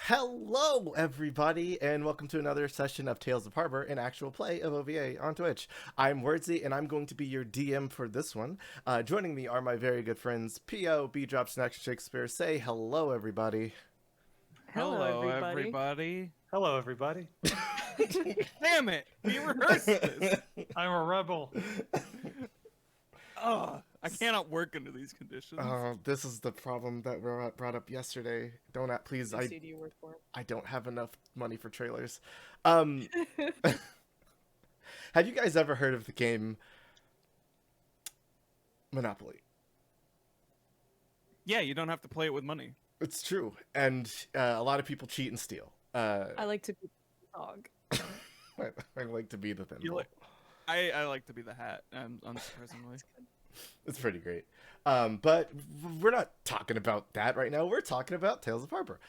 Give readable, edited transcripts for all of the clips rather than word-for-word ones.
Hello, everybody, and welcome to another session of Tales of Harbor, an actual play of OVA on Twitch. I'm Wordsy, and I'm going to be your DM for this one. Joining me are my very good friends, P.O., B-Drop, Snacks, Shakespeare. Say hello, everybody. Hello, Hello, everybody. everybody. Hello, everybody. Damn it! We rehearsed this. I'm a rebel. Oh, I cannot work under these conditions. This is the problem that we brought up yesterday. Please, What city do you work for? I don't have enough money for trailers. Have you guys ever heard of the game Monopoly? Yeah, you don't have to play it with money. It's true, and a lot of people cheat and steal. I like to be a dog. I like to be the thimble. You like- I like to be the hat, unsurprisingly. It's pretty great. But we're not talking about that right now. We're talking about Tales of Harbor.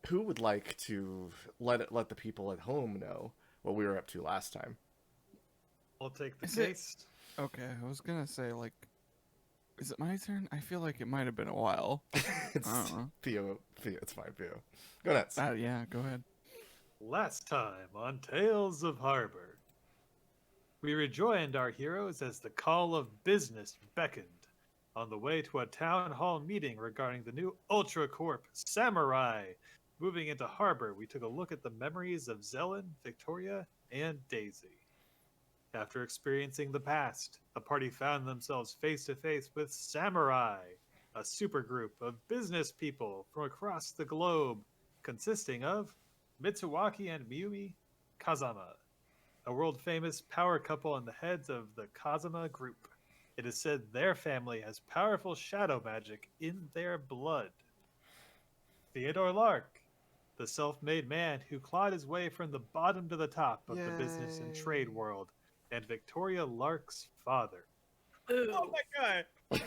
Who would like to let the people at home know what we were up to last time? I'll take the Is it- case. Okay, I was gonna say, like, is it my turn? I feel like it might have been a while. It's I don't know. Theo. It's fine, Theo. Go nuts. Yeah, go ahead. Last time on Tales of Harbor, we rejoined our heroes as the call of business beckoned. On the way to a town hall meeting regarding the new Ultra Corp Samurai. Moving into harbor, we took a look at the memories of Xellen, Victoria, and Daisy. After experiencing the past, the party found themselves face to face with Samurai, a supergroup of business people from across the globe, consisting of Mitsuwaki and Miyumi Kazama, a world-famous power couple and the heads of the Kazama Group. It is said their family has powerful shadow magic in their blood. Theodore Lark, the self-made man who clawed his way from the bottom to the top of the business and trade world, and Victoria Lark's father. Ooh. Oh my god!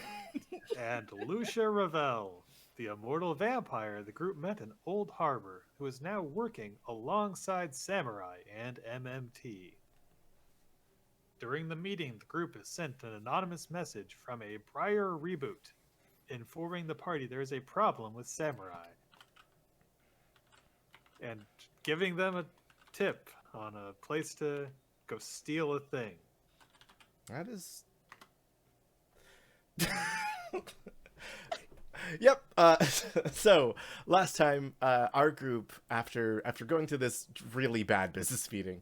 And Lucia Ravel, the immortal vampire the group met in Old Harbor, who is now working alongside Samurai and MMT. During the meeting, the group is sent an anonymous message from a prior reboot, informing the party there is a problem with Samurai, and giving them a tip on a place to go steal a thing. That is. Yep. So last time, our group, after going to this really bad business meeting,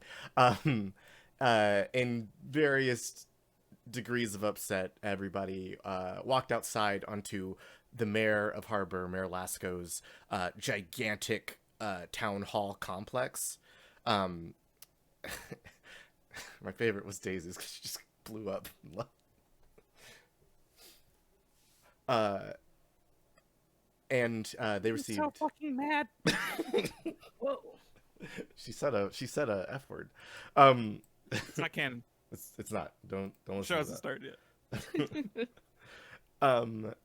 in various degrees of upset, everybody walked outside onto the mayor of Harbor, Mayor Lasco's gigantic town hall complex. My favorite was Daisy's because she just blew up. And they received. So fucking mad. Whoa. She said a F word. It's not canon. It's not. Don't listen Show to hasn't that. started yet.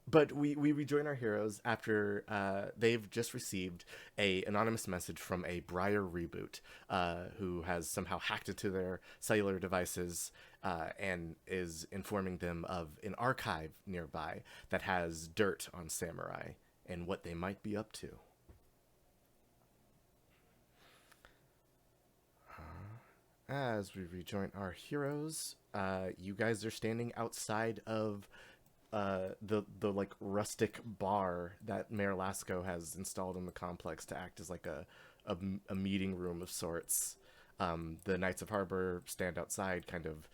But we rejoin our heroes after they've just received a anonymous message from a Briar reboot who has somehow hacked into their cellular devices and is informing them of an archive nearby that has dirt on Samurai and what they might be up to. As we rejoin our heroes, you guys are standing outside of the like rustic bar that Mayor Lasco has installed in the complex to act as like a meeting room of sorts. The Knights of Harbor stand outside, kind of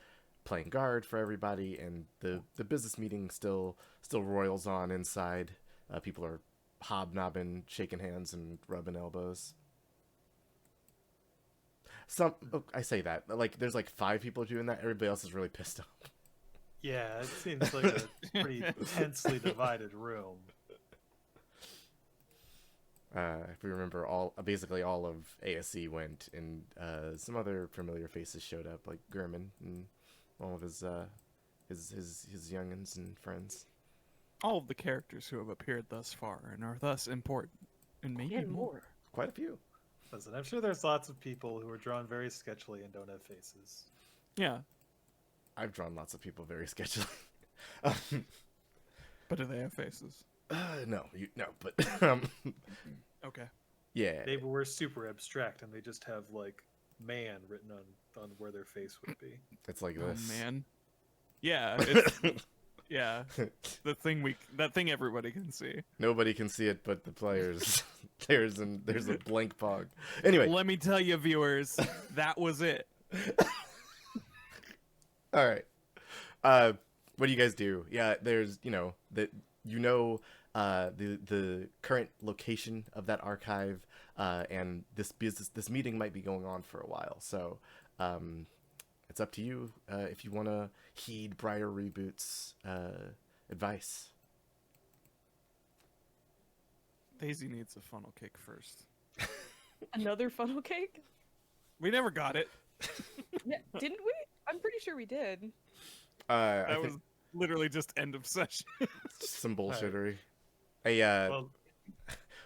playing guard for everybody, and the business meeting still roils on inside. People are hobnobbing, shaking hands, and rubbing elbows. I say that like there's like 5 people doing that. Everybody else is really pissed off. Yeah, it seems like a pretty tensely divided room. If we remember, basically all of ASC went, and some other familiar faces showed up, like Gurman and all of his youngins and friends. All of the characters who have appeared thus far and are thus important, and maybe And more. more. Quite a few. Listen, I'm sure there's lots of people who are drawn very sketchily and don't have faces. Yeah, I've drawn lots of people very sketchily. but do they have faces? No, no, but Okay. yeah. They were super abstract, and they just have like "man" written on where their face would be. It's like Oh this. man. Yeah, it's yeah. That thing everybody can see. Nobody can see it but the players. there's a blank pog. Anyway, Let me tell you, viewers, that was it. all right. What do you guys do? Yeah, there's the current location of that archive, and this meeting might be going on for a while. So, it's up to you if you want to heed Briar Reboot's advice. Daisy needs a funnel cake first. Another funnel cake? We never got it. Yeah, didn't we? I'm pretty sure we did. I That was think literally just end of session. some bullshittery. Well,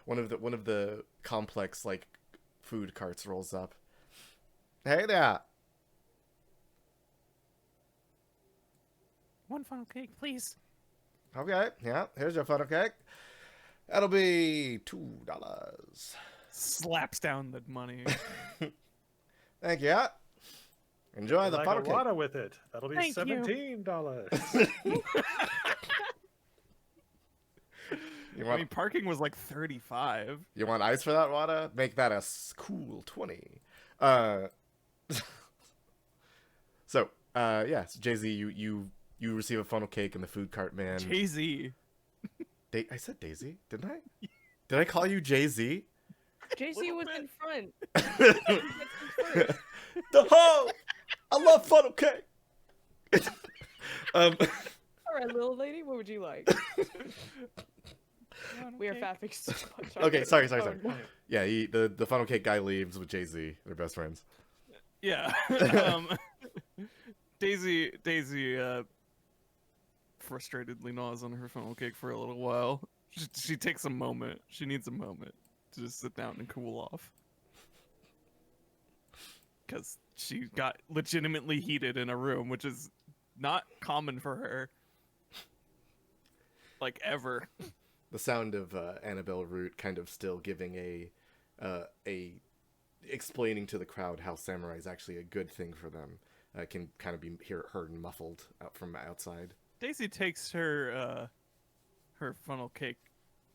One of the complex like food carts rolls up. Hey there. One funnel cake, please. Okay, yeah, here's your funnel cake. That'll be $2. Slaps down the money. Thank you. Enjoy the like funnel a cake. water with it. That'll be Thank you. $17. You I want mean, parking was like 35. you want ice for that water? Make that a cool 20. So yes, Jay-Z, you receive a funnel cake in the food cart man. Jay-Z. I said Daisy, didn't I? Did I call you Jay-Z? JC Little was bit. in front. The ho! I love funnel cake. All right, little lady, what would you like? We are fapping so much. Okay, sorry. Oh, no. Yeah, the funnel cake guy leaves with Jay-Z. They're best friends. Yeah. Daisy frustratedly gnaws on her funnel cake for a little while. She takes a moment. She needs a moment to just sit down and cool off. Because she got legitimately heated in a room, which is not common for her. Like, ever. The sound of Annabelle Root kind of still giving a explaining to the crowd how samurai is actually a good thing for them can kind of be heard muffled out from outside. Daisy takes her funnel cake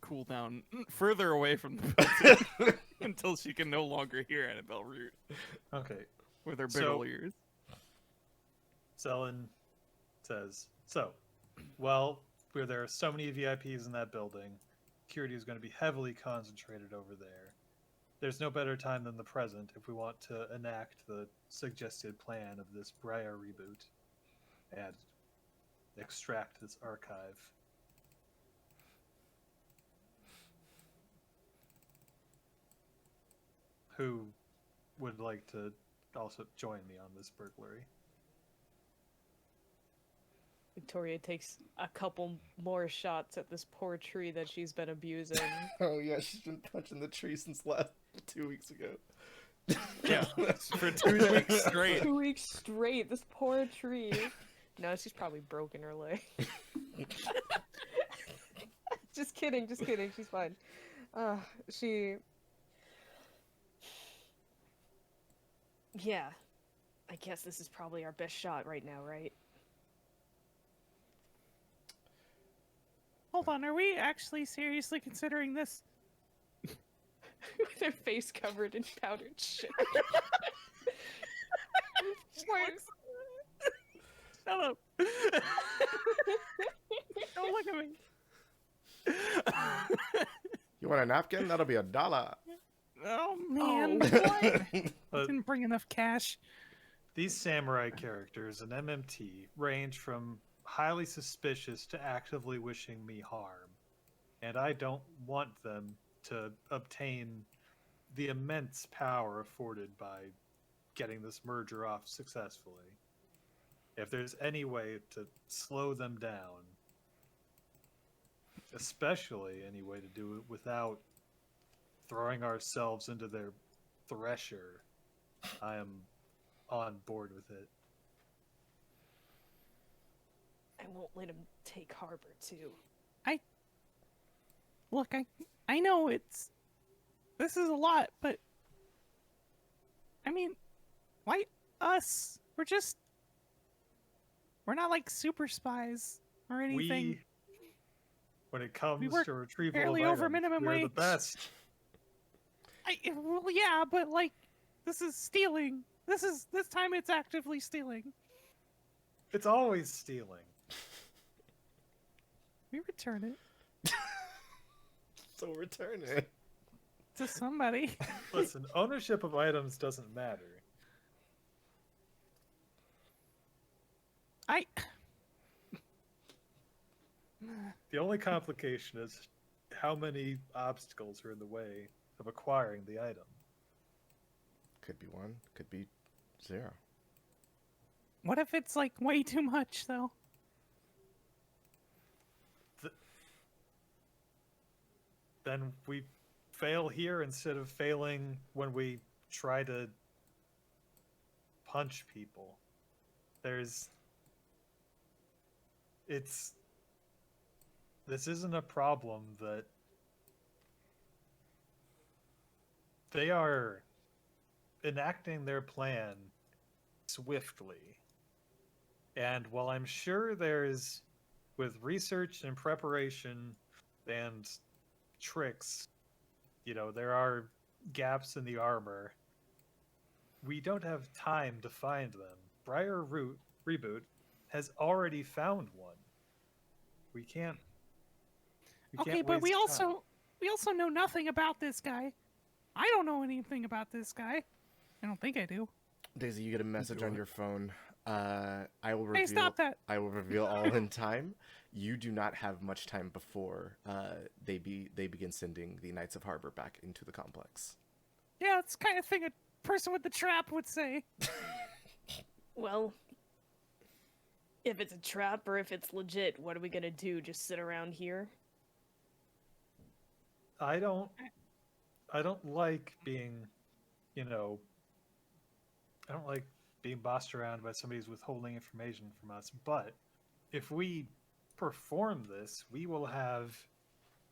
cool down further away from the building until she can no longer hear Annabelle Root Okay. with her big So- ol' ears. Xellen says, so, well, where there are so many VIPs in that building, security is going to be heavily concentrated over there. There's no better time than the present if we want to enact the suggested plan of this Briar reboot and extract this archive. Who would like to also join me on this burglary? Victoria takes a couple more shots at this poor tree that she's been abusing. Oh yeah, she's been punching the tree since 2 weeks ago. Yeah, for 2 weeks straight. 2 weeks straight, this poor tree. No, she's probably broken her leg. Just kidding, she's fine. Yeah, I guess this is probably our best shot right now, right? Hold on, are we actually seriously considering this? With her face covered in powdered sugar. Shut up. Don't look at me. You want a napkin? That'll be $1. Oh man, But didn't bring enough cash. these samurai characters in MMT range from highly suspicious to actively wishing me harm, and I don't want them to obtain the immense power afforded by getting this merger off successfully. If there's any way to slow them down, especially any way to do it without throwing ourselves into their thresher, I am on board with it. I won't let him take Harbor too. Look, I know this is a lot, but I mean, why us? We're not like super spies or anything. When it We comes work to retrieval of barely over items, minimum we're the wage. best. Well, yeah, but like, this is stealing. This time it's actively stealing. It's always stealing. We return it So return it. to somebody. Listen, ownership of items doesn't matter. I The only complication is how many obstacles are in the way of acquiring the item. Could be 1, could be 0. What if it's like way too much though? Then we fail here instead of failing when we try to punch people. This isn't a problem that they are enacting their plan swiftly. And while I'm sure there's, with research and preparation and tricks, there are gaps in the armor, we don't have time to find them. Briar Root Reboot has already found one. We can't. Okay, but we also know nothing about this guy. I don't know anything about this guy. I don't think I do. Daisy, you get a message on your phone. I will reveal. Hey, stop that! I will reveal all in time. You do not have much time before they begin sending the Knights of Harbor back into the complex. Yeah, it's the kind of thing a person with the trap would say. Well, if it's a trap or if it's legit, what are we gonna do? Just sit around here? I don't like being, I don't like being bossed around by somebody who's withholding information from us. But if we perform this, we will have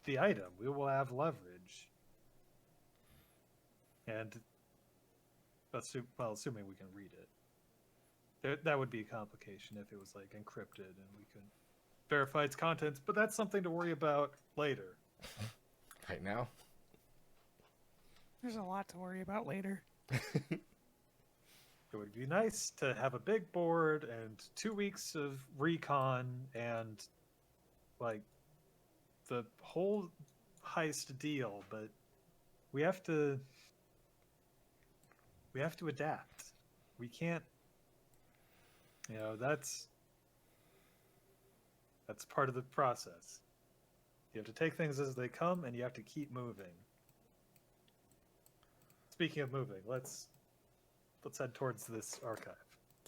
the item. We will have leverage. And assuming we can read it. That would be a complication if it was like encrypted and we could verify its contents, but that's something to worry about later. Right now? There's a lot to worry about later. It would be nice to have a big board and 2 weeks of recon and like the whole heist deal, but we have to adapt. We can't, that's part of the process. You have to take things as they come and you have to keep moving. Speaking of moving, let's head towards this archive.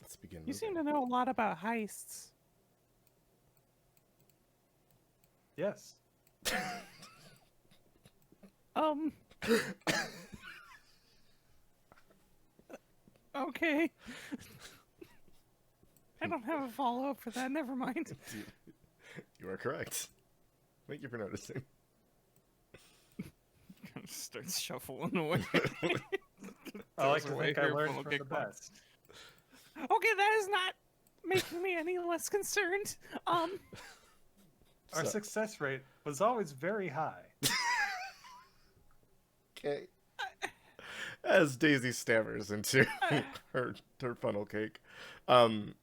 Let's begin. You seem to know a lot about heists. Yes. Okay. I don't have a follow-up for that. Never mind. You are correct. Thank you for noticing. Starts shuffling away. I like to away think I her learned funnel from cake the box. best. Okay, that is not making me any less concerned. Our success rate was always very high. Okay. As Daisy stammers into her funnel cake. I'm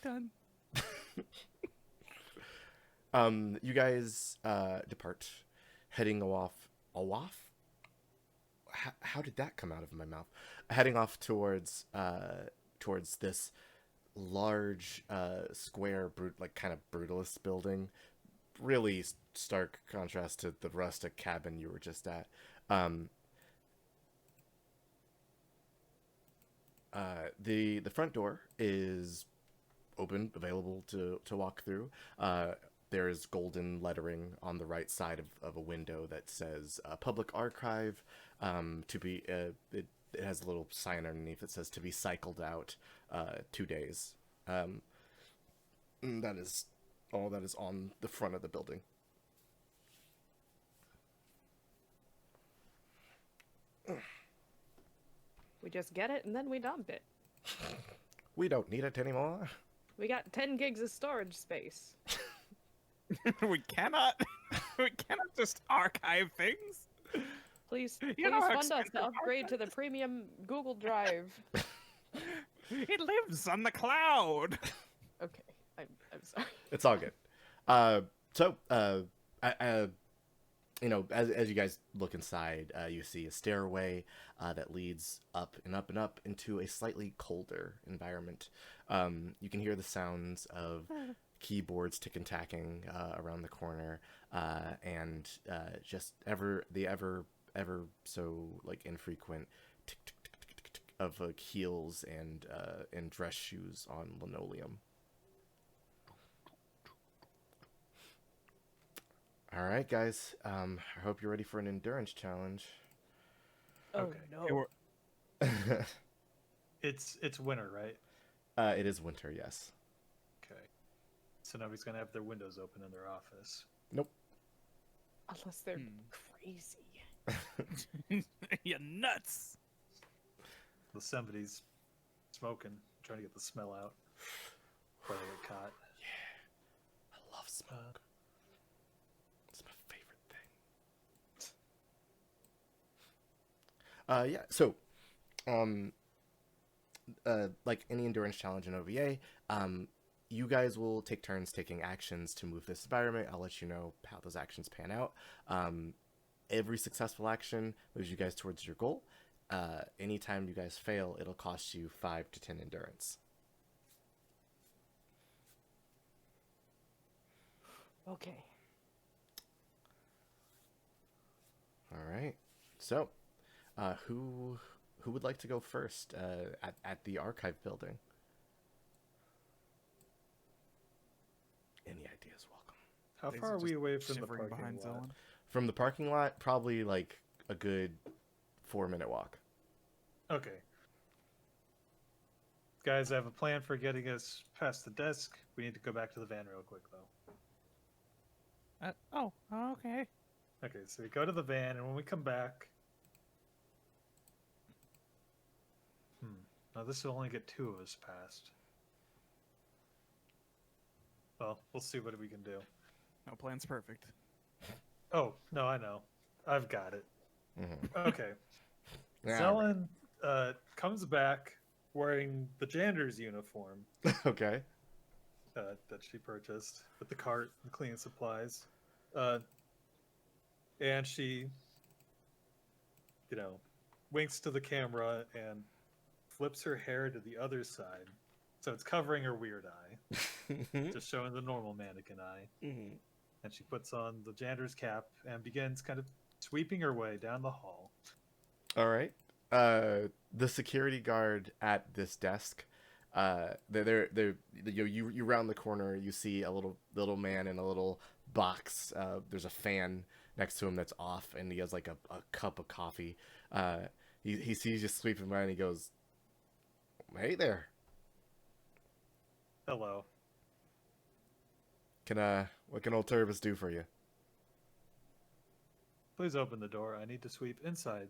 done. You guys depart, heading off. How did that come out of my mouth? Heading off towards this large square, kind of brutalist building. Really stark contrast to the rustic cabin you were just at. The front door is open, available to walk through. There's golden lettering on the right side of a window that says public archive. It has a little sign underneath that says to be cycled out 2 days. That is all that is on the front of the building. We just get it and then we dump it. We don't need it anymore. We got 10 gigs of storage space. we cannot just archive things. Please, You please know how fund us to expensive upgrade to the premium Google Drive. It lives on the cloud. Okay, I'm sorry. It's all good. You know, as you guys look inside, you see a stairway that leads up and up and up into a slightly colder environment. You can hear the sounds of keyboards tick and tacking around the corner, and just ever so like infrequent tick tick tick tick tick, tick of like heels and dress shoes on linoleum. All right, guys. I hope you're ready for an endurance challenge. Oh Okay. no. It's winter, right? It is winter, yes. Okay. So nobody's gonna have their windows open in their office. Nope. Unless they're crazy. You nuts. Well, somebody's smoking, trying to get the smell out before they get caught. I love smoke. It's my favorite thing. Yeah, so, like any endurance challenge in OVA, you guys will take turns taking actions to move this environment. I'll let you know how those actions pan out. Every successful action moves you guys towards your goal. Anytime you guys fail, it'll cost you 5 to 10 endurance. Okay. All right. So, who would like to go first at the archive building? Any ideas? Welcome. How Daisy far are we just away from the shivering parking behind lot? Xellen. From the parking lot, probably like a good 4-minute walk. Okay. Guys, I have a plan for getting us past the desk. We need to go back to the van real quick, though. Okay. Okay, so we go to the van, and when we come back... Now this will only get 2 of us past. Well, we'll see what we can do. No plan's perfect. Oh, no, I know. I've got it. Mm-hmm. Okay. Yeah, Xellen comes back wearing the janitor's uniform okay. that she purchased with the cart and cleaning supplies. And she, winks to the camera and flips her hair to the other side. So it's covering her weird eye, just showing the normal mannequin eye. Mm-hmm. And she puts on the janitor's cap and begins kind of sweeping her way down the hall. All right. The security guard at this desk, you round the corner, you see a little man in a little box. There's a fan next to him that's off, and he has like a cup of coffee. He sees you sweeping by, and he goes, "Hey there. Hello. What can old Turbis do for you?" Please open the door. I need to sweep inside.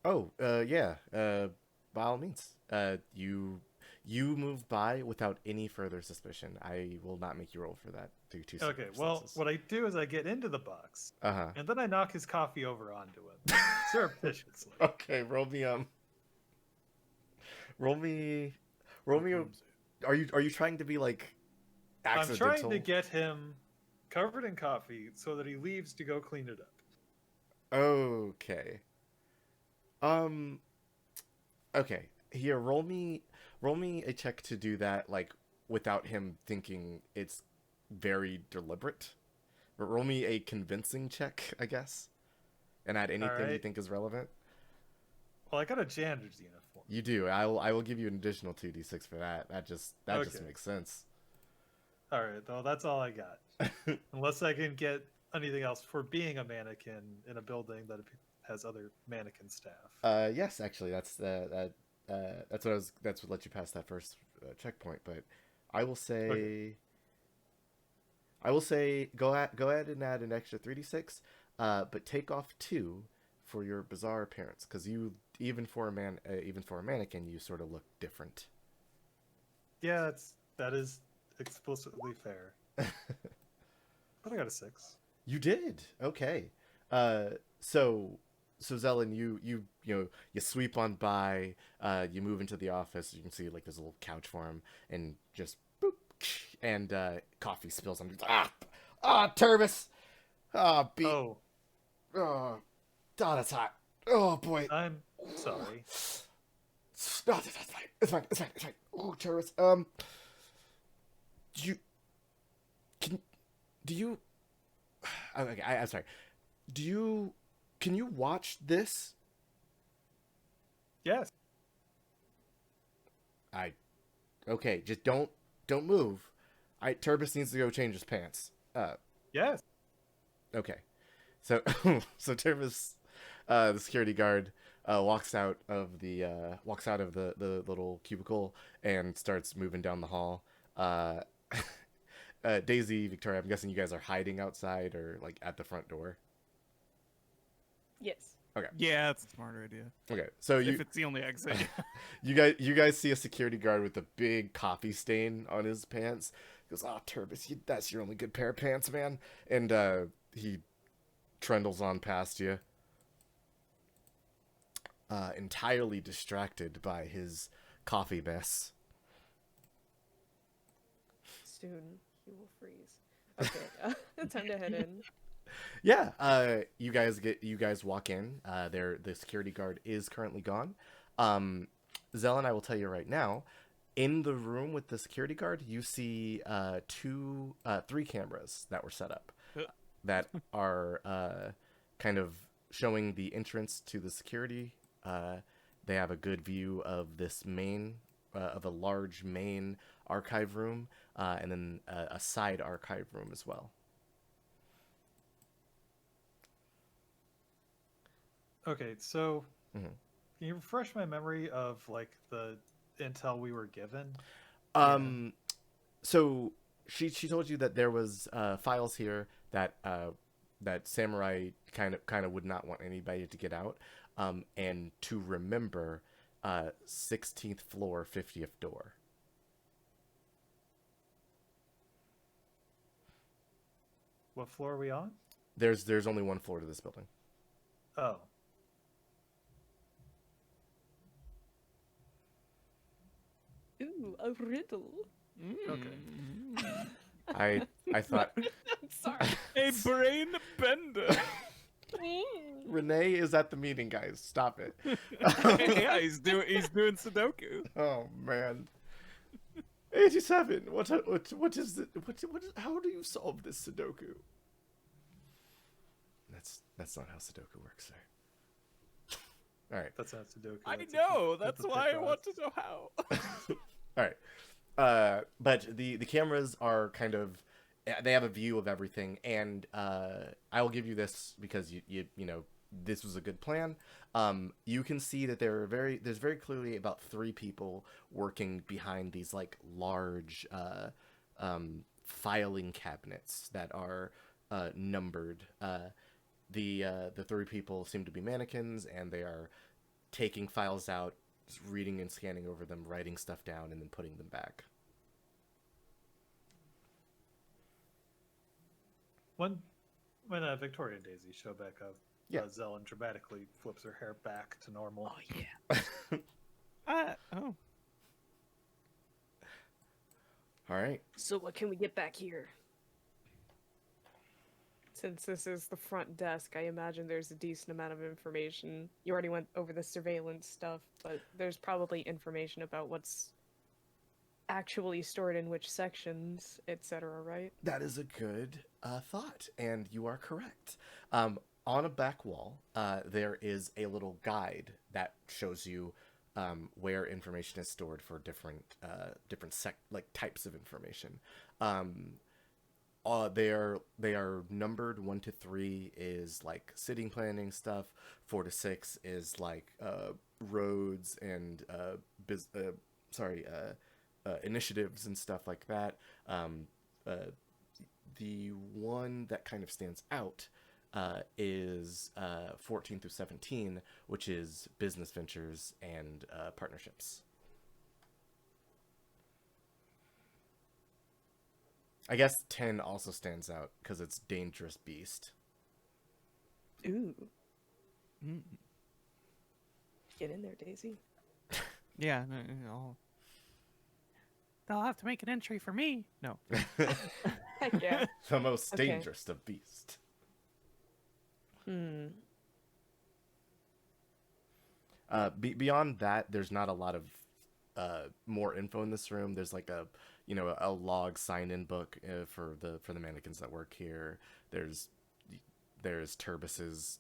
Oh, yeah. By all means. You move by without any further suspicion. I will not make you roll for that due to Okay, well, circumstances. what I do is I get into the box, Uh-huh. and then I knock his coffee over onto him, surreptitiously. Okay, roll me. Are you trying to be like I'm accidental? trying to get him covered in coffee so that he leaves to go clean it up. Okay. Okay. Here, roll me a check to do that, like without him thinking it's very deliberate. But roll me a convincing check, I guess, and add anything you Alright. think is relevant. Well, I got a janitor's uniform. You do. I will give you an additional 2d6 for that. That just Okay. makes sense. All right, well, that's all I got. Unless I can get anything else for being a mannequin in a building that has other mannequin staff. Yes, actually, that's what let you pass that first checkpoint. But I will say, Okay. go ahead and add an extra 3d6. but take off 2 for your bizarre appearance, because you even for a mannequin, you sort of look different. Yeah, that is explicitly fair. But I got a 6. You did. Okay. Uh, so Xellen, you sweep on by. You move into the office. You can see like there's a little couch for him, and just boop, and coffee spills on. Tervis. Beat. Oh, Oh, that's hot. Oh boy. I'm sorry. No, that's fine. It's fine. It's fine. It's fine. Oh, Tervis. Do you? Do you? Okay, I'm sorry. Can you watch this? Yes. Okay, just don't move. Turbis needs to go change his pants. Yes. Okay. So so Turbis, the security guard, walks out of the little cubicle and starts moving down the hall. Daisy, Victoria, I'm guessing you guys are hiding outside or like at the front door. Yes. Okay. Yeah, that's a smarter idea. Okay. So If it's the only exit. you guys see a security guard with a big coffee stain on his pants. He goes, Turbis, that's your only good pair of pants, man. And he trundles on past you, entirely distracted by his coffee mess. Soon he will freeze. Okay, time to head in. Yeah, you guys walk in. The security guard is currently gone. Xellen, I will tell you right now, in the room with the security guard, you see 3 cameras that were set up that are kind of showing the entrance to the security. They have a good view of this of a large main archive room, and then a side archive room as well. Okay, so Mhm. can you refresh my memory of like the intel we were given? So she told you that there was files here that that Samurai kind of would not want anybody to get out, and to remember 16th floor, 50th door. What floor are we on? There's only one floor to this building. Oh. Ooh, a riddle. Okay. I thought I'm sorry. A brain bender. Renee is at the meeting, guys. Stop it. Yeah, he's doing Sudoku. Oh man. 87. What is it? How do you solve this Sudoku? That's not how Sudoku works, sir. All right. That's not Sudoku. I that's know. that's That's a why I Picross. want to know how. All right. But the cameras are kind of, they have a view of everything, and I will give you this because you know this was a good plan. You can see that there's very clearly about 3 people working behind these like large filing cabinets that are numbered. The 3 people seem to be mannequins, and they are taking files out, reading and scanning over them, writing stuff down, and then putting them back. When Victoria and Daisy show back up, Yeah. Xellen dramatically flips her hair back to normal. Oh yeah. Oh. All right. So what can we get back here? Since this is the front desk, I imagine there's a decent amount of information. You already went over the surveillance stuff, but there's probably information about what's actually stored in which sections, etc., right? That is a good thought, and you are correct. On a back wall, there is a little guide that shows you where information is stored for different types of information. They are numbered. 1 to 3 is like sitting planning stuff. 4 to 6 is like roads and initiatives and stuff like that. The one that kind of stands out is 14 through 17, which is business ventures and partnerships. I guess 10 also stands out because it's dangerous beast. Ooh, Mm. get in there, Daisy. Yeah, no. They'll have to make an entry for me. No. Heck yeah. The most Okay. dangerous of beast. Beyond that, there's not a lot of more info in this room. There's like a log sign-in book for the mannequins that work here. There's Turbis's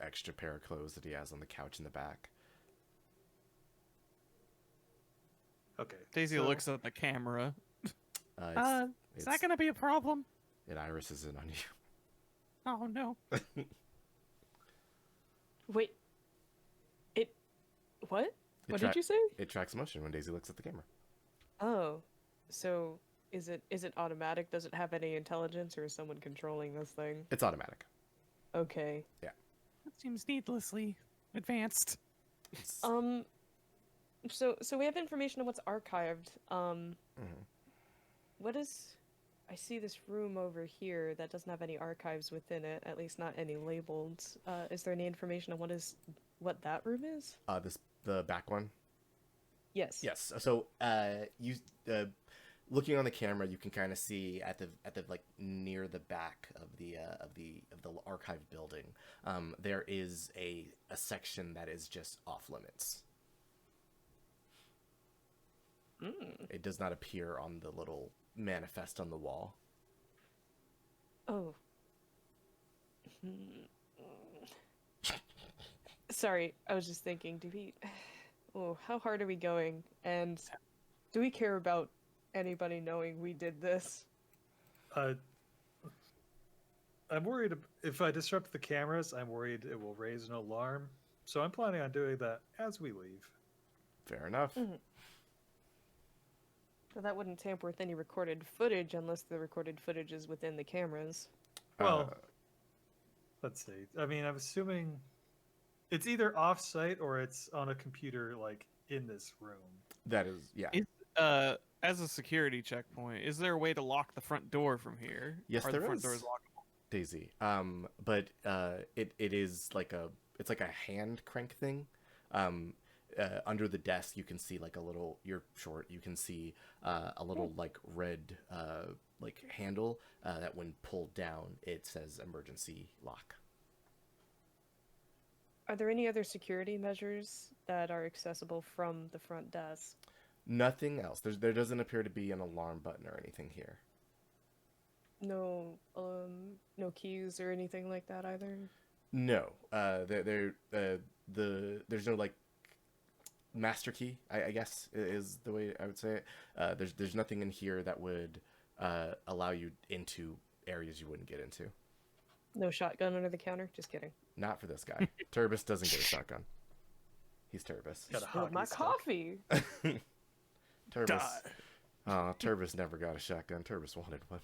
extra pair of clothes that he has on the couch in the back. Okay. Daisy so- looks at the camera. Is that It's- going to be a problem? It irises in on you. Oh, no. Wait. What? What tra- did you say? It tracks motion when Daisy looks at the camera. Oh, so is it automatic? Does it have any intelligence, or is someone controlling this thing? It's automatic. Okay. That seems needlessly advanced. It's, So we have information on what's archived. mhm. What is? I see this room over here that doesn't have any archives within it, at least not any labeled. Is there any information on what that room is? The back one. Yes. Yes. So you looking on the camera, you can kind of see at the like near the back of the archive building, there is a section that is just off limits. It does not appear on the little manifest on the wall. Oh. Sorry, I was just thinking, oh, how hard are we going? And do we care about anybody knowing we did this? I'm worried if I disrupt the cameras, I'm worried it will raise an alarm. So I'm planning on doing that as we leave. Fair enough. So that wouldn't tamper with any recorded footage unless the recorded footage is within the cameras. Well, let's see. I mean, I'm assuming it's either off-site or it's on a computer, like in this room. That is, yeah. As a security checkpoint, is there a way to lock the front door from here? Yes, Are there the front is. doors lockable? Daisy. But it is like it's like a hand crank thing. Under the desk, you can see like a little. You're short. You can see a little like red like handle that when pulled down, it says emergency lock. Are there any other security measures that are accessible from the front desk? Nothing else. There doesn't appear to be an alarm button or anything here. No, no keys or anything like that either? No. There's no like master key, I guess is the way I would say it. There's nothing in here that would allow you into areas you wouldn't get into. No shotgun under the counter? Just kidding. Not for this guy. Turbis doesn't get a shotgun. He's Turbis. Got a Spilled my hockey stick. coffee! Turbis. Die. Oh, Turbis never got a shotgun. Turbis wanted one.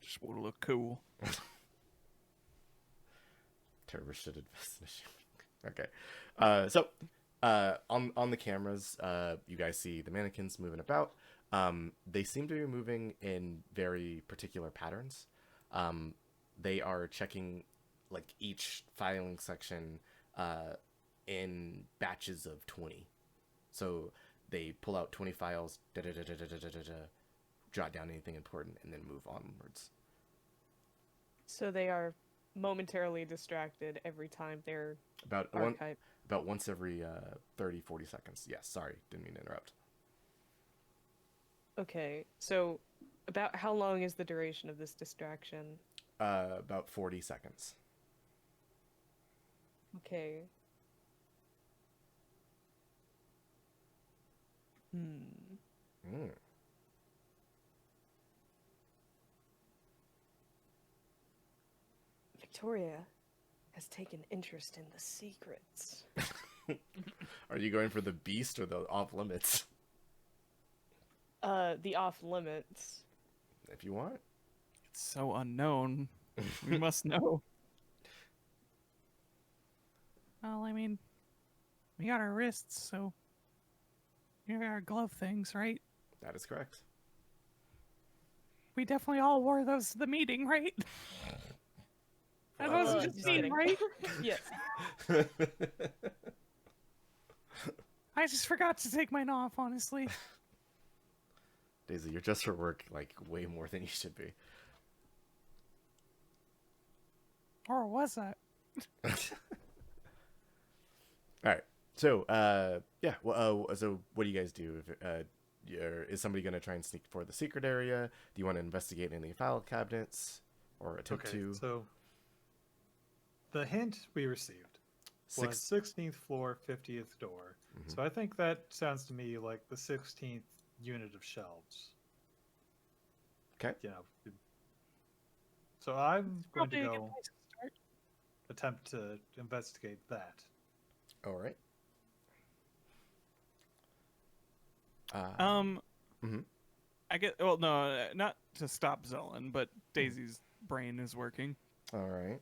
Just want to look cool. Turbis should invest in a shooting. Okay. So on the cameras, you guys see the mannequins moving about. They seem to be moving in very particular patterns. They are checking like each filing section in batches of 20. So they pull out 20 files, jot down anything important, and then move onwards. So they are momentarily distracted every time they're About archived. about once every 30, 40 seconds. Yes, sorry, didn't mean to interrupt. Okay, so about how long is the duration of this distraction? About 40 seconds. Okay. Mm. Victoria has taken interest in the secrets. Are you going for the beast or the off limits? The off limits. If you want. so unknown. We must know. Well, I mean, we got our wrists, so we got our glove things, right? That is correct. We definitely all wore those to the meeting, right? That Well, wasn't I'm just just me, kidding. right? Yes. I just forgot to take mine off, honestly. Daisy, you're just for work like way more than you should be. Or was that? All right. So, yeah. Well, so what do you guys do? Is somebody gonna try and sneak for the secret area? Do you want to investigate any file cabinets or attempt Okay, to? so the hint we received was 16th floor, 50th door. Mhm. So I think that sounds to me like the 16th unit of shelves. Okay. You know. So I'm going to Probably a good go place to start. attempt to investigate that. All right. Um, Mhm. I get. Well, no, not to stop Xellen, but Daisy's brain is working. All right.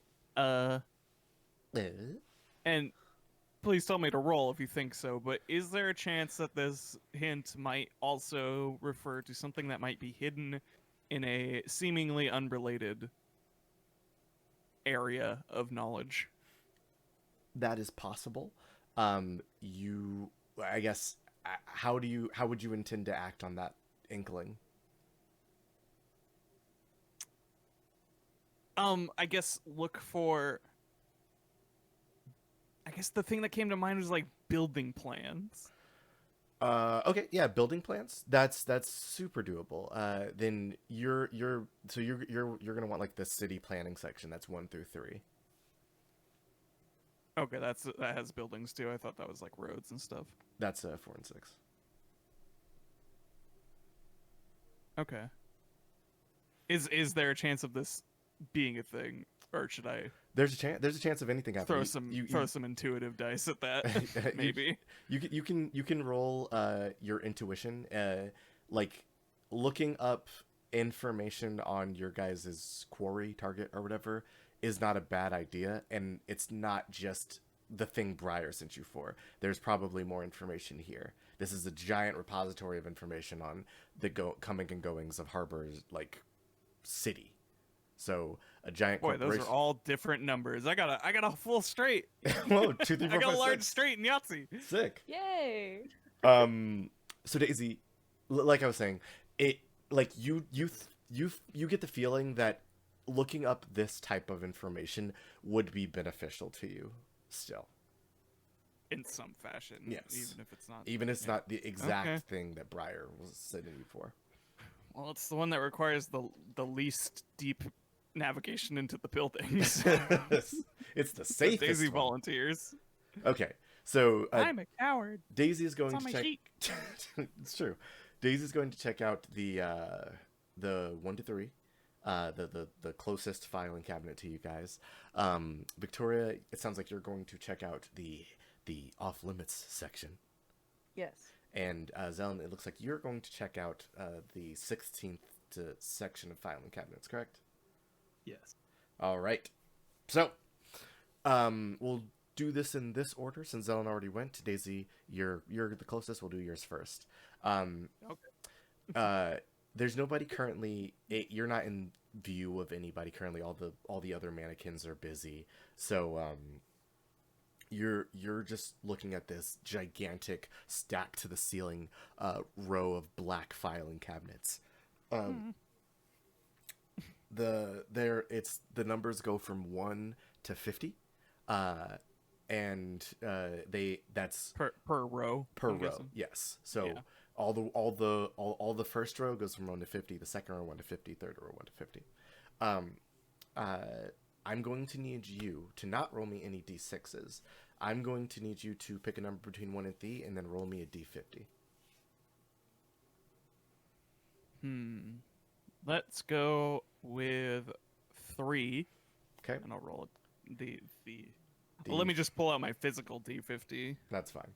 And please tell me to roll if you think so. But is there a chance that this hint might also refer to something that might be hidden in a seemingly unrelated area of knowledge? That is possible. I guess, how would you intend to act on that inkling? I guess look for. I guess the thing that came to mind was like building plans. Okay, yeah, building plans. That's super doable. Then you're gonna want like the city planning section. That's 1 through 3. Okay, that has buildings too. I thought that was like roads and stuff. That's 4 and 6. Okay. Is there a chance of this being a thing, or should I There's a chance of anything happening. throw some intuitive dice at that? Maybe. You can roll your intuition. Like looking up information on your guys' quarry target or whatever is not a bad idea, and it's not just the thing Briar sent you for. There's probably more information here. This is a giant repository of information on the coming and goings of Harbor's like city. So a giant Boy, those corporation. are all different numbers. I got a full straight. Whoa, 2, 3, 4, I got 5, a large 6. straight in Yahtzee. Sick. Yay! So Daisy, like I was saying, it like you get the feeling that looking up this type of information would be beneficial to you still. In some fashion. Yes. Even if it's not. Even if it's not the exact Okay. thing that Briar was sending you for. Well, it's the one that requires the least deep navigation into the buildings. It's the The safest Daisy one. volunteers. Okay. So I'm a coward. Daisy is going It's to on my check. sheet. It's true. Daisy's going to check out the 1 to 3, the closest filing cabinet to you guys. Victoria, it sounds like you're going to check out the off limits section, Yes. and Xellen, it looks like you're going to check out the 16th section of filing cabinets. Correct? Yes. All right. So, we'll do this in this order since Xellen already went. Daisy, you're the closest. We'll do yours first. Okay. There's nobody currently. You're not in view of anybody currently. All the other mannequins are busy. So you're just looking at this gigantic stacked to the ceiling row of black filing cabinets. The numbers go from 1 to 50, and that's Per row. per I'm row. guessing. Yes. So Yeah. all the first row goes from 1 to 50, the second row 1 to 50, third row 1 to 50. I'm going to need you to not roll me any d6s. I'm going to need you to pick a number between 1 and 3 and then roll me a d50. Let's go with 3, Okay? and I'll roll the. Well, let me just pull out my physical D50. That's fine.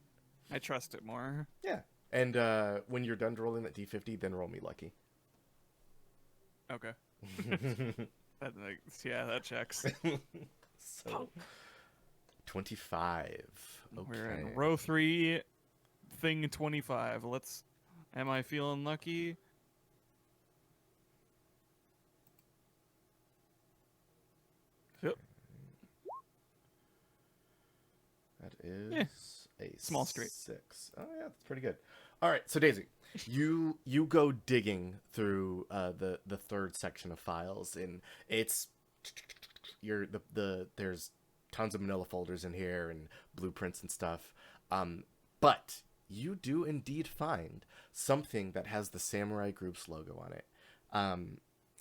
I trust it more. Yeah. And when you're done rolling that d50, then roll me lucky. Okay. That checks. So 25. Okay. We're in row 3, thing 25. Am I feeling lucky? Yep. That is a small straight. 6. Oh yeah, that's pretty good. All right, so Daisy, you go digging through the third section of files, and it's there's tons of manila folders in here and blueprints and stuff. But you do indeed find something that has the Samurai Group's logo on it.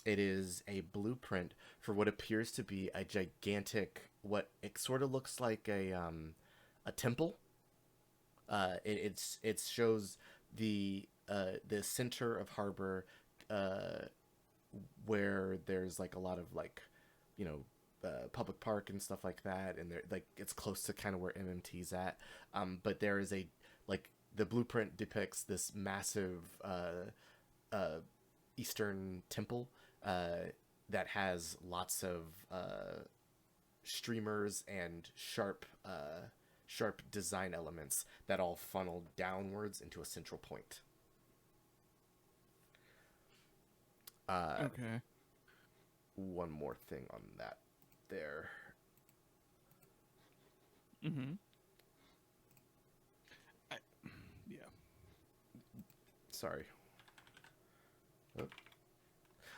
It is a blueprint for what appears to be a gigantic, what it sort of looks like a temple. It shows the center of harbor, where there's like a lot of like, public park and stuff like that, and it's close to kind of where MMT's at. But there is the blueprint depicts this massive Eastern temple that has lots of streamers and sharp design elements that all funnel downwards into a central point. Okay. One more thing on that there. Mm-hmm. Yeah. Sorry.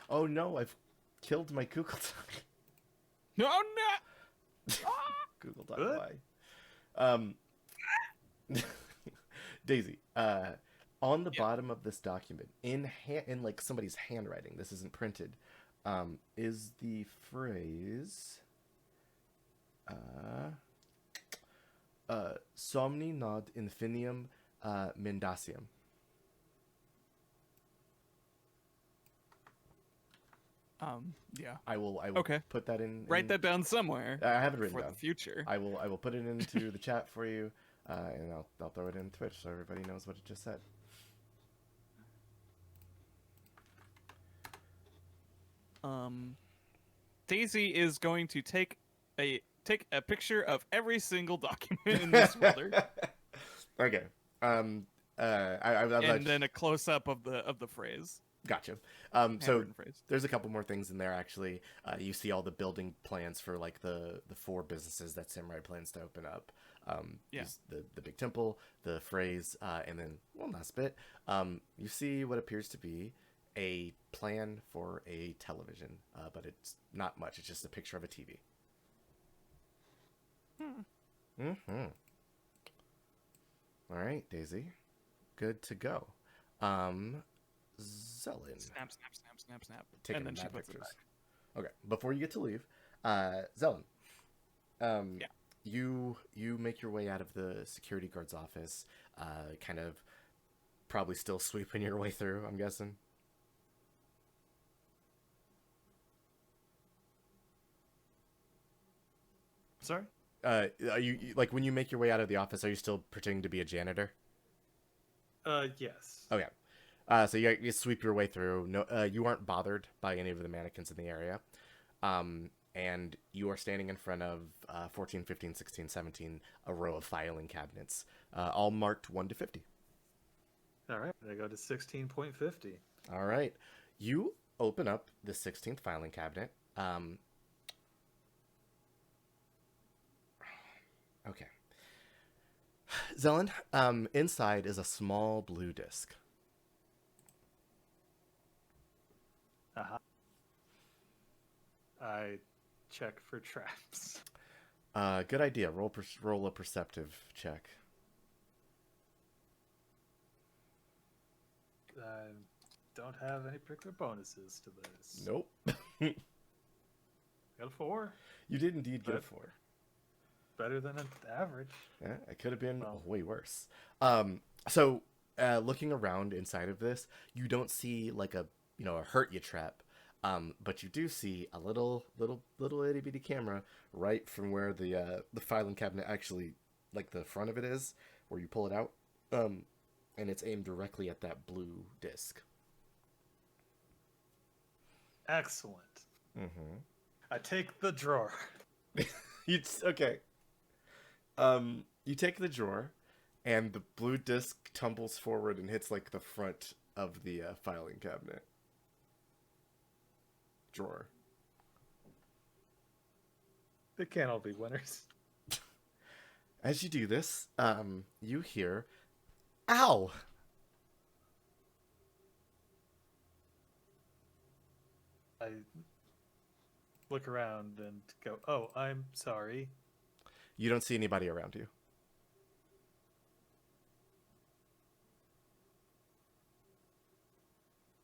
Oh no, I've killed my Google Doc. No, no! Google Doc. Daisy, on the bottom of this document, in like somebody's handwriting, this isn't printed, is the phrase somni nod infinium mendacium. Yeah. I will Okay. put that in. Write that down somewhere. I have it written for down. the future. I will put it into the chat for you, and I'll throw it in Twitch so everybody knows what it just said. Daisy is going to take a picture of every single document in this folder. Okay. And then a close up of the phrase. Gotcha. So Handwritten phrase. there's a couple more things in there actually. You see all the building plans for like the 4 businesses that Samurai plans to open up. The big temple, the phrase, and then one last bit. You see what appears to be a plan for a television, but it's not much. It's just a picture of a TV. Mm-hmm. All right, Daisy. Good to go. Xellen. Snap, snap, snap, snap, snap. Taking And then she mad puts it pictures. back. Okay, before you get to leave, Xellen. You make your way out of the security guard's office, kind of probably still sweeping your way through, I'm guessing. Sorry? Are you like when you make your way out of the office, are you still pretending to be a janitor? Yes. Okay. So you sweep your way through. No, you aren't bothered by any of the mannequins in the area. And you are standing in front of 14, 15, 16, 17, a row of filing cabinets, all marked 1 to 50. All right, I go to 16.50. All right. You open up the 16th filing cabinet. Okay. Xellen, inside is a small blue disc. Uh-huh. I check for traps. Good idea. Roll a perceptive check. I don't have any particular bonuses to this. Nope. Got a 4. You did indeed get a 4. Better than an average. Yeah, it could have been Well. way worse. So looking around inside of this, you don't see like a hurt you trap, but you do see a little itty bitty camera right from where the filing cabinet actually, like the front of it is, where you pull it out, and it's aimed directly at that blue disc. Excellent. Mm-hmm. I take the drawer. Okay. You take the drawer, and the blue disc tumbles forward and hits like the front of the filing cabinet drawer. They can't all be winners. As you do this, you hear, "Ow!" I look around and go, "Oh, I'm sorry." You don't see anybody around you.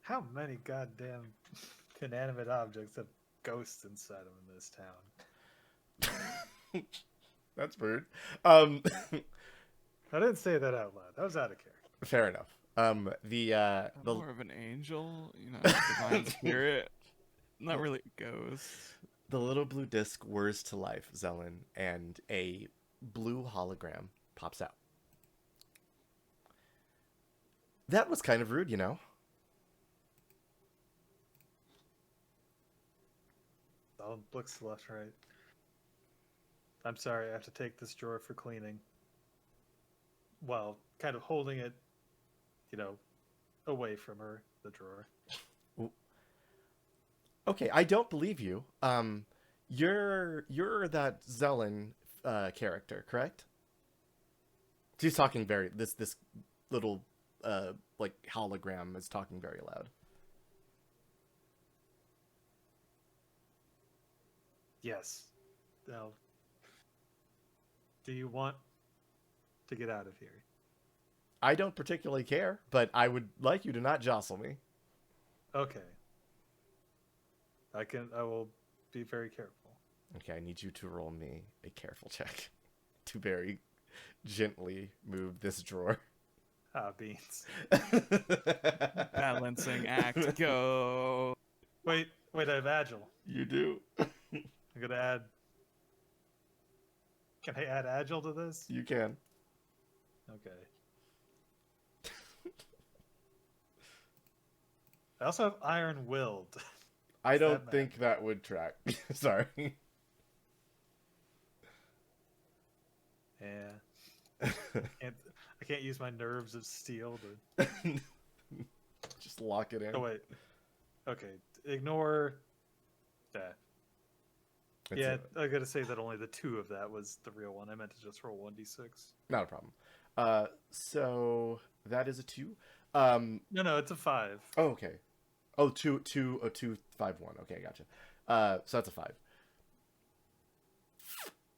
How many goddamn inanimate objects have ghosts inside them in this town? That's weird. I didn't say that out loud. That was out of character. Fair enough. The More of an angel, divine spirit. Not really a ghost. the little blue disc whirs to life, Xellen, and a blue hologram pops out. That was kind of rude, you know. I'll look to the left, right. I'm sorry, I have to take this drawer for cleaning. While kind of holding it, away from her, the drawer. Okay, I don't believe you. You're that Xellen character, correct? She's talking very this little like hologram is talking very loud. Yes. Now, do you want to get out of here? I don't particularly care, but I would like you to not jostle me. Okay. I will be very careful. Okay, I need you to roll me a careful check to very gently move this drawer. Ah, beans. Balancing act, go. Wait, I have agile. You do. I'm gonna add. Can I add agile to this? You can. Okay. I also have iron willed. I Does don't that think that would track. Sorry. Yeah. I can't use my nerves of steel to. Just lock it in. Oh wait. Okay. Ignore that. It's Yeah, I gotta say that only the 2 of that was the real one. I meant to just roll 1d6. not a problem. So that is a 2. No, it's a 5. Oh, okay. Oh, 2, 5, 1. Okay, gotcha. So that's a 5.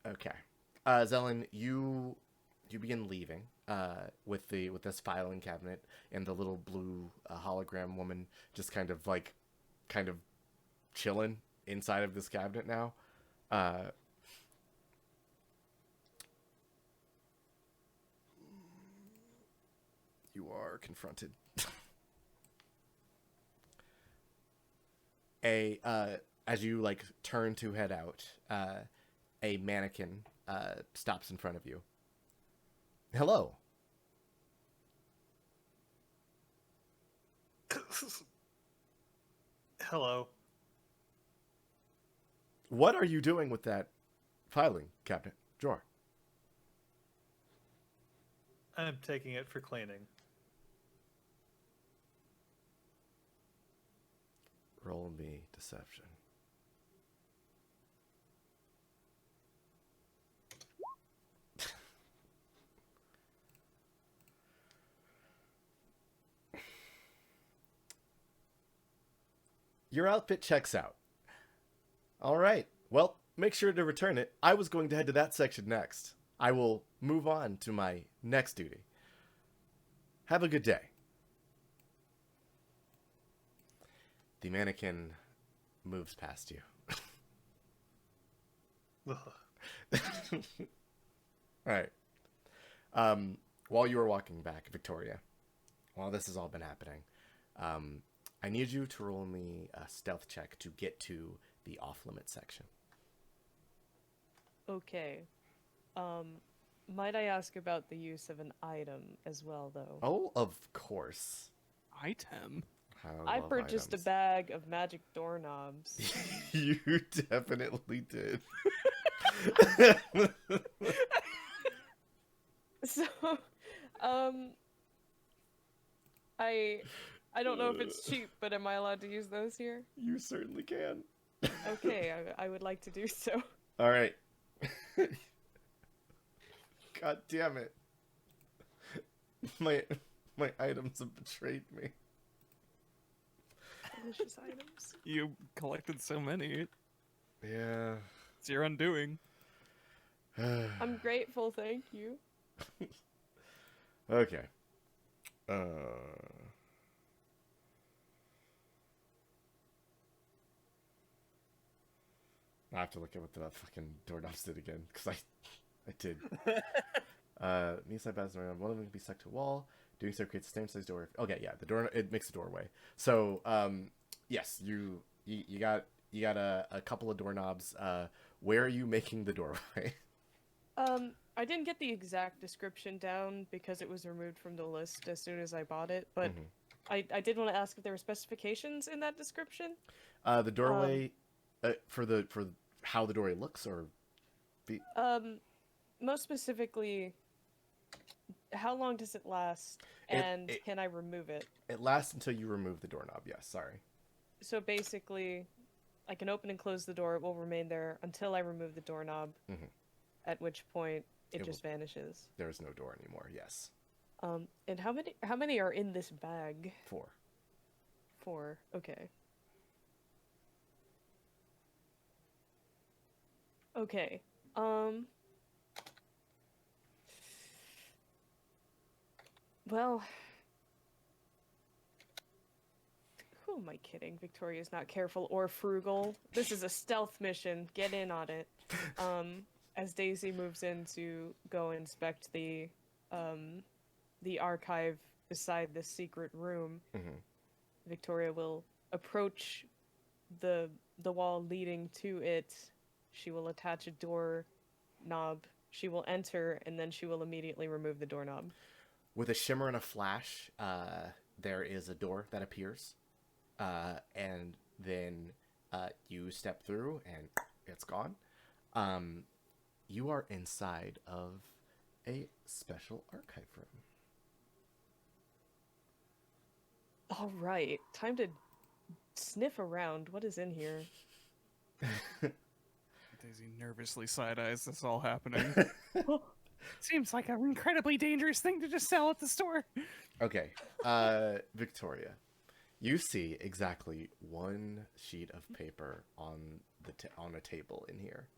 Okay. Xellen, you begin leaving with this filing cabinet and the little blue hologram woman just kind of chilling inside of this cabinet now. You are confronted. As you turn to head out, a mannequin stops in front of you. Hello. Hello. What are you doing with that filing cabinet drawer? I'm taking it for cleaning. Roll me deception. Your outfit checks out. All right. Well, make sure to return it. I was going to head to that section next. I will move on to my next duty. Have a good day. The mannequin moves past you. Ugh. All right. While you were walking back, Victoria, while this has all been happening, I need you to roll me a stealth check to get to the off-limit section. Okay. Might I ask about the use of an item as well, though? Oh, of course. Item. I I love purchased a items. bag of magic doorknobs. You definitely did. So, um, I I don't know if it's cheap, but am I allowed to use those here? You certainly can. Okay, I would like to do so. All right. God damn it. My my items have betrayed me. Delicious items. You collected so many. Yeah. It's your undoing. I'm grateful, thank you. Okay. I have to look at what the fucking doorknobs did again, because I did. Knee side pads around. One of them can be stuck to a wall. Doing so creates the same size door. Okay, yeah, the door, it makes a doorway. So, yes, you got a couple of doorknobs. Where are you making the doorway? I didn't get the exact description down because it was removed from the list as soon as I bought it, but Mhm. I did want to ask if there were specifications in that description. The doorway, for how the doorway looks, or be Most specifically, how long does it last, and can I remove it? it lasts until you remove the doorknob. Yes, sorry. So basically, I can open and close the door. It will remain there until I remove the doorknob, Mhm. at which point it It just vanishes. There is no door anymore. Yes. And how many are in this bag? 4. 4. Okay. Okay. Well, who am I kidding? Victoria's not careful or frugal. This is a stealth mission. Get in on it. As Daisy moves in to go inspect the archive beside the secret room, Mhm. Victoria will approach the wall leading to it. She will attach a door knob. She will enter, and then she will immediately remove the doorknob. With a shimmer and a flash, there is a door that appears, and then you step through, and it's gone. You are inside of a special archive room. All right, time to sniff around. What is in here? Daisy nervously side-eyes this all happening. Seems like an incredibly dangerous thing to just sell at the store. Okay, Victoria, you see exactly one sheet of paper on on a table in here.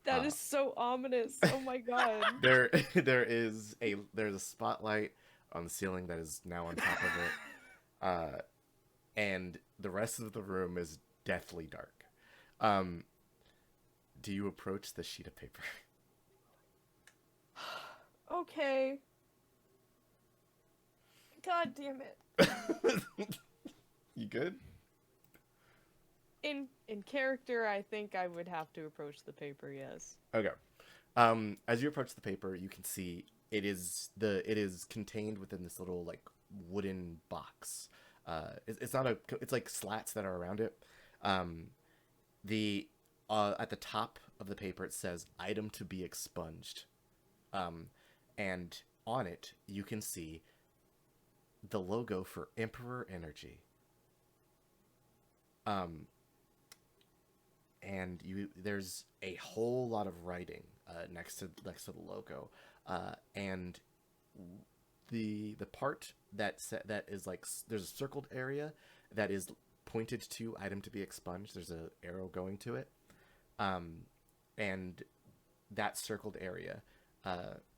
That is so ominous. Oh my god. There's a spotlight on the ceiling that is now on top of it, and the rest of the room is deathly dark. Do you approach the sheet of paper? Okay. God damn it. You good? In character, I think I would have to approach the paper, yes. Okay. As you approach the paper, you can see it is contained within this little like wooden box. It's like slats that are around it. The At the top of the paper it says "item to be expunged," and on it you can see the logo for Emperor Energy. And there's a whole lot of writing next to the logo, and the part that is like there's a circled area that is pointed to item to be expunged. There's a arrow going to it, and that circled area,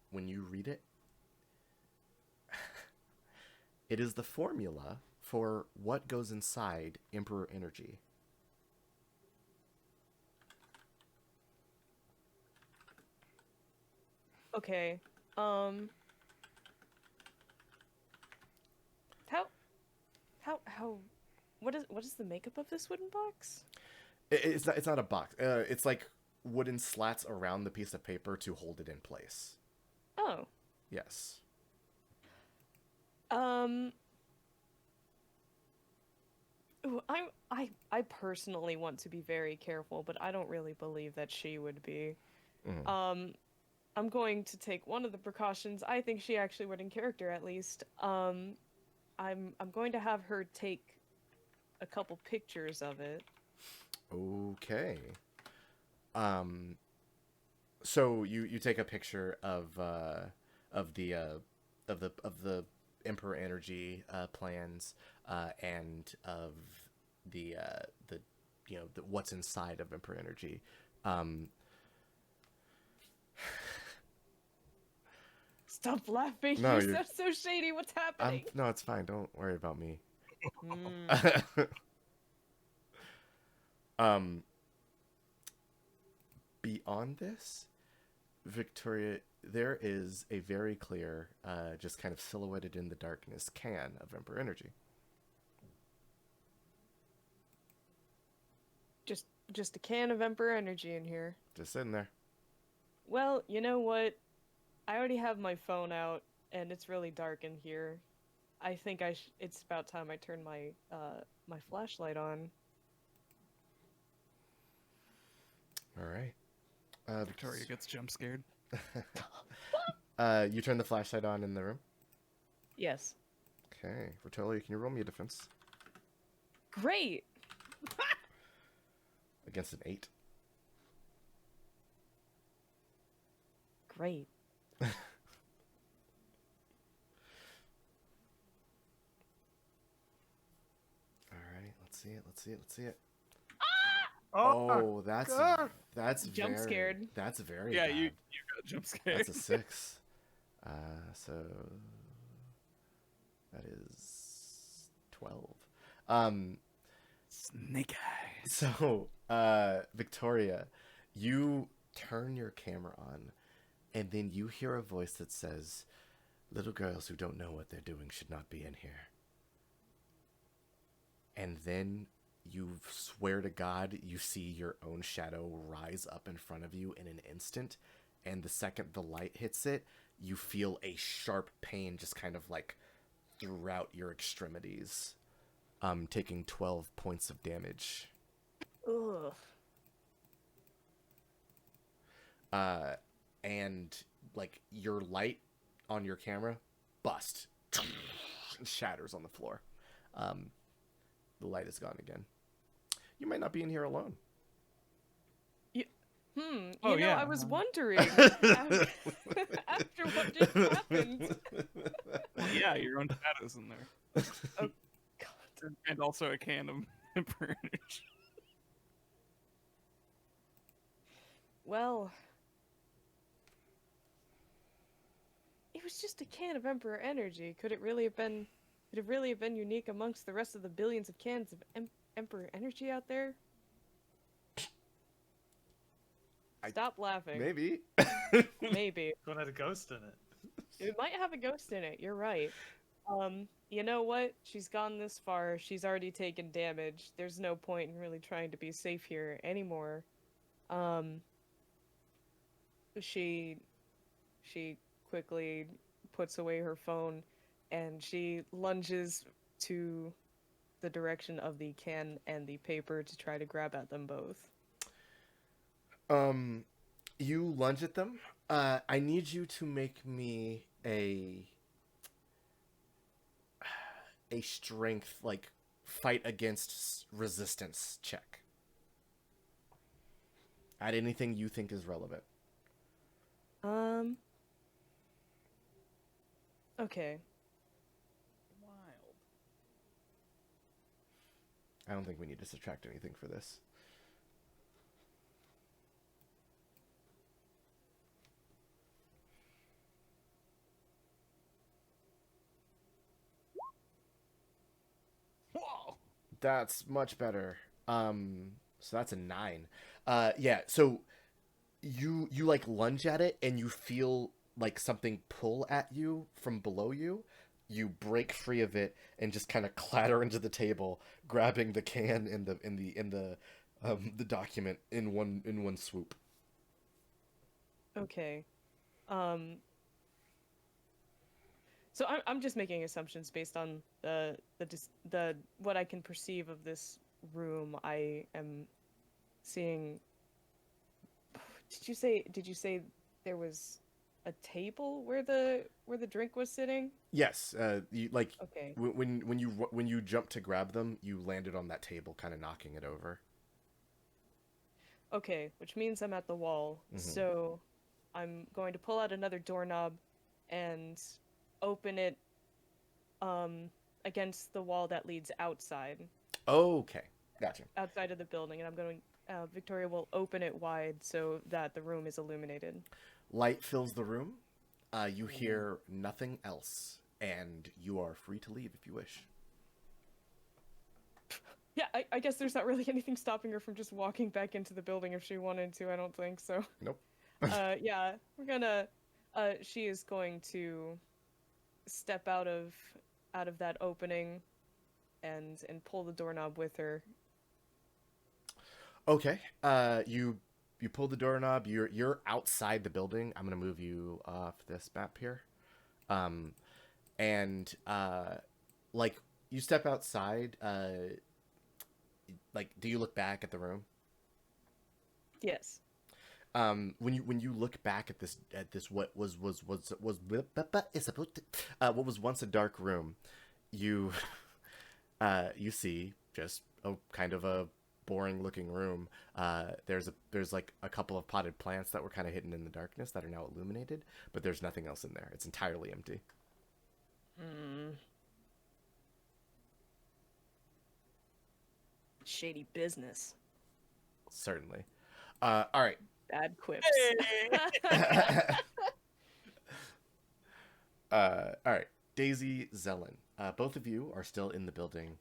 when you read it, it is the formula for what goes inside Emperor Energy. Okay. How what is the makeup of this wooden box? It's not a box. It's like wooden slats around the piece of paper to hold it in place. Oh. Yes. Ooh, I personally want to be very careful, but I don't really believe that she would be. Mhm. I'm going to take one of the precautions. I think she actually would in character, at least. I'm going to have her take a couple pictures of it. Okay. Um, so you take a picture of the of the Emperor Energy plans and of the what's inside of Emperor Energy. Um, Stop laughing. no, You you're. sound so shady. What's happening? No, it's fine. Don't worry about me. Mm. um, Beyond this, Victoria, there is a very clear, just kind of silhouetted in the darkness can of Emperor Energy. Just a can of Emperor Energy in here. Just sitting there. Well, you know what? I already have my phone out, and it's really dark in here. I think it's about time I turn my flashlight on. All right. Victoria gets jump scared. You turn the flashlight on in the room. Yes. Okay. Victoria, can you roll me a defense? Great. Against an 8. Great. All right. Let's see it. Let's see it. Let's see it. Oh, That's God. Jump very, scared. That's very Yeah, bad. you got jump scared. That's a 6. So that is 12. Snake eyes. So, Victoria, you turn your camera on, and then you hear a voice that says, "Little girls who don't know what they're doing should not be in here." And then you swear to God you see your own shadow rise up in front of you in an instant, and the second the light hits it, you feel a sharp pain just kind of like throughout your extremities, taking 12 points of damage. Ugh. And like your light on your camera bust and shatters on the floor. The light is gone again. You might not be in here alone. Oh, You know, yeah. I was wondering after, after what just happened. Well, yeah, your own shadow's in there. Oh, God. And also a can of Emperor Energy. Well, it was just a can of Emperor Energy. Could it really have been? Could it really have been unique amongst the rest of the billions of cans of Emperor Energy out there? Stop laughing. Maybe. Maybe. One had a ghost in it. It might have a ghost in it. You're right. You know what? She's gone this far. She's already taken damage. There's no point in really trying to be safe here anymore. She quickly puts away her phone and she lunges to the direction of the can and the paper to try to grab at them both. You lunge at them. I need you to make me a strength, like, fight against resistance check. Add anything you think is relevant. Okay. Wild. I don't think we need to subtract anything for this. Whoa! That's much better. So that's a 9. Yeah, so you like lunge at it and you feel like something pull at you from below you. You break free of it and just kind of clatter into the table, grabbing the can and the document in one swoop. Okay. So I'm just making assumptions based on the what I can perceive of this room. I am seeing. Did you say there was a table where the drink was sitting? Yes, you like Okay. when you jumped to grab them, you landed on that table, kind of knocking it over. Okay, which means I'm at the wall. Hmm. So I'm going to pull out another doorknob and open it um against the wall that leads Okay, gotcha. outside of the building, and I'm going Victoria will open it wide so that the room is illuminated. Light fills the room. You hear nothing else, and you are free to leave if you wish. Yeah, I guess there's not really anything stopping her from just walking back into the building if she wanted to. I don't think so. Nope. Yeah, we're gonna. She is going to step out of that opening, and pull the doorknob with her. Okay. You pull the doorknob. You're outside the building. I'm gonna move you off this map here. Um, and like you step outside. Like, do you look back at the room? Yes. When you look back at this what was what was once a dark room, you you see just a kind of a boring looking room. There's like a couple of potted plants that were kind of hidden in the darkness that are now illuminated, but there's nothing else in there. It's entirely empty. Hmm. Shady business. Certainly. All right. Bad quips. All right. Daisy, Xellen. Both of you are still in the building,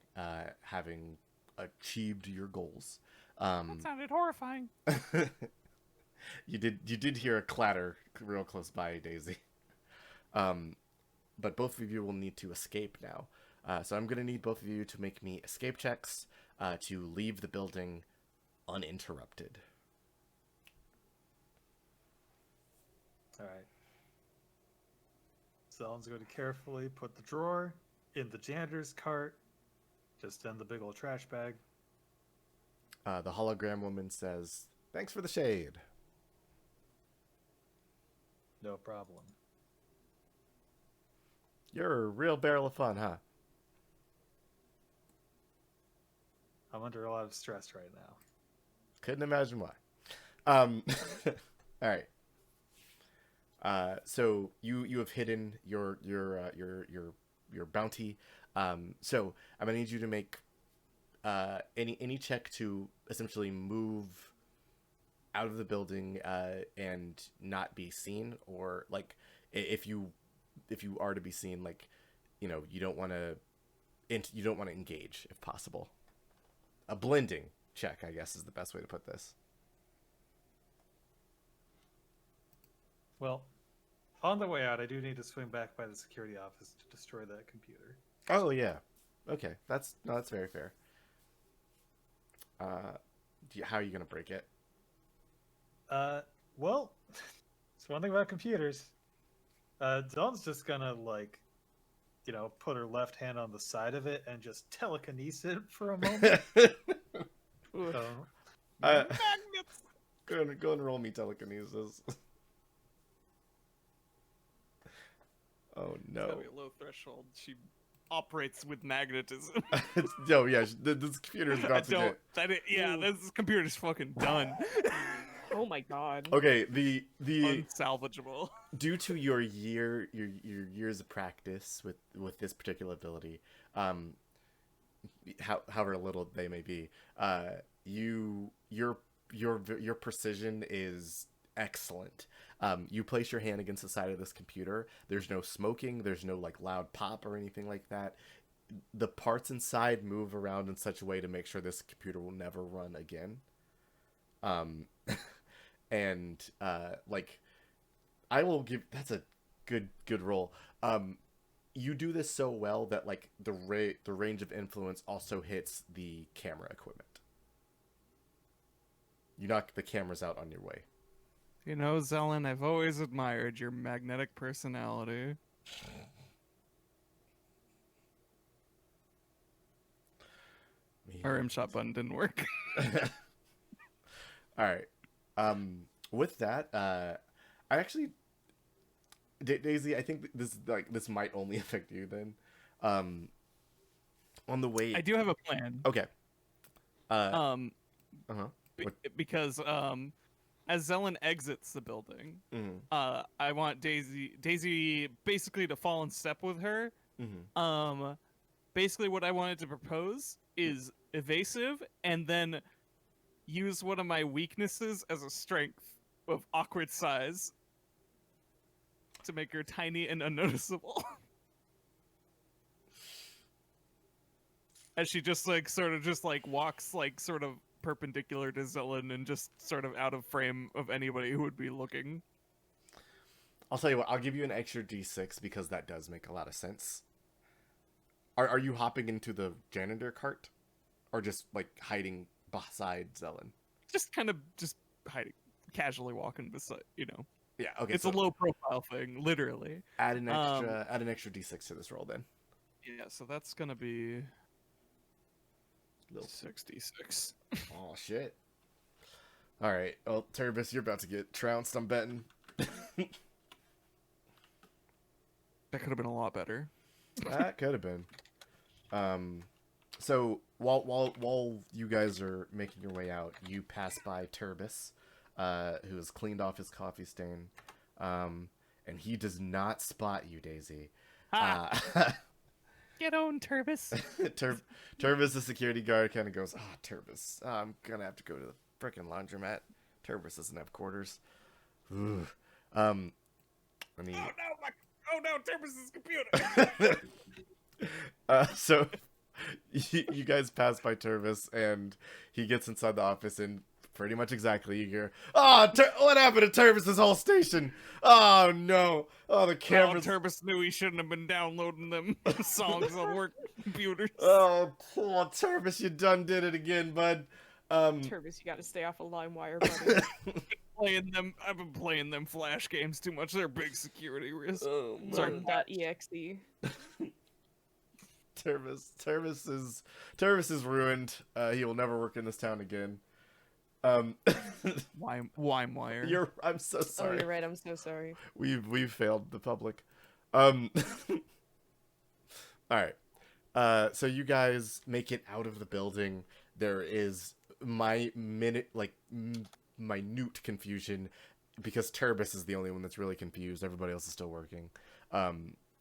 having achieved your goals. That sounded horrifying. You did hear a clatter real close by, Daisy. But both of you will need to escape now. So I'm gonna need both of you to make me escape checks to leave the building uninterrupted. All right. Zellen's going to carefully put the drawer in the janitor's cart, just in the big old trash bag. The hologram woman says, "Thanks for the shade." No problem. You're a real barrel of fun, huh? I'm under a lot of stress right now. Couldn't imagine why. All right. So you have hidden your bounty. So I'm gonna need you to make any check to essentially move out of the building and not be seen, or like if you are to be seen, like you don't want to engage if possible. A blending check, I guess, is the best way to put this. Well, on the way out, I do need to swing back by the security office to destroy that computer. Oh yeah, okay, that's very fair. How are you gonna break it? Well, it's one thing about computers. Dawn's just gonna put her left hand on the side of it and just telekinesis it for a moment. So, Magnets! Go and roll me telekinesis. Oh It's no. gotta be a low threshold. She operates with magnetism. No, yeah, this computer's about to get... Yeah, this computer's fucking done. Oh my god. Okay, the Unsalvageable. due to your years of practice with this particular ability, however little they may be, your precision is excellent. You place your hand against the side of this computer. There's no smoking. There's no like loud pop or anything like that. The parts inside move around in such a way to make sure this computer will never run again. And like I will give that's a good roll. You do this so well that like the range of influence also hits the camera equipment. You knock the cameras out on your way. You know, Xellen, I've always admired your magnetic personality. Our rim shot button didn't work. All right. With that, I actually, Daisy, I think this might only affect you then. On the way. I do have a plan. Okay. Um, Uh-huh. because as Xellen exits the building, Mm-hmm. I want Daisy basically to fall in step with her. Mm-hmm. Basically what I wanted to propose is evasive, and then use one of my weaknesses as a strength of awkward size to make her tiny and unnoticeable. As she just walks sort of perpendicular to Xellen and just sort of out of frame of anybody who would be looking. I'll tell you what, I'll give you an extra D6 because that does make a lot of sense. Are you hopping into the janitor cart? Or just, like, hiding beside Xellen? Just kind of just hiding, casually walking beside, Yeah, okay. It's a low profile thing, literally. Add an extra D6 to this roll then. Yeah, so that's gonna be Little 66. Oh shit. Alright, well, Turbis, you're about to get trounced, I'm betting. That could have been a lot better. That could have been. So while you guys are making your way out, you pass by Turbis, who has cleaned off his coffee stain, and he does not spot you, Daisy. Get on, Turbis. Turbis, the security guard, kind of goes, Turbis, I'm gonna have to go to the frickin' laundromat. Turbis doesn't have quarters. Ugh. And he... Oh no, Turbis's computer. So you guys pass by Turbis, and he gets inside the office, and pretty much exactly you hear, what happened to Turbis's whole station? Oh no! Oh, the cameras. Turbis knew he shouldn't have been downloading them songs on work computers. Oh, poor Turbis, you done did it again, bud. Turbis, you gotta stay off of LimeWire, buddy. I've been playing them Flash games too much. They're big security risks. Oh, Sorry, .exe. Turbis is ruined. He will never work in this town again. WimeWire. I'm so sorry. Oh, you're right. I'm so sorry. We've failed the public. All right. So you guys make it out of the building. There is minute confusion because Turbis is the only one that's really confused. Everybody else is still working.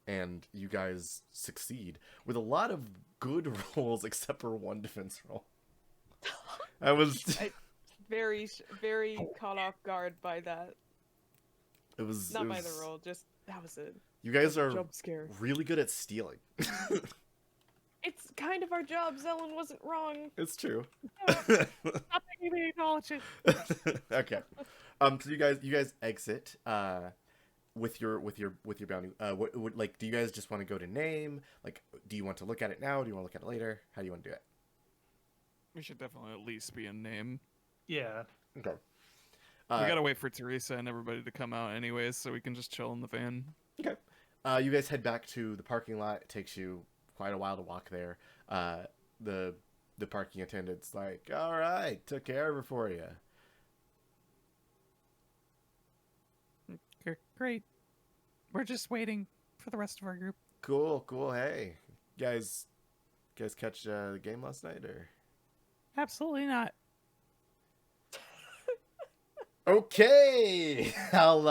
And you guys succeed with a lot of good rolls except for one defense roll. I was very caught off guard by that. It was Not by the roll, just that was it. You guys are Jump scare. really good at stealing. It's kind of our job. Xellen wasn't wrong. It's true. Stop making me acknowledge it. Okay. So you guys exit with your bounty. What do you guys just want to go to name? Like, do you want to look at it now? Do you want to look at it later? How do you want to do it? We should definitely at least be in name. Yeah. Okay. We gotta wait for Teresa and everybody to come out anyways, so we can just chill in the van. Okay. You guys head back to the parking lot. It takes you quite a while to walk there. The parking attendant's like, "All right, took care of it for you." Great. We're just waiting for the rest of our group. Cool. Hey, guys catch the game last night or? Absolutely not. Okay. I'll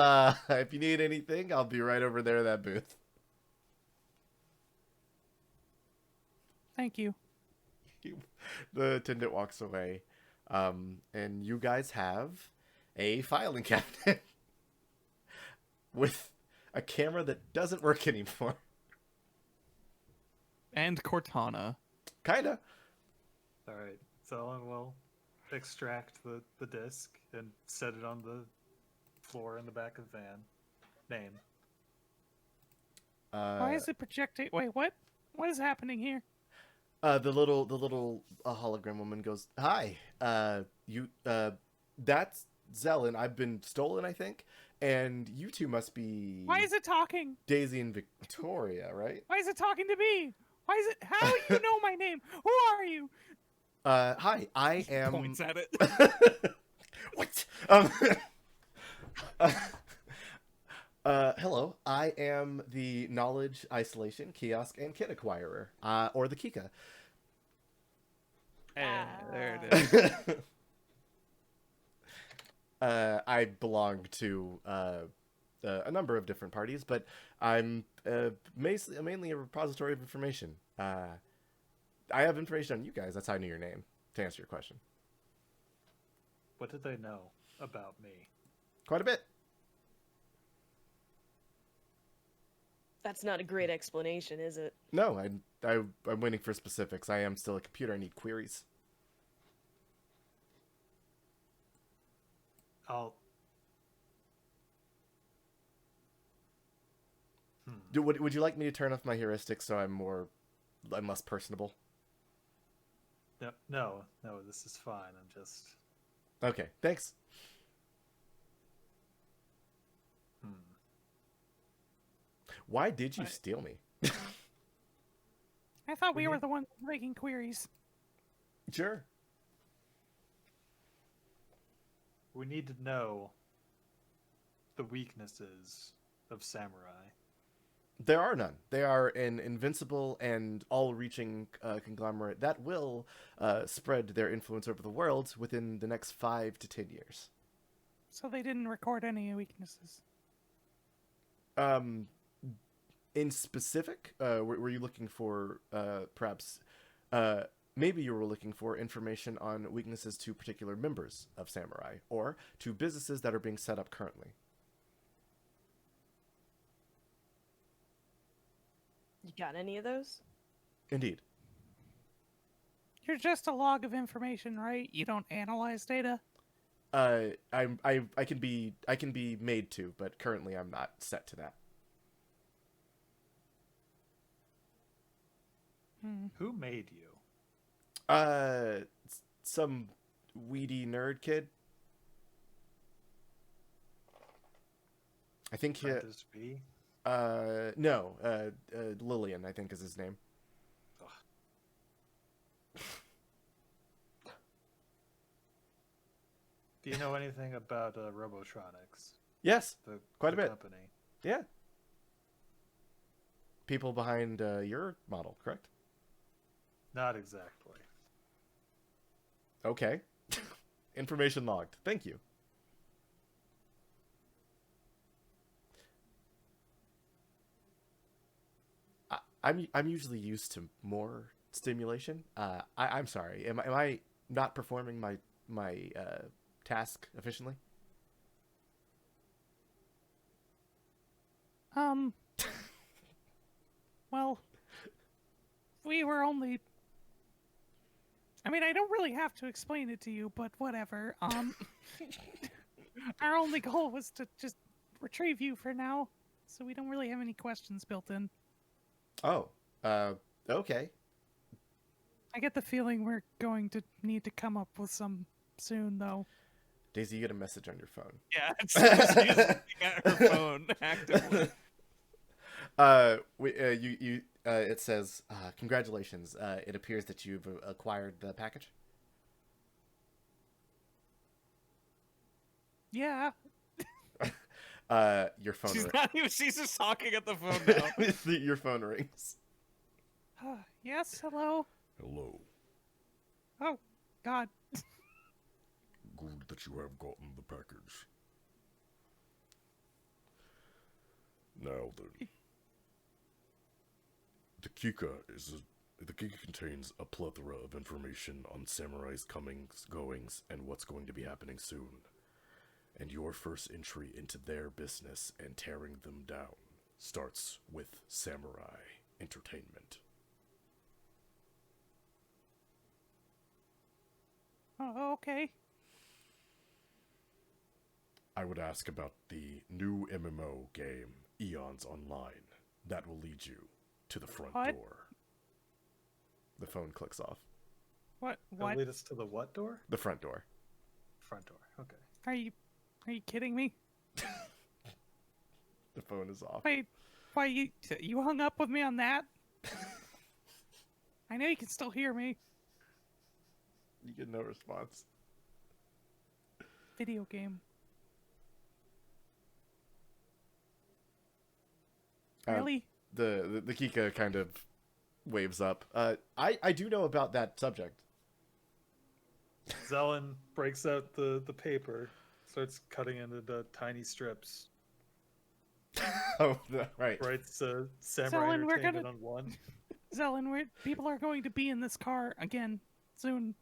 if you need anything, I'll be right over there in that booth. Thank you. The attendant walks away. And you guys have a filing cabinet with a camera that doesn't work anymore. And Cortana. Kinda. All right. So we'll extract the disc and set it on the floor in the back of the van. Name. Why is it projecting? Wait, what? What is happening here? The little hologram woman goes, "Hi, that's Xellen. I've been stolen, I think, and you two must be." Why is it talking? Daisy and Victoria, right? Why is it talking to me? Why is it? How do you know my name? Who are you? Hi, I am. Points at it. What? Hello, I am the Knowledge Isolation Kiosk and Kit Acquirer, or the Kika. There it is. I belong to a number of different parties, but I'm mainly a repository of information. I have information on you guys. That's how I knew your name, to answer your question. What did they know about me? Quite a bit. That's not a great explanation, is it? No, I'm waiting for specifics. I am still a computer. I need queries. Would you like me to turn off my heuristics so I'm less personable? No, this is fine. I'm just... Okay, thanks. Why did you steal me? I thought we were the ones making queries. Sure. We need to know the weaknesses of samurai. There are none. They are an invincible and all-reaching conglomerate that will spread their influence over the world within the next 5 to 10 years. So they didn't record any weaknesses. In specific, were you looking for perhaps maybe you were looking for information on weaknesses to particular members of Samurai or to businesses that are being set up currently? You got any of those? Indeed. You're just a log of information, right? You don't analyze data? I can be made to, but currently I'm not set to that. Who made you? Some weedy nerd kid. I think he. This be? No. Lillian, I think is his name. Do you know anything about Robotronics? Yes, quite a bit. Company? Yeah. People behind your model, correct? Not exactly. Okay. Information logged. Thank you. I'm usually used to more stimulation. I'm sorry. Am I not performing my task efficiently? Well, we were only... I mean, I don't really have to explain it to you, but whatever. Our only goal was to just retrieve you for now, so we don't really have any questions built in. Oh, okay. I get the feeling we're going to need to come up with some soon, though. Daisy, you get a message on your phone. Yeah, she's looking at her phone actively. It says, congratulations. It appears that you've acquired the package. Yeah. Your phone. She's just talking at the phone now. Your phone rings. Yes, hello? Hello. Oh, God. Good that you have gotten the package. Now then. The Kika contains a plethora of information on Samurai's comings, goings, and what's going to be happening soon. And your first entry into their business and tearing them down starts with Samurai Entertainment. Oh, okay. I would ask about the new MMO game, Eons Online. That will lead you to the front door. The phone clicks off. What? It'll lead us to the what door? The front door. Front door. Okay. Are you kidding me? The phone is off. Wait, why you hung up with me on that? I know you can still hear me. You get no response. Video game. Really? The Kika kind of waves up. I do know about that subject. Xellen breaks out the paper, starts cutting it into tiny strips. Oh, right. Writes Samurai Xellen, we're Entertainment gonna- on one. Xellen, people are going to be in this car again soon.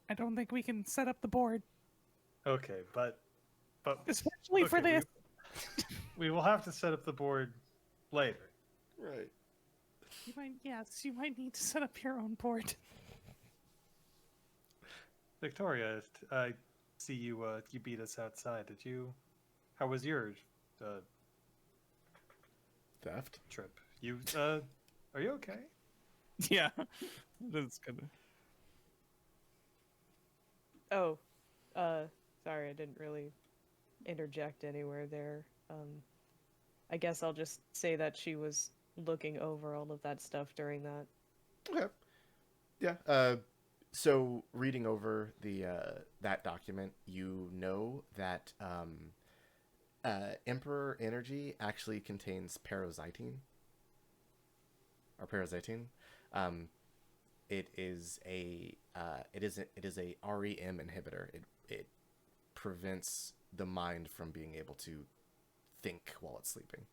I don't think we can set up the board, Okay, but especially for okay, this. we will have to set up the board later. Right. You might need to set up your own board. Victoria, I see you you beat us outside. Did you? How was your Theft? trip? You are you okay? Yeah, that's kind of. Oh, sorry, I didn't really interject anywhere there. I guess I'll just say that she was looking over all of that stuff during that. Okay. Yeah. So reading over the that document, you know that Emperor Energy actually contains parasitine. Or parasitine. It is a REM inhibitor. It prevents the mind from being able to think while it's sleeping.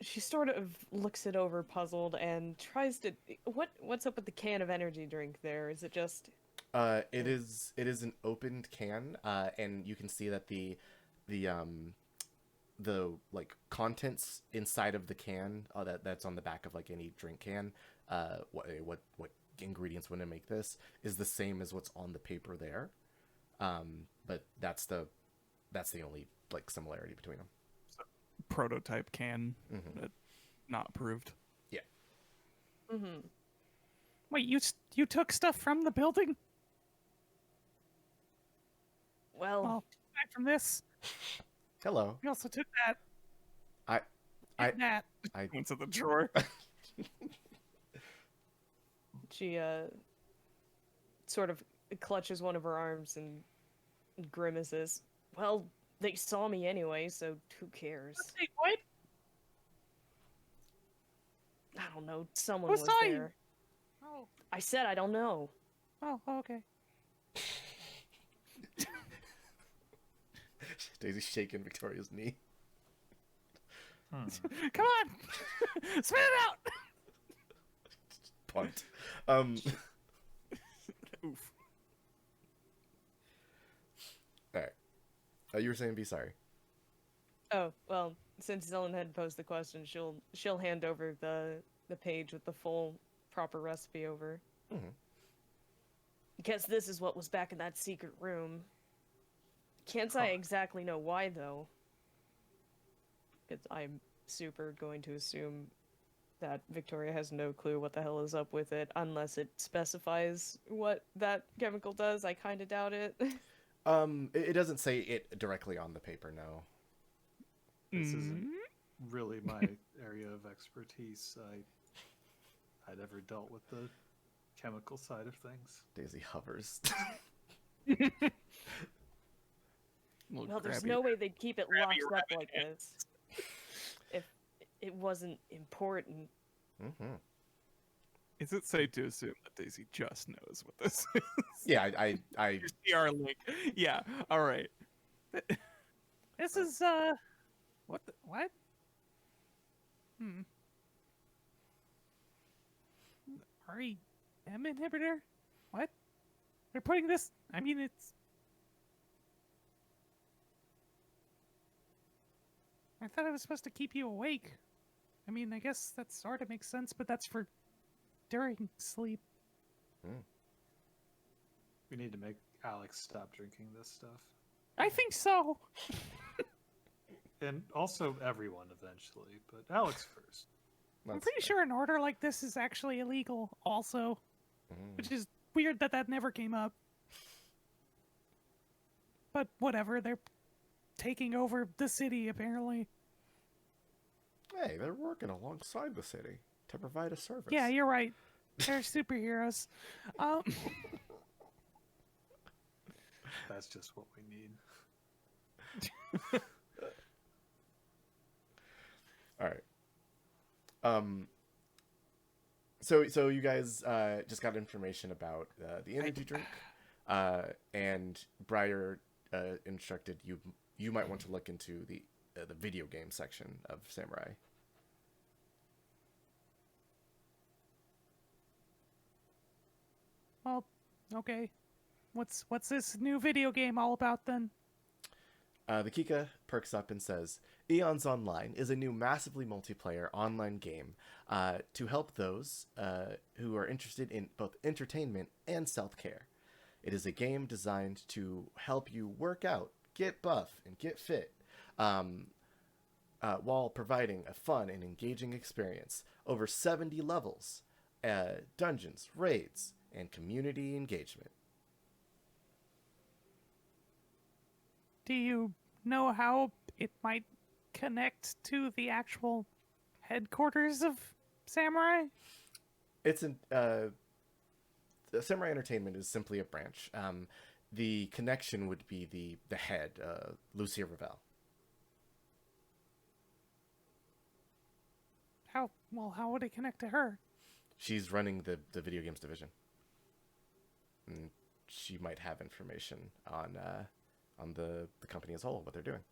She sort of looks it over, puzzled, and tries to. What's up with the can of energy drink there? Is it just? It is an opened can, and you can see that the like contents inside of the can that's on the back of like any drink can, what ingredients would make this is the same as what's on the paper there, but that's the only like similarity between them. Prototype can, Mm-hmm. but not approved. Yeah. Mm-hmm. Wait, you took stuff from the building? Well, Well, aside from this, Hello. we also took that. I And that. Went to the drawer. she sort of clutches one of her arms and grimaces. Well, they saw me anyway, so who cares? Wait, what? I don't know. Someone Who was saw you? there. Oh, I said I don't know. okay. Daisy's shaking Victoria's knee. Come on, spit it out. Punt. Oof. All right. You were saying be sorry. Oh, well, since Xellen had posed the question, she'll hand over the page with the full proper recipe over. Mhm. Guess this is what was back in that secret room. Can't say I exactly know why though. I'm super going to assume that Victoria has no clue what the hell is up with it unless it specifies what that chemical does. I kind of doubt it. It doesn't say it directly on the paper, no. This isn't really my area of expertise. I never dealt with the chemical side of things. Daisy hovers. Well, there's no way they'd keep it locked your up rabbit like this if it wasn't important. Mm-hmm. Is it safe to assume that Daisy just knows what this is? Yeah, I Your CR link. Yeah. All right. This is what? What? REM inhibitor? What? They're putting this. I mean, it's. I thought it was supposed to keep you awake. I mean, I guess that sort of makes sense, but that's for during sleep. We need to make Alex stop drinking this stuff. I think so. And also everyone eventually, but Alex first. I'm pretty sure an order like this is actually illegal, also. Which is weird that that never came up. But whatever, they're taking over the city, apparently. Hey, they're working alongside the city to provide a service. Yeah, you're right. They're superheroes. Um, That's just what we need. All right. So you guys just got information about the energy drink, and Breyer instructed you might want to look into the video game section of Samurai. well, okay. What's this new video game all about then? The Kika perks up and says, Eons Online is a new massively multiplayer online game to help those who are interested in both entertainment and self-care. It is a game designed to help you work out, get buff, and get fit, while providing a fun and engaging experience. Over 70 levels, dungeons, raids, and community engagement. Do you know how it might connect to the actual headquarters of Samurai? It's Samurai Entertainment is simply a branch. The connection would be the head, Lucia Ravel. How would it connect to her? She's running the video games division, and she might have information on the company as a whole, what they're doing.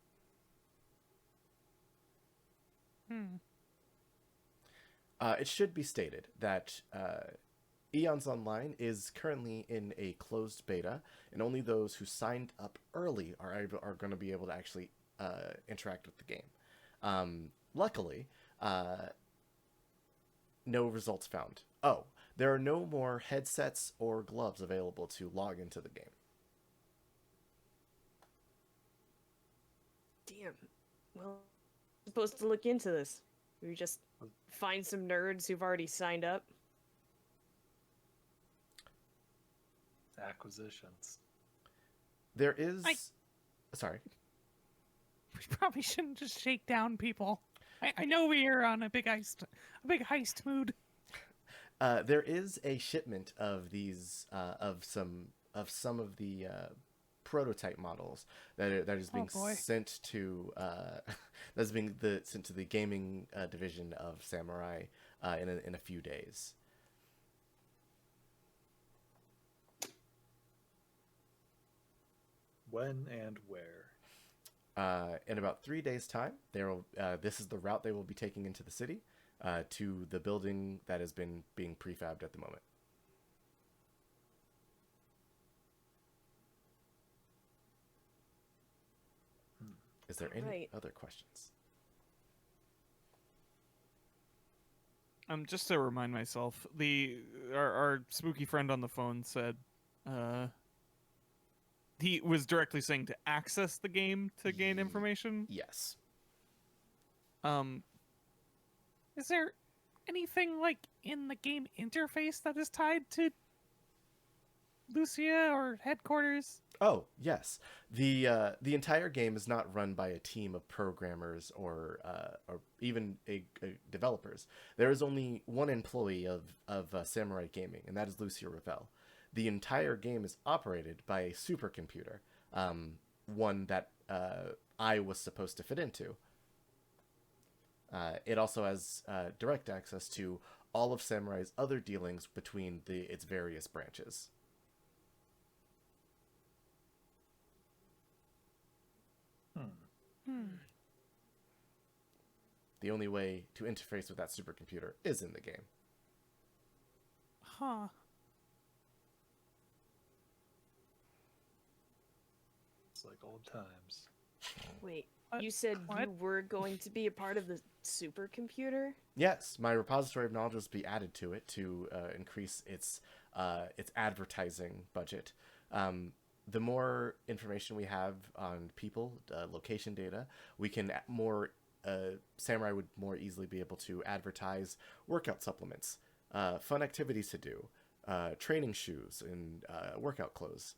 It should be stated that Eons Online is currently in a closed beta, and only those who signed up early are going to be able to actually interact with the game. Luckily, no results found. Oh, there are no more headsets or gloves available to log into the game. Damn. Well, I'm supposed to look into this. We just find some nerds who've already signed up. Acquisitions. There is... Sorry. We probably shouldn't just shake down people. I know we are on a big heist mood. There is a shipment of these of some of the prototype models that is being sent to that's being sent to the gaming division of Samurai in a few days. When and where? In about 3 days' time, this is the route they will be taking into the city, to the building that has been being prefabbed at the moment. Is there any other questions? Just to remind myself, our spooky friend on the phone said, he was directly saying to access the game to gain information. Yes. Is there anything like in the game interface that is tied to Lucia or headquarters? Oh, yes. The entire game is not run by a team of programmers or even developers. There is only one employee of Samurai Gaming, and that is Lucia Ravel. The entire game is operated by a supercomputer, one that I was supposed to fit into. It also has direct access to all of Samurai's other dealings between its various branches. The only way to interface with that supercomputer is in the game. Huh. It's like old times. Wait, What? you said What? you were going to be a part of the supercomputer? Yes, my repository of knowledge will be added to it to increase its advertising budget. The more information we have on people, location data, we can Samurai would more easily be able to advertise workout supplements, fun activities to do, training shoes, and workout clothes,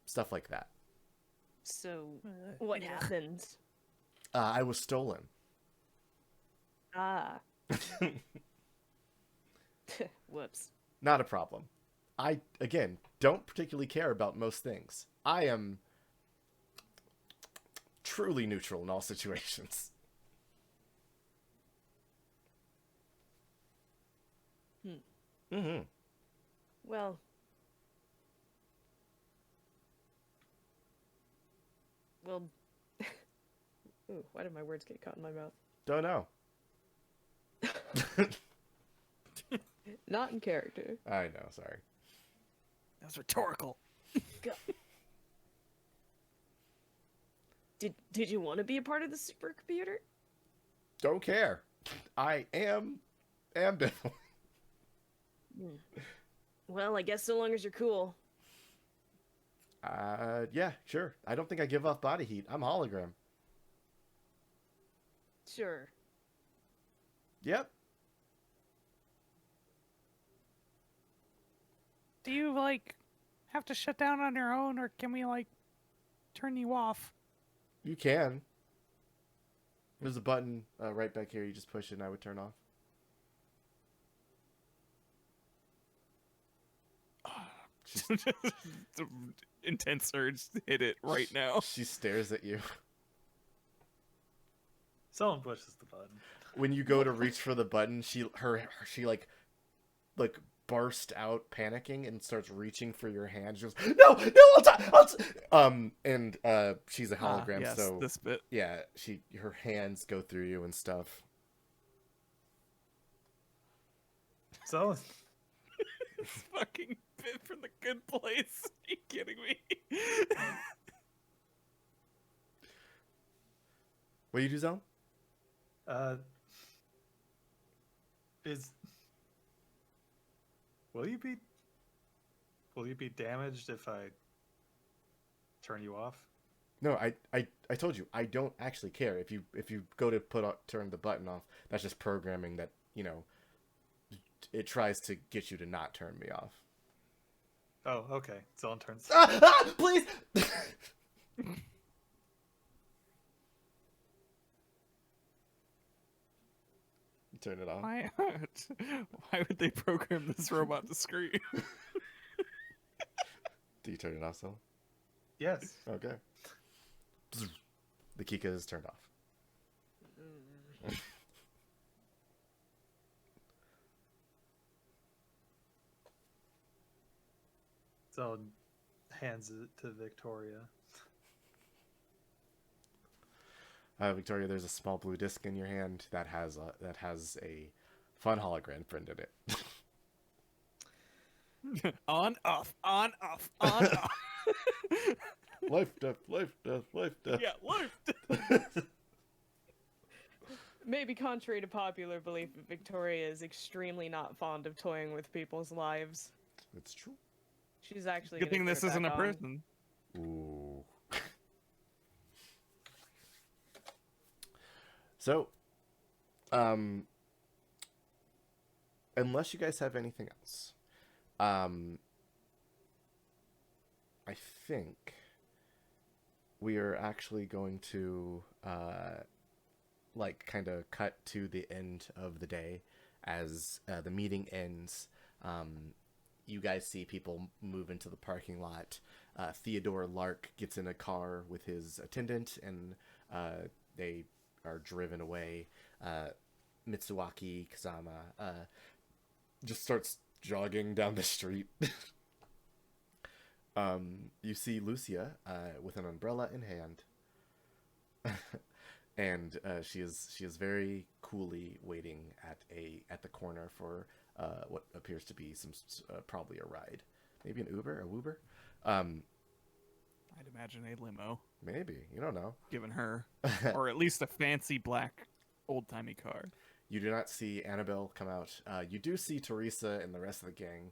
stuff like that. So, what happened? I was stolen. Ah. Whoops. Not a problem. I, again, don't particularly care about most things. I am truly neutral in all situations. Mm-hmm. Well. Well. Ooh, why did my words get caught in my mouth? Don't know. Not in character. I know, sorry. That's rhetorical. Did you want to be a part of the supercomputer? Don't care. I am ambivalent. Well, I guess so long as you're cool. Yeah, sure. I don't think I give off body heat. I'm a hologram. Sure. Yep. Do you, like, have to shut down on your own, or can we, like, turn you off? You can. There's a button right back here. You just push it and I would turn off. The intense urge to hit it right now. She stares at you. Someone pushes the button. When you go to reach for the button, she like burst out panicking and starts reaching for your hand. She goes, "No, and she's a hologram, yes, so this bit. yeah, her hands go through you and stuff. Someone, This fucking bit from The Good Place. Are you kidding me? What do you do, Zell? Will you be damaged if I turn you off? No, I told you I don't actually care if you go to turn the button off. That's just programming that it tries to get you to not turn me off. Oh, okay. Zellen turns. Please. Turn it off. Why would they program this robot to scream? Do you turn it off, Zell? Yes. Okay. The Kika is turned off. Zellen hands it to Victoria. Victoria, there's a small blue disc in your hand that has a fun hologram friend in it. On, off, on, off, on, off. Life, death, life, death, life, death. Yeah, life. Maybe contrary to popular belief, Victoria is extremely not fond of toying with people's lives. It's true. She's actually Good thing gonna this put it isn't a back on. prison. Ooh. So, unless you guys have anything else, I think we are actually going to kind of cut to the end of the day as the meeting ends. You guys see people move into the parking lot. Theodore Lark gets in a car with his attendant, and they are driven away. Mitsuaki Kazama just starts jogging down the street. You see Lucia with an umbrella in hand, and she is very coolly waiting at the corner for what appears to be some probably a ride, maybe an Uber, a Woober. I'd imagine a limo, Maybe, you don't know. given her, or at least a fancy black old-timey car. You do not see Annabelle come out. You do see Teresa and the rest of the gang.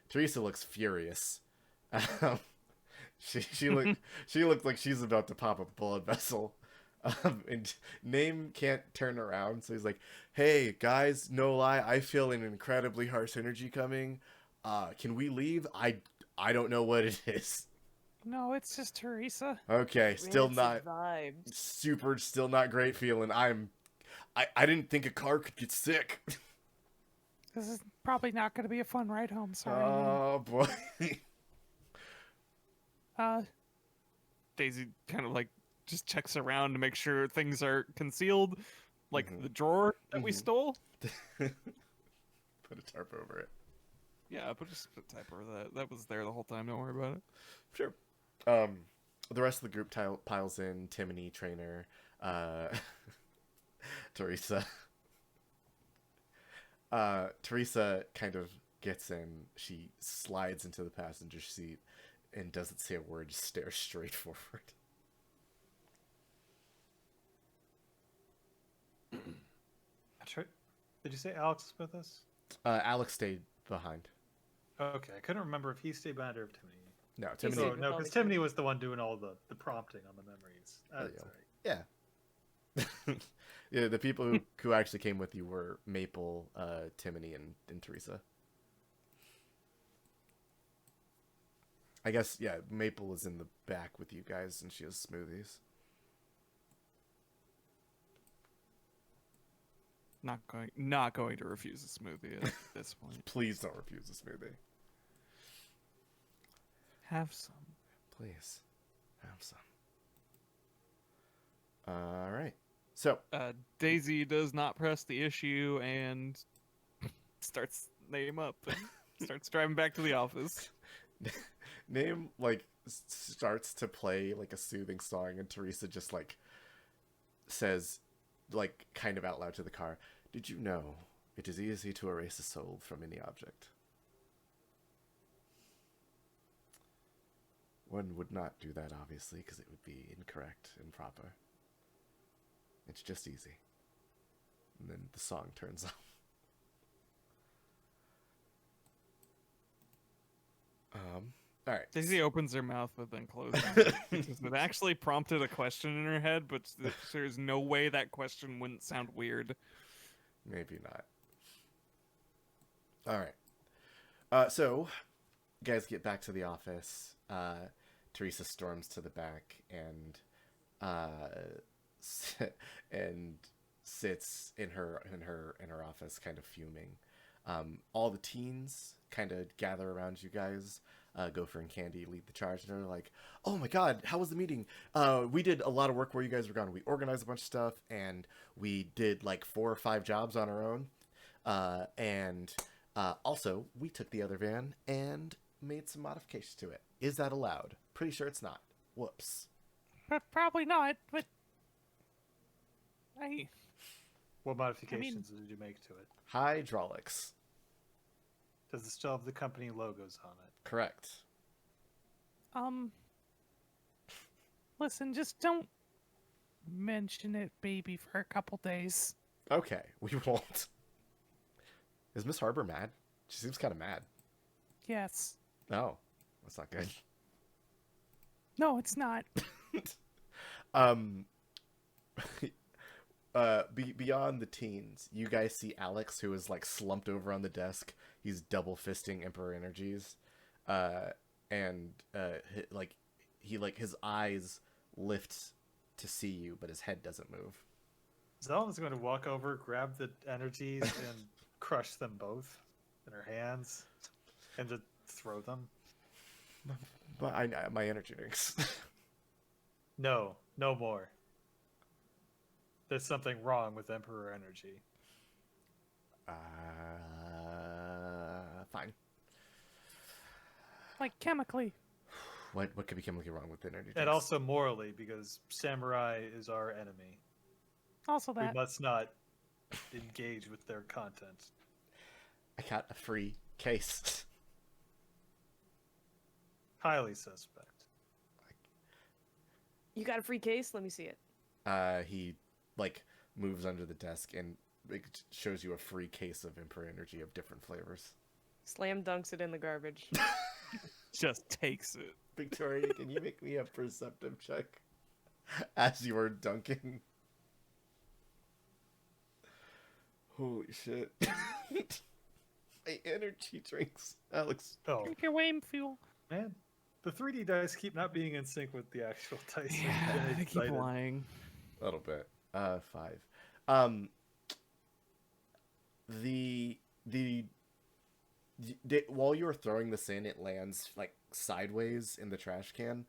Teresa looks furious. She looks like she's about to pop a blood vessel. And Name can't turn around, so he's like, "Hey guys, no lie, I feel an incredibly harsh energy coming. Can we leave? I don't know what it is." No, it's just Teresa. Okay, still Rancid not vibes. still not great feeling. I'm I didn't think a car could get sick. This is probably not going to be a fun ride home. Sorry. Oh boy. Daisy kind of like just checks around to make sure things are concealed, like Mhm. the drawer that we Mhm. stole. Put a tarp over it. Yeah, but just put type over that. That was there the whole time. Don't worry about it. Sure. The rest of the group piles in. Timony, Trainer, Teresa. Teresa kind of gets in. She slides into the passenger seat and doesn't say a word, just stares straight forward. Did you say Alex is with us? Alex stayed behind. Okay, I couldn't remember if he stayed behind or if Timony. No, He's Timony. Oh, with no, all because the Timony was the one doing all the prompting on the memories. That's you right. Yeah. Yeah, the people who actually came with you were Maple, Timony, and Teresa. I guess, yeah, Maple is in the back with you guys, and she has smoothies. Not going to refuse a smoothie at this point. Please don't refuse a smoothie. Have some. Please, have some. All right. So, Daisy does not press the issue and starts name up and starts driving back to the office. Name, like, starts to play, like, a soothing song, and Teresa just, like, says, like, kind of out loud to the car, "Did you know it is easy to erase a soul from any object?" One would not do that, obviously, because it would be incorrect and improper. It's just easy. And then the song turns off. Alright. Daisy opens her mouth but then closes it because it actually prompted a question in her head, but there's no way that question wouldn't sound weird. Maybe not. Alright. So, guys get back to the office. Teresa storms to the back and and sits in her office, kind of fuming. All the teens kind of gather around you guys. Gopher and Candy lead the charge, and they're like, "Oh my God, how was the meeting? We did a lot of work while you guys were gone. We organized a bunch of stuff, and we did like 4 or 5 jobs on our own. And also, we took the other van and made some modifications to it. Is that allowed? Pretty sure it's not. Whoops." But probably not. But What modifications did you make to it? Hydraulics. Does it still have the company logos on it? Correct. Listen, just don't mention it, baby, for a couple days. Okay, we won't. Is Miss Harbor mad? She seems kind of mad. Yes. Oh, that's not good. No, it's not. Beyond the teens, you guys see Alex, who is like slumped over on the desk. He's double fisting Emperor energies, and his eyes lift to see you, but his head doesn't move. Xellen's going to walk over, grab the energies, and crush them both in her hands, and just throw them. But my energy drinks. No, no more. There's something wrong with Emperor energy. Fine. Like chemically. What could be chemically wrong with energy drinks? And also morally, because Samurai is our enemy. Also We that. must not engage with their content. I got a free case. Highly suspect. You got a free case? Let me see it. He like moves under the desk and it shows you a free case of Emperor energy of different flavors. Slam dunks it in the garbage. Just takes it. Victoria, can you make me a perceptive check as you are dunking? Holy shit. My energy drinks, Alex. Oh, Drink your Wayne fuel. man. The 3D dice keep not being in sync with the actual dice. Yeah, I'm I keep excited. lying. A little bit. 5. Um, the while you were throwing this in, it lands like sideways in the trash can.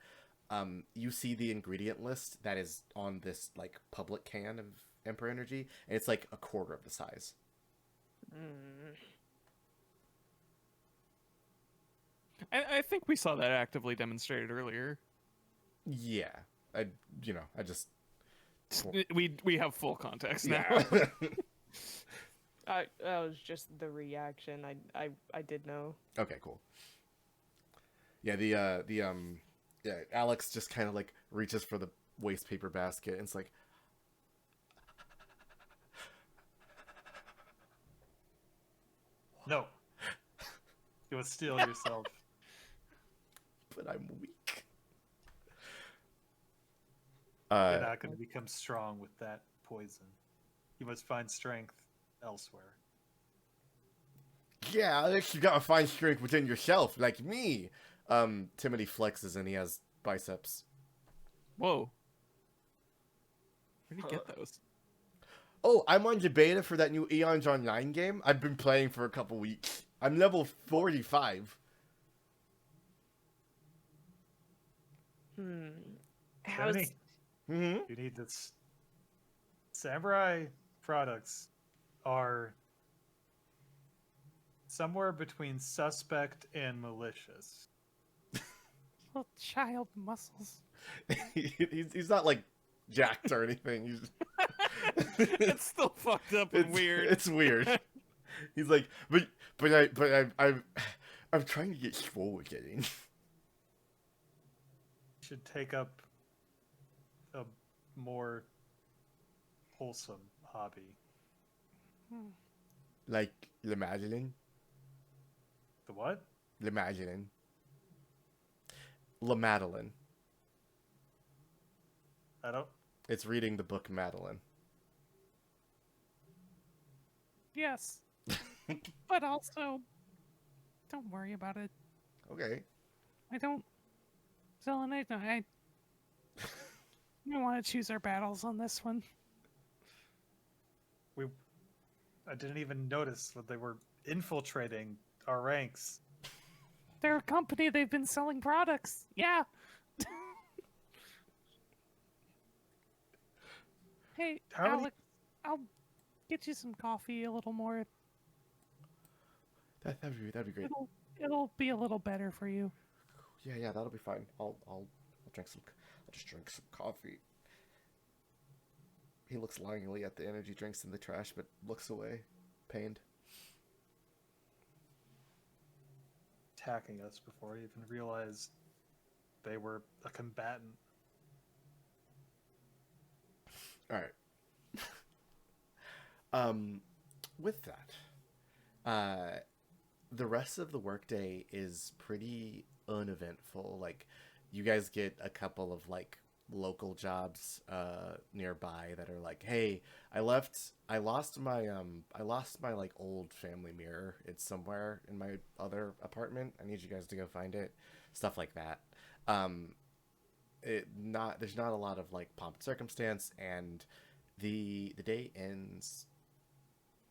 You see the ingredient list that is on this like public can of Emperor Energy, and it's like a quarter of the size. Mm. I think we saw that actively demonstrated earlier. Yeah, I just We have full context now. yeah. That was just the reaction. I did know. Okay, cool. Yeah, yeah, Alex just kind of like reaches for the waste paper basket and it's like, No. You would steal yourself. but I'm weak. You're not going to become strong with that poison. You must find strength elsewhere. Yeah, Alex, you gotta find strength within yourself, like me. Timothy flexes and he has biceps. Whoa. Where'd you get those? Oh, I'm on the beta for that new Eons Online game. I've been playing for a couple weeks. I'm level 45. How's Tony, Mm-hmm. you need this. Samurai products are somewhere between suspect and malicious. Little child muscles. he's not like jacked or anything. He's It's still fucked up and weird. It's weird. He's like, I'm trying to get swole again. You should take up a more wholesome hobby. Like Le Madeline. The what? Le Madeline. La Madeline. I don't. It's reading the book Madeline. Yes. But also, don't worry about it. Okay. I don't. Xellen, I want to choose our battles on this one. I didn't even notice that they were infiltrating our ranks. They're a company, they've been selling products. Yeah. Hey, How many- Alex, I'll get you some coffee a little more. That'd be great. It'll be a little better for you. Yeah, that'll be fine. I'll drink some. I'll just drink some coffee. He looks longingly at the energy drinks in the trash, but looks away, pained. Attacking us before I even realized they were a combatant. All right. With that, the rest of the workday is pretty uneventful. Like, you guys get a couple of like local jobs nearby that are like, hey, I lost my like old family mirror. It's somewhere in my other apartment. I need you guys to go find it. Stuff like that. There's not a lot of like pomp and circumstance, and the day ends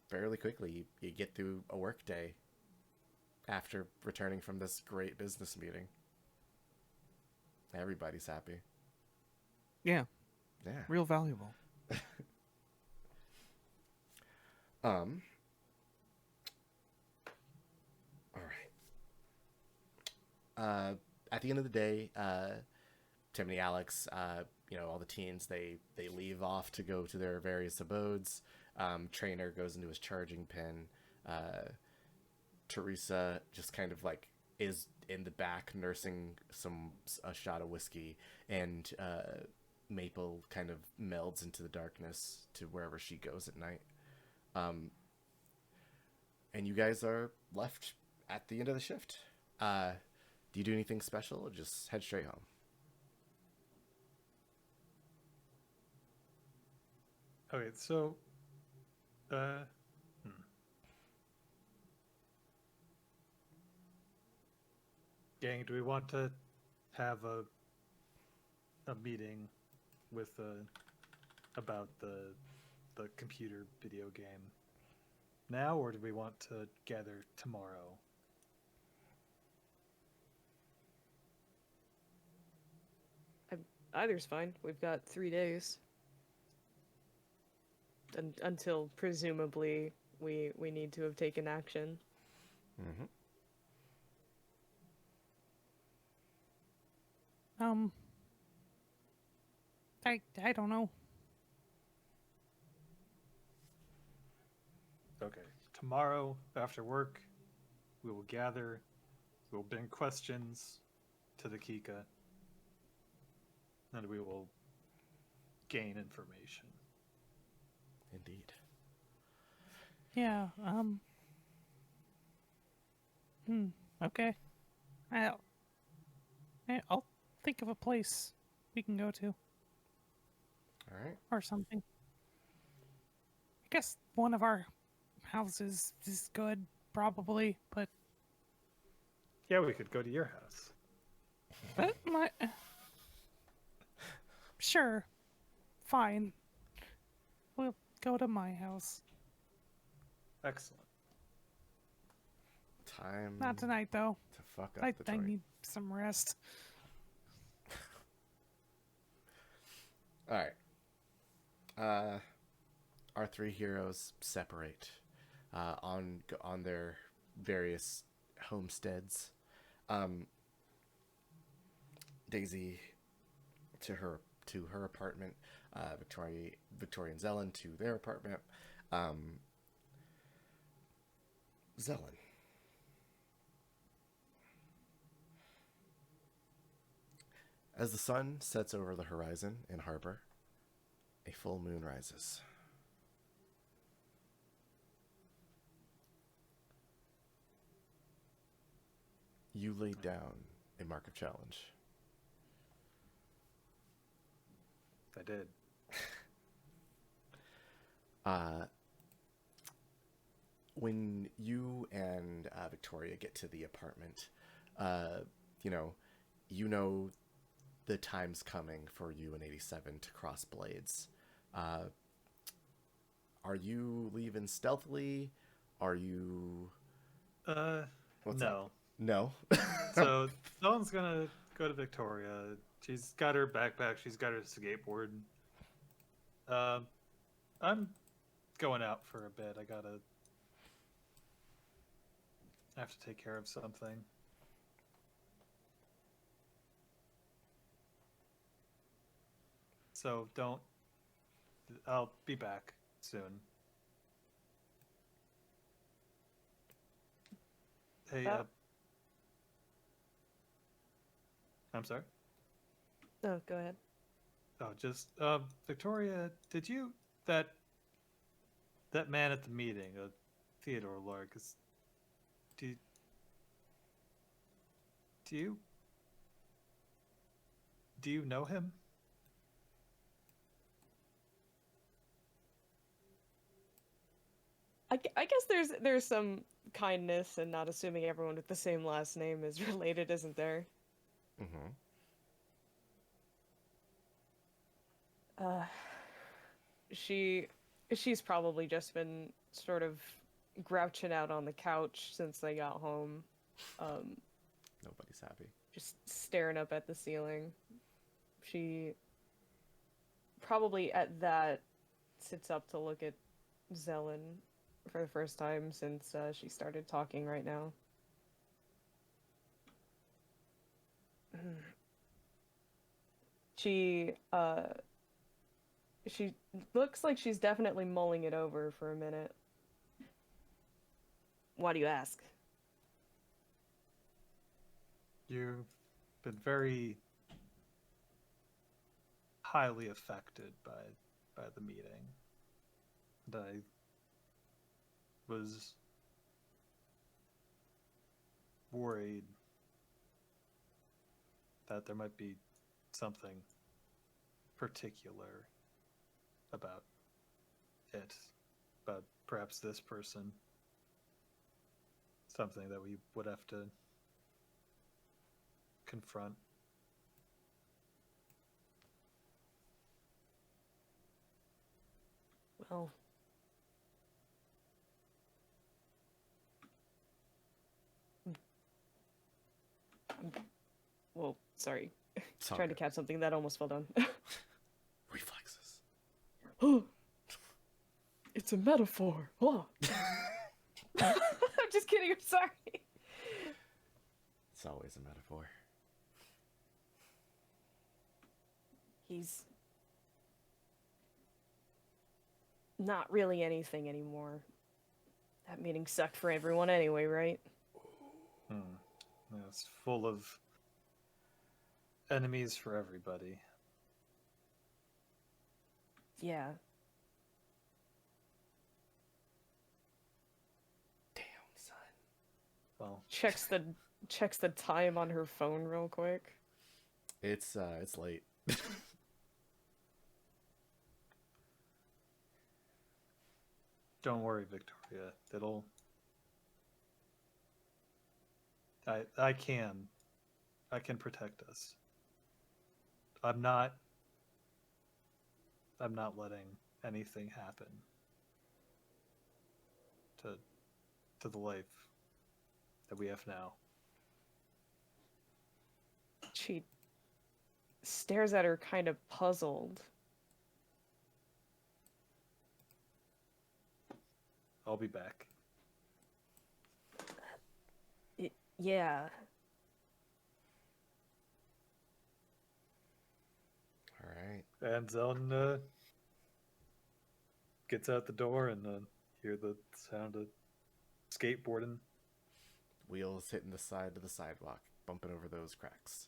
fairly quickly. You get through a work day after returning from this great business meeting. Everybody's happy. Yeah, Yeah. real valuable. All right. At the end of the day, Tim and Alex, all the teens, they leave off to go to their various abodes. Trainer goes into his charging pen. Teresa just kind of like is in the back nursing a shot of whiskey, and Maple kind of melds into the darkness to wherever she goes at night. And you guys are left at the end of the shift. Do you do anything special or just head straight home? Okay, so, gang, do we want to have a meeting with about the the computer video game now, or do we want to gather tomorrow? Either's fine. We've got 3 days. Until presumably we need to have taken action. Mm-hmm. I don't know. Okay. Tomorrow, after work, we will gather. We will bring questions to the Kika. And we will gain information. Indeed. Yeah, okay. I'll think of a place we can go to. All right. Or something. I guess one of our houses is good, probably, but Yeah, we could go to your house. my... Sure. Fine. We'll go to my house. Excellent. Time Not tonight, though. to fuck up I the joint. need some rest. All right. Our 3 heroes separate on their various homesteads. Daisy to her apartment. Victoria and Xellen to their apartment. Xellen. As the sun sets over the horizon in harbor, a full moon rises. You laid down a mark of challenge. I did. When you and Victoria get to the apartment, you know the time's coming for you and 87 to cross blades. Are you leaving stealthily? Are you... What's no. up? No? So Dylan's gonna go to Victoria. She's got her backpack. She's got her skateboard. I'm going out for a bit. I have to take care of something. So I'll be back soon. Hey, I'm sorry? Oh, go ahead. Oh, just Victoria, did you that man at the meeting, Theodore Largus, do you know him? I guess there's some kindness and not assuming everyone with the same last name is related, isn't there? Mm-hmm. She's probably just been sort of grouching out on the couch since they got home. Nobody's happy. Just staring up at the ceiling. She probably at that sits up to look at Xellen for the first time since she started talking right now. She looks like she's definitely mulling it over for a minute. Why do you ask? You've been very highly affected by the meeting. And I was worried that there might be something particular about it, about perhaps this person. Something that we would have to confront. Well, Well. Well, sorry. It's all Trying to good. catch something that almost fell down. Reflexes. It's a metaphor. Oh. I'm just kidding. I'm sorry. It's always a metaphor. He's not really anything anymore. That meeting sucked for everyone anyway, right? Yeah, it's full of enemies for everybody. Yeah. Damn, son. Well, Checks the time on her phone real quick. It's late. don't worry, Victoria. I can protect us. I'm not letting anything happen to the life that we have now. She stares at her kind of puzzled. I'll be back. Yeah. All right. And Xellen gets out the door and hear the sound of skateboarding. Wheels hitting the side of the sidewalk, bumping over those cracks.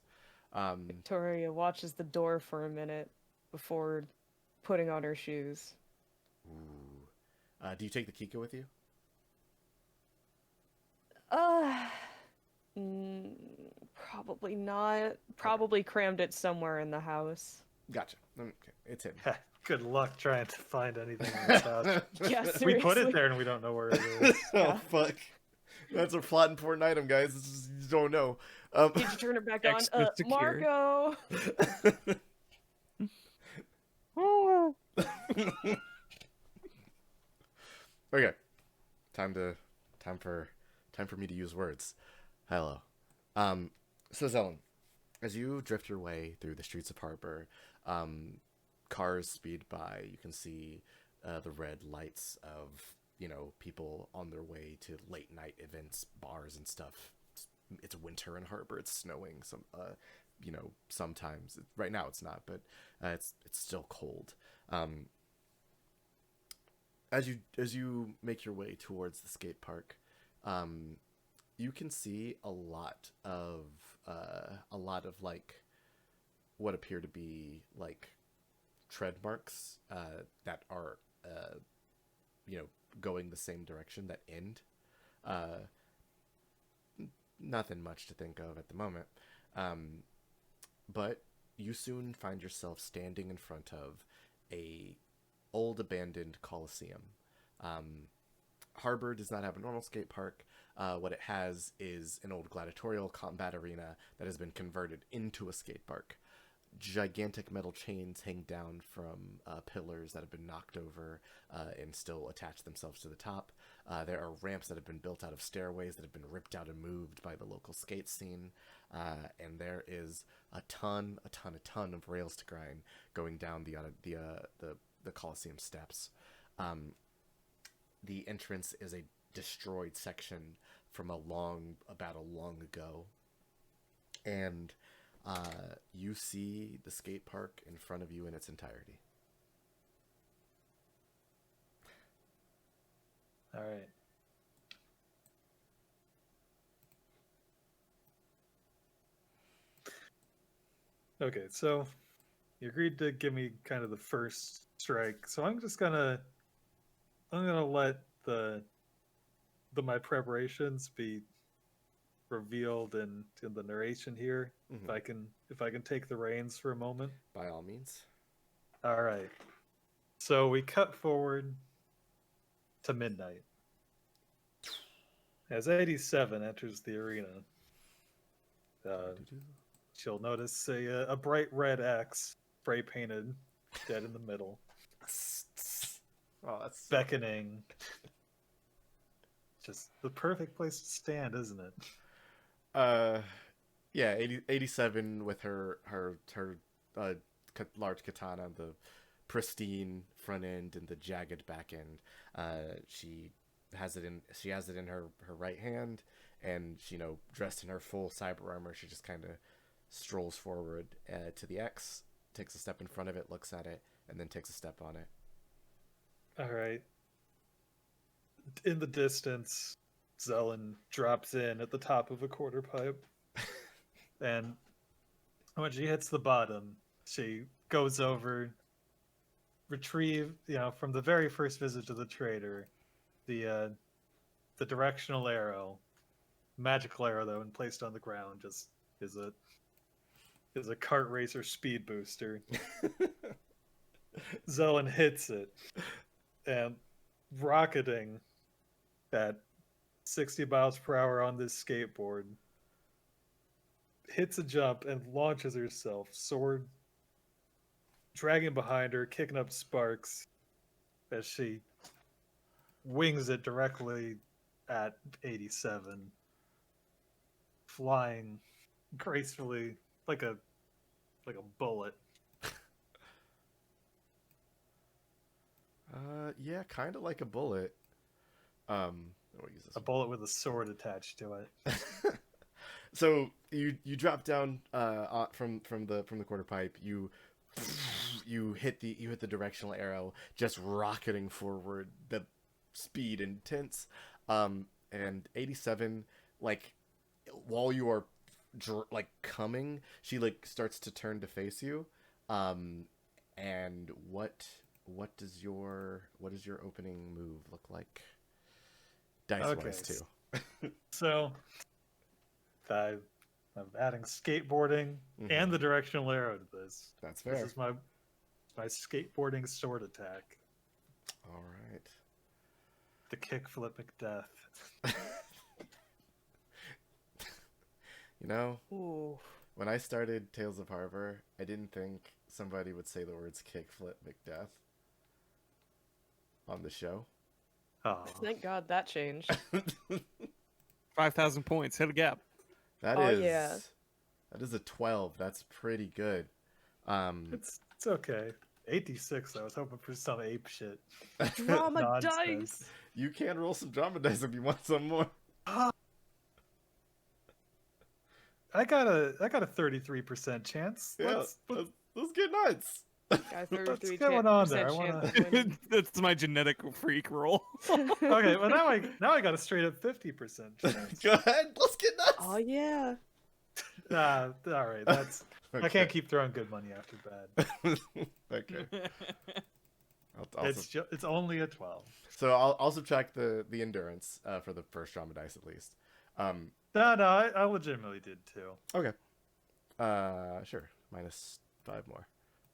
Victoria watches the door for a minute before putting on her shoes. Ooh. Do you take the Kika with you? Probably not. Probably crammed it somewhere in the house. Gotcha. Okay. It's him. Good luck trying to find anything in this house. Yeah, We put seriously. it there and we don't know where it is. Oh, fuck. That's a plot important item, guys. It's just, you don't know. Did you turn it back on? Extra secure. Marco! Okay. Time for me to use words. Hello. So Xellen, as you drift your way through the streets of Harbor, cars speed by. You can see the red lights of, people on their way to late night events, bars and stuff. It's winter in Harbor. It's snowing sometimes. Right now it's not, but it's still cold. As you make your way towards the skate park, you can see a lot of like what appear to be like tread marks that are going the same direction that end. Nothing much to think of at the moment, but you soon find yourself standing in front of a old abandoned coliseum. Harbor does not have a normal skate park. What it has is an old gladiatorial combat arena that has been converted into a skate park. Gigantic metal chains hang down from pillars that have been knocked over and still attach themselves to the top. There are ramps that have been built out of stairways that have been ripped out and moved by the local skate scene. And there is a ton of rails to grind going down the Coliseum steps. The entrance is a destroyed section from a long ago, and you see the skate park in front of you in its entirety. All right. Okay, so you agreed to give me kind of the first strike, so I'm gonna let my preparations be revealed in the narration here. Mhm. If I can take the reins for a moment. By all means. All right. So we cut forward to midnight as 87 enters the arena. She'll notice a bright red X spray painted dead in the middle. Oh, that's beckoning. Just the perfect place to stand, isn't it? Yeah, 87 with her large katana, the pristine front end and the jagged back end. She has it in her right hand, and dressed in her full cyber armor, she just kind of strolls forward to the X, takes a step in front of it, looks at it, and then takes a step on it. All right. In the distance, Xellen drops in at the top of a quarter pipe. And when she hits the bottom, she goes over, retrieve, from the very first visit to the trader, the directional arrow, magical arrow though, and placed on the ground, just is a kart racer speed booster. Xellen hits it, and rocketing at 60 miles per hour on this skateboard, hits a jump and launches herself, sword dragging behind her, kicking up sparks as she wings it directly at 87, flying gracefully like a bullet. Yeah, kind of like a bullet. We'll use this A bullet with a sword attached to it. So you drop down from the quarter pipe. You hit the directional arrow, just rocketing forward. The speed intense. And 87, like, while you are coming, she starts to turn to face you. And what does your opening move look like? Dice wise too. So I'm adding skateboarding and the directional arrow to this. That's fair. This is my skateboarding sword attack. All right. The kickflip McDeath. Ooh. When I started Tales of Harbor, I didn't think somebody would say the words kickflip McDeath on the show. Oh, Thank God that changed. 5,000 points. Hit a gap. That Oh, is yeah. That is a 12. That's pretty good. it's okay. 86. I was hoping for some ape shit. Drama Nonsense. dice. You can roll some drama dice if you want some more. I got a 33% chance. Yeah, let's get nuts. Got 33% What's going on there? I chance wanna- of winning. That's my genetic freak roll. Okay, well now I got a straight up 50% chance. Go ahead, let's get nuts. Oh yeah. All right, that's Okay. I can't keep throwing good money after bad. Okay. I'll It's only a 12. So I'll subtract the endurance for the first drama dice at least. No, I legitimately did too. Okay. Sure. Minus 5 more.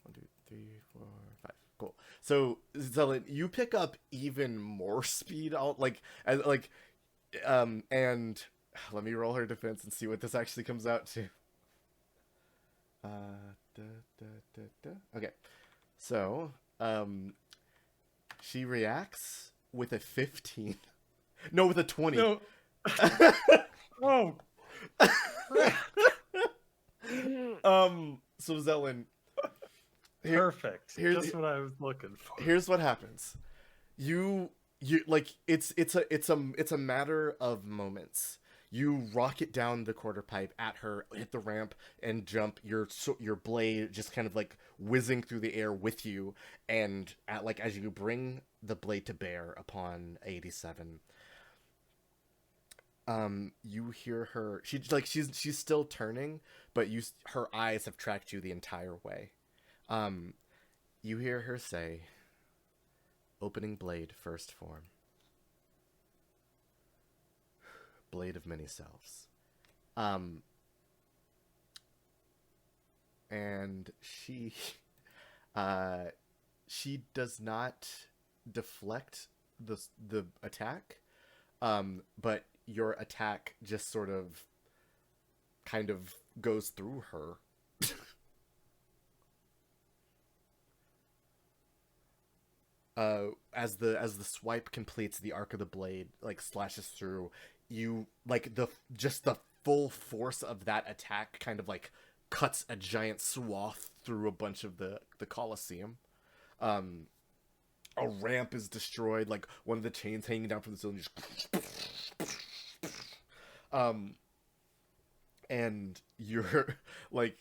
1, 2, 3, 4, 5. Cool. So Xellen, you pick up even more speed. And let me roll her defense and see what this actually comes out to. Okay. So she reacts with a 15. No, with a 20. No. Oh. So Xellen, Perfect. here's- Just what I was looking for. here's what happens. You like it's a matter of moments. You rocket down the quarter pipe at her, hit the ramp, and jump. Your blade just kind of like whizzing through the air with you, and as you bring the blade to bear upon 87. You hear her. She's still turning, but her eyes have tracked you the entire way. You hear her say, "Opening blade, first form. Blade of many selves." And she does not deflect the attack, but your attack just sort of kind of goes through her. as the swipe completes, the arc of the blade like slashes through you, like the full force of that attack kind of like cuts a giant swath through a bunch of the Colosseum. A ramp is destroyed, like one of the chains hanging down from the ceiling just and you're like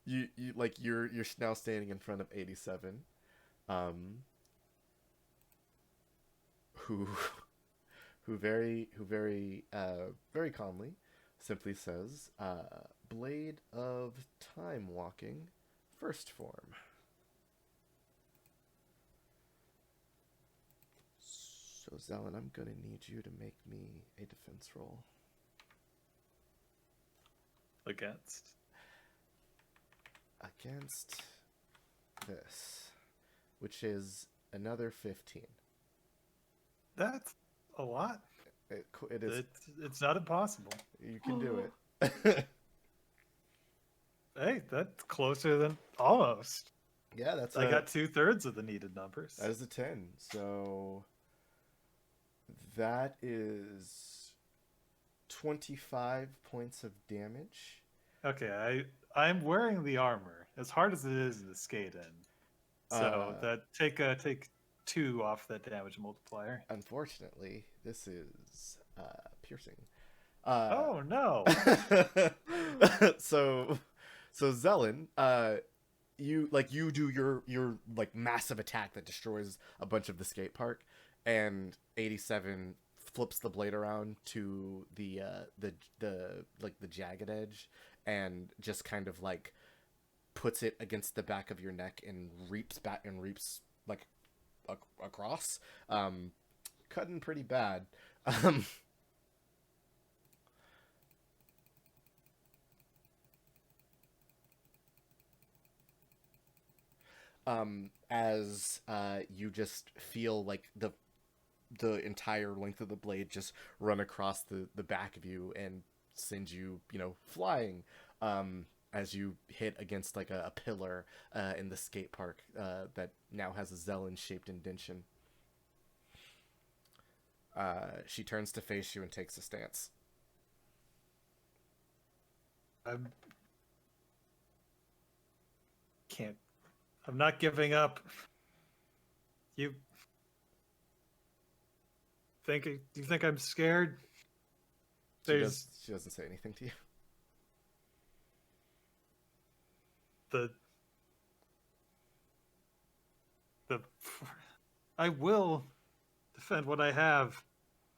you're now standing in front of 87, who very calmly simply says, Blade of Time Walking, first form. So Xellen, I'm gonna need you to make me a defense roll. Against this, which is another 15. That's a lot. It is. It's not impossible. You can do it. Hey, that's closer than almost. Yeah, that's. I got 2/3 of the needed numbers. That is a 10. So that is 25 points of damage. Okay, I'm wearing the armor as hard as it is to skate in. So that take 2 off that damage multiplier. Unfortunately, this is piercing. Oh no! So Xellen, you do your like massive attack that destroys a bunch of the skate park, and 87 flips the blade around to the jagged edge, and just kind of like puts it against the back of your neck and reaps like across, cutting pretty bad. As you just feel like the entire length of the blade just run across the back of you and send you flying, as you hit against like a pillar in the skate park that now has a Xellen shaped indentation. She turns to face you and takes a stance. I'm not giving up. You think I'm scared? She doesn't say anything to you. I will defend what I have.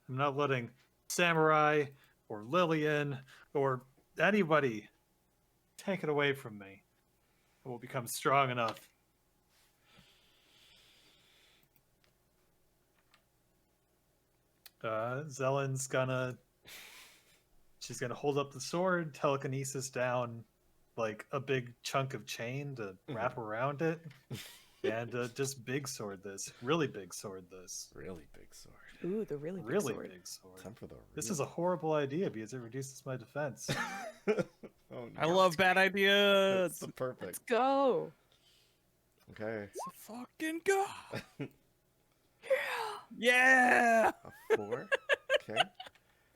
I'm not letting Samurai or Lillian or anybody take it away from me. I will become strong enough. Xellen's she's gonna hold up the sword, telekinesis down like a big chunk of chain to wrap around it, and just big sword this. Really big sword this. Really big sword. Ooh, the really big Really sword. big sword. Time for the This is a horrible idea because it reduces my defense. Oh, no. I love bad ideas. That's the perfect. Let's go. Okay. Let's fucking go. Yeah. A 4. Okay.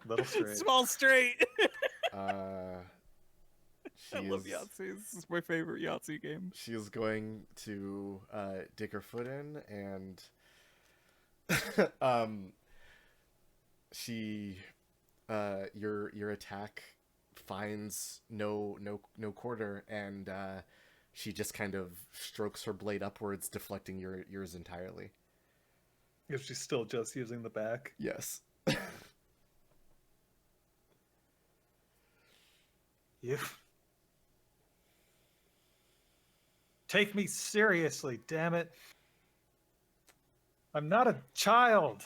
Little straight. Small straight. I love Yahtzee. This is my favorite Yahtzee game. She is going to dig her foot in, and she your attack finds no quarter, and she just kind of strokes her blade upwards, deflecting yours entirely. If she's still just using the back. Yes. You take me seriously, damn it. I'm not a child.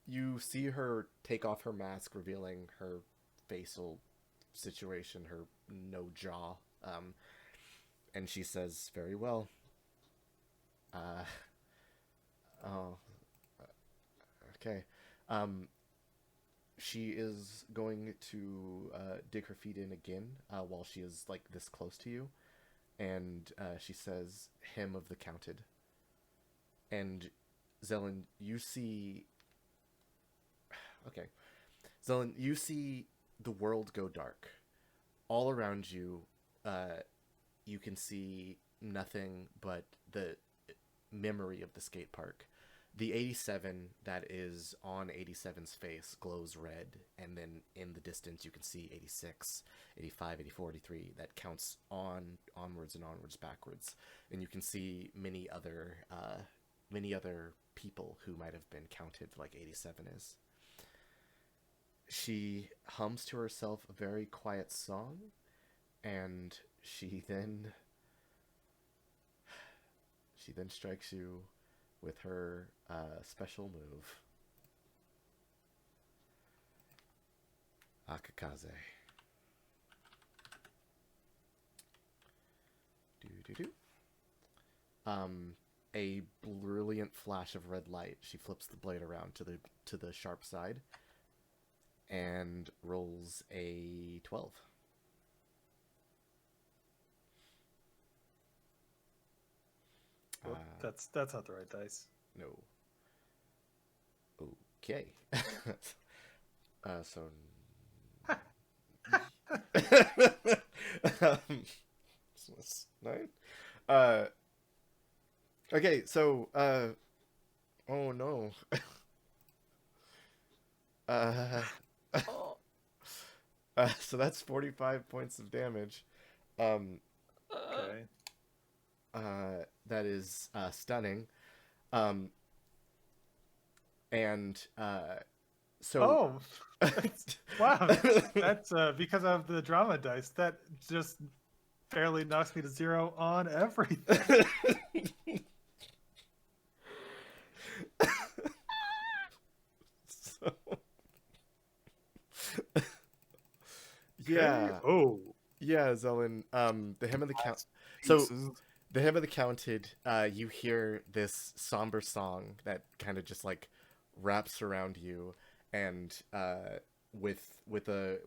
You see her take off her mask, revealing her facial situation, her no jaw. And she says, very well. Okay. she is going to dig her feet in again while she is like this close to you, and she says, "Hymn of the Counted." And Xellen, you see. Okay, Xellen, you see the world go dark. All around you, you can see nothing but the memory of the skate park. The 87 that is on 87's face glows red, and then in the distance you can see 86, 85, 84, 83 that counts onwards and onwards backwards, and you can see many other people who might have been counted like 87 is. She hums to herself a very quiet song, and she then strikes you with her special move, Akakaze. Do. A brilliant flash of red light. She flips the blade around to the sharp side and rolls a 12. Well, that's not the right dice. No. Okay. So. So that's 9. Okay, so oh no. So that's 45 points of damage. Okay. That is stunning. And so. Oh, wow! That's because of the drama dice. That just barely knocks me to 0 on everything. So. Yeah. Oh. Yeah, Xellen. The hymn of the count. So the hymn of the counted. You hear this somber song that kind of just like wraps around you, and with a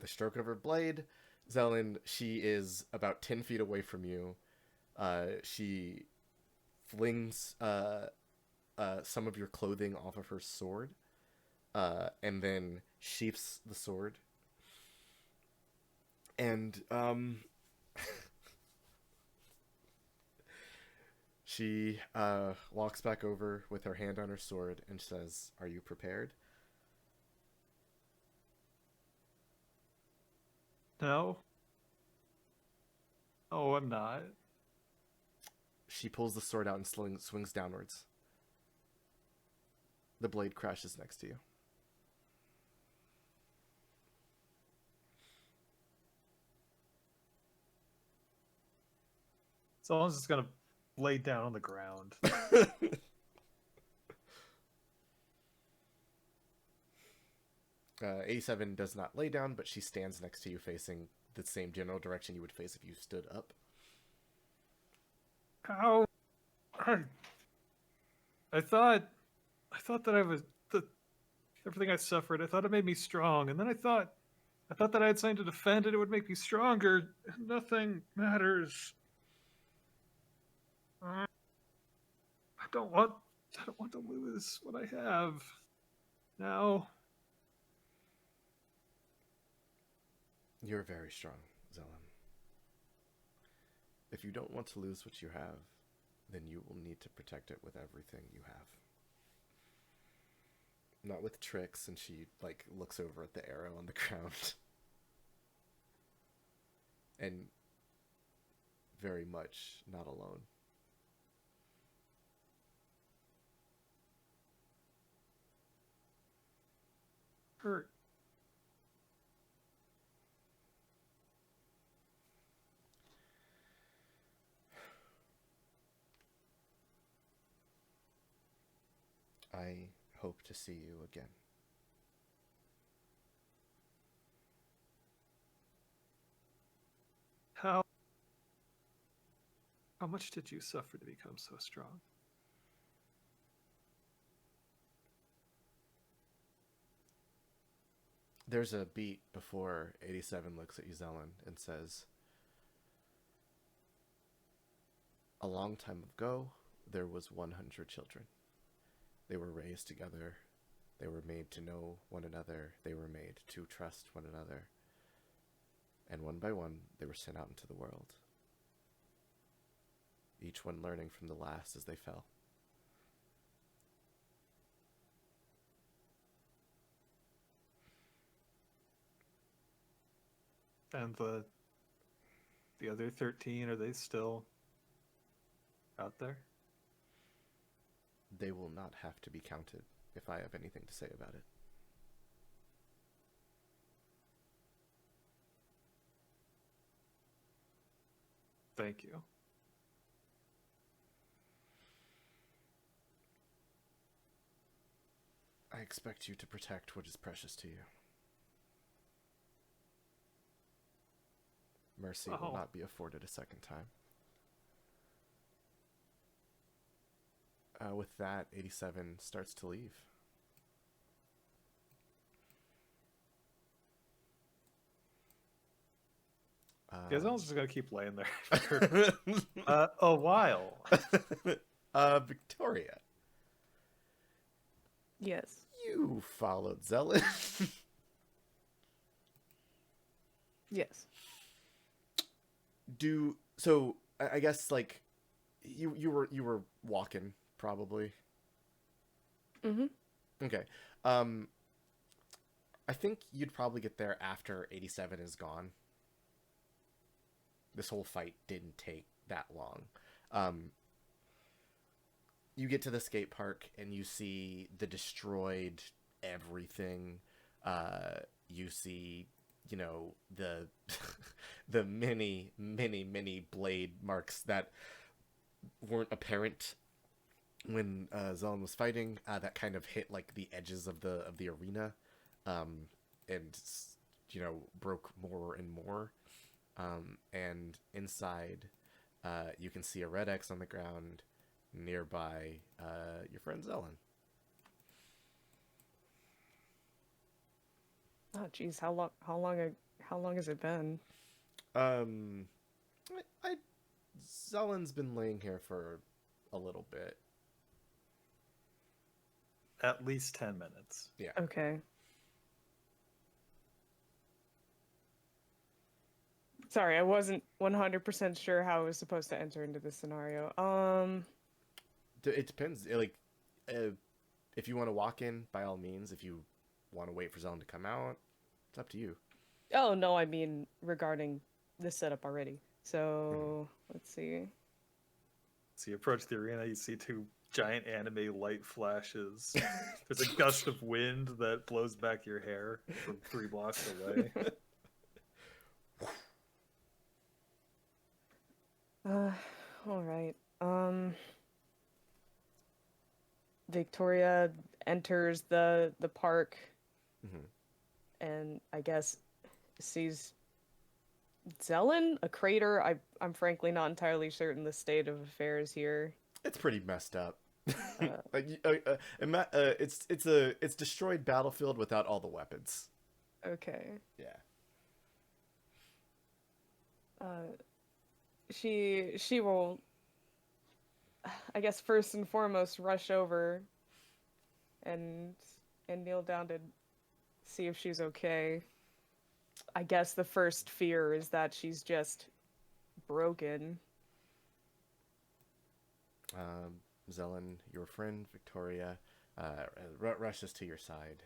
stroke of her blade, Xellen, she is about 10 feet away from you. She flings some of your clothing off of her sword, and then sheaths the sword. And she walks back over with her hand on her sword and says, "Are you prepared?" No. Oh, I'm not. She pulls the sword out and swings downwards. The blade crashes next to you. So I'm just gonna lay down on the ground. 87 does not lay down, but she stands next to you facing the same general direction you would face if you stood up. How? I thought that I was everything I suffered. I thought it made me strong, and then I thought that I had something to defend, and it would make me stronger. Nothing matters. I don't want to lose what I have now. You're very strong, Xellen. If you don't want to lose what you have, then you will need to protect it with everything you have. Not with tricks, and she like looks over at the arrow on the ground. And very much not alone. Hurt. I hope to see you again. How much did you suffer to become so strong? There's a beat before 87 looks at you, Xellen, and says, "A long time ago, there was 100 children. They were raised together. They were made to know one another. They were made to trust one another. And one by one, they were sent out into the world. Each one learning from the last as they fell. And the other 13, are they still out there? They will not have to be counted if I have anything to say about it." Thank you. I expect you to protect what is precious to you. Mercy will Oh. not be afforded a second time. With that, 87 starts to leave. Gazelle's just gonna keep laying there for a while. Victoria, Yes. you followed Xellen. Yes. I guess like you were walking probably. Mm-hmm. Okay. I think you'd probably get there after 87 is gone. This whole fight didn't take that long. You get to the skate park and you see the destroyed everything. You see, the the many blade marks that weren't apparent when Xellen was fighting. That kind of hit like the edges of the arena, and broke more and more. And inside, you can see a red X on the ground nearby. Your friend Xellen. Oh, geez, how long has it been? Xellen's been laying here for a little bit. At least 10 minutes. Yeah. Okay. Sorry, I wasn't 100% sure how I was supposed to enter into this scenario. It depends. If you want to walk in, by all means. If you want to wait for Xellen to come out, it's up to you. Oh, no, I mean regarding the setup already. So, let's see. So you approach the arena, you see two giant anime light flashes. There's a gust of wind that blows back your hair from 3 blocks away. All right. Victoria enters the park Mhm. and I guess sees Xellen, a crater. I'm frankly not entirely certain the state of affairs here. It's pretty messed up. It's destroyed battlefield without all the weapons. Okay. Yeah. She will, I guess, first and foremost rush over and kneel down to see if she's okay. I guess the first fear is that she's just broken. Xellen, your friend Victoria, rushes to your side.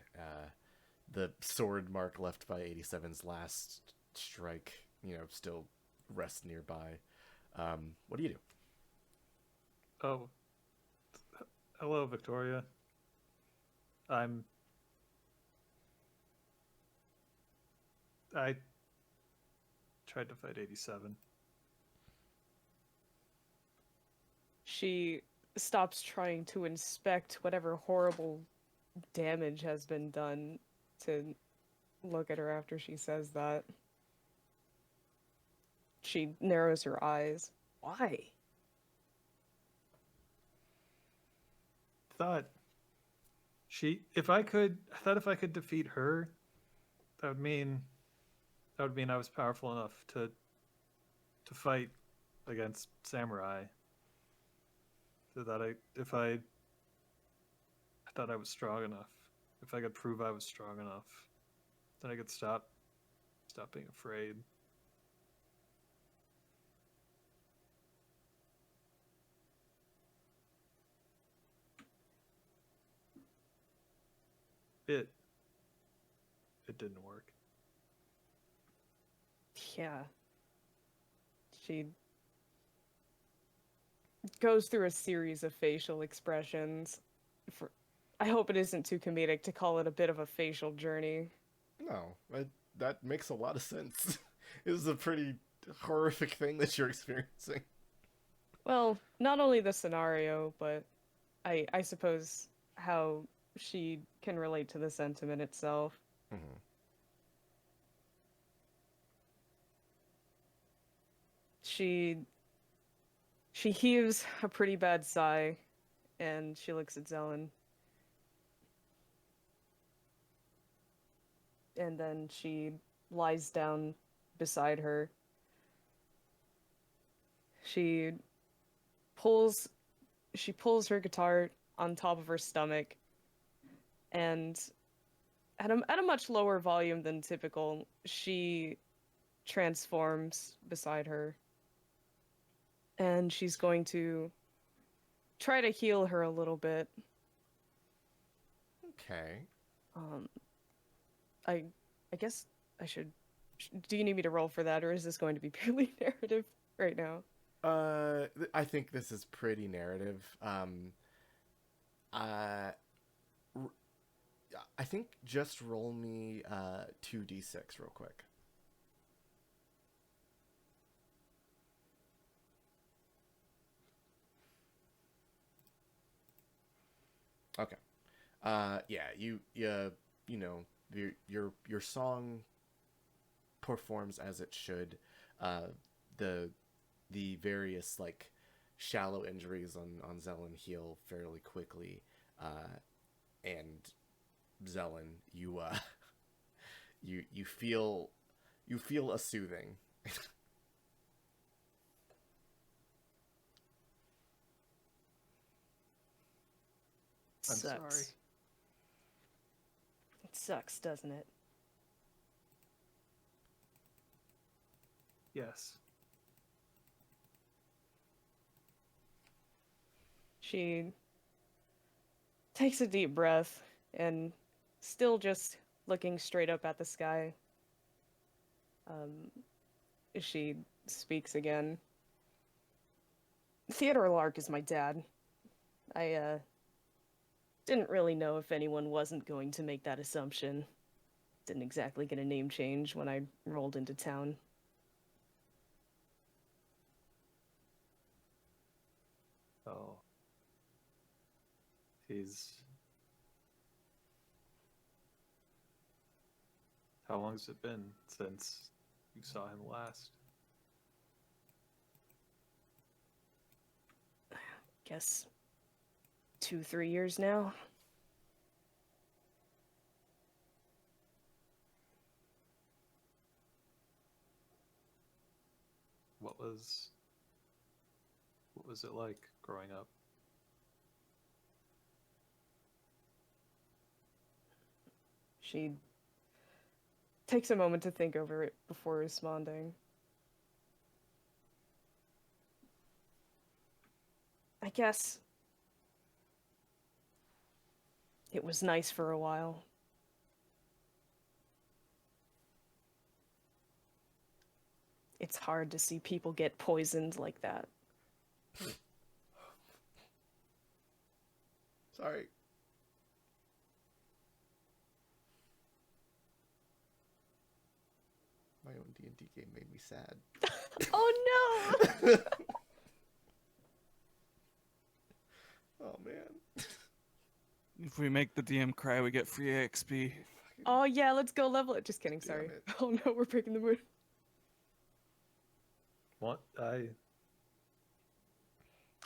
The sword mark left by 87's last strike, still rests nearby. What do you do? Oh. Hello, Victoria. I tried to fight 87. She stops trying to inspect whatever horrible damage has been done to look at her after she says that. She narrows her eyes. Why? I thought if I could defeat her, that would mean I was powerful enough to fight against samurai. So that I thought I was strong enough. If I could prove I was strong enough, then I could stop being afraid. It didn't work. Yeah. She goes through a series of facial expressions. I hope it isn't too comedic to call it a bit of a facial journey. No, that makes a lot of sense. It was a pretty horrific thing that you're experiencing. Well, not only the scenario, but I suppose how she can relate to the sentiment itself. Mm-hmm. She heaves a pretty bad sigh, and she looks at Xellen. And then she lies down beside her. She pulls her guitar on top of her stomach, and at a much lower volume than typical, she transforms beside her. And she's going to try to heal her a little bit. Okay. I guess I should. Do you need me to roll for that, or is this going to be purely narrative right now? I think this is pretty narrative. I think just roll me 2d6 real quick. Okay. Yeah, you know, your song performs as it should. The various like shallow injuries on Xellen heal fairly quickly. And Xellen, you feel a soothing. I'm Sucks. sorry. It sucks, doesn't it? Yes. She takes a deep breath and, still just looking straight up at the sky, she speaks again. Theodore Lark is my dad. I didn't really know if anyone wasn't going to make that assumption. Didn't exactly get a name change when I rolled into town. Oh. He's... How long has it been since you saw him last? Guess 2-3 years now. What was it like growing up? She takes a moment to think over it before responding. I guess it was nice for a while. It's hard to see people get poisoned like that. Sorry. My own D&D game made me sad. Oh no! Oh man. If we make the DM cry, we get free XP. Oh yeah, let's go level it. Just kidding, sorry. it. Oh no, we're breaking the mood. What?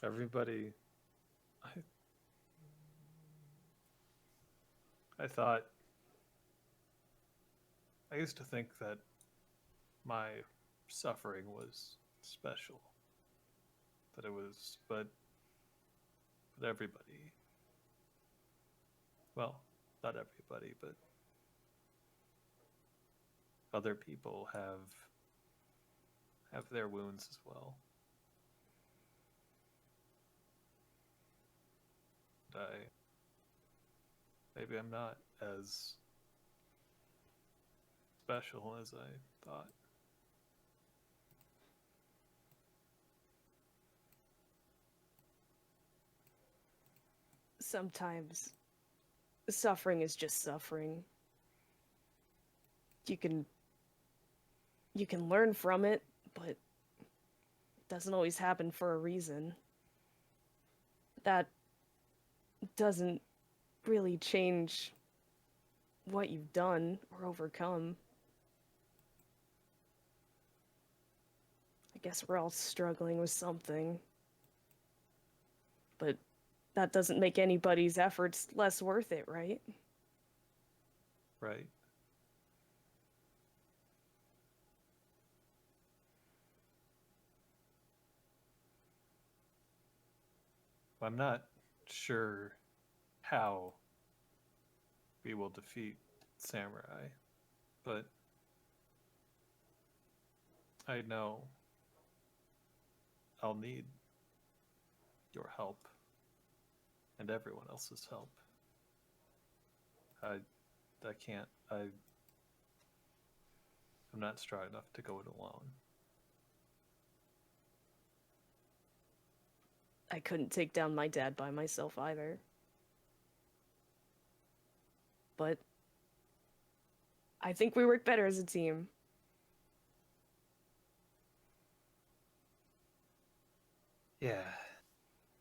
Everybody... I thought I used to think that my suffering was special. That it was, but everybody, well, not everybody, but other people have their wounds as well. Maybe I'm not as special as I thought. Sometimes suffering is just suffering. You can learn from it, but it doesn't always happen for a reason. That doesn't really change what you've done or overcome. I guess we're all struggling with something. But that doesn't make anybody's efforts less worth it, right? Right. I'm not sure how we will defeat samurai, but I know I'll need your help and everyone else's help. I'm not strong enough to go it alone. I couldn't take down my dad by myself either. But I think we work better as a team. Yeah.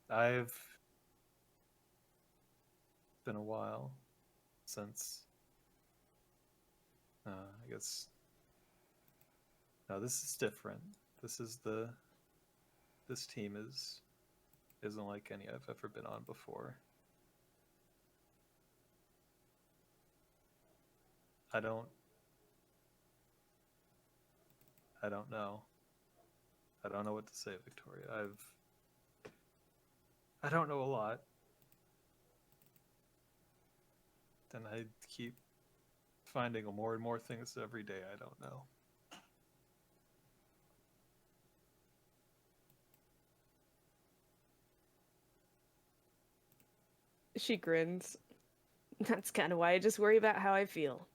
It's been a while since I guess no, this is different. This team isn't like any I've ever been on before. I don't know. I don't know what to say, Victoria. I don't know a lot. And I keep finding more and more things every day I don't know. She grins. That's kind of why I just worry about how I feel.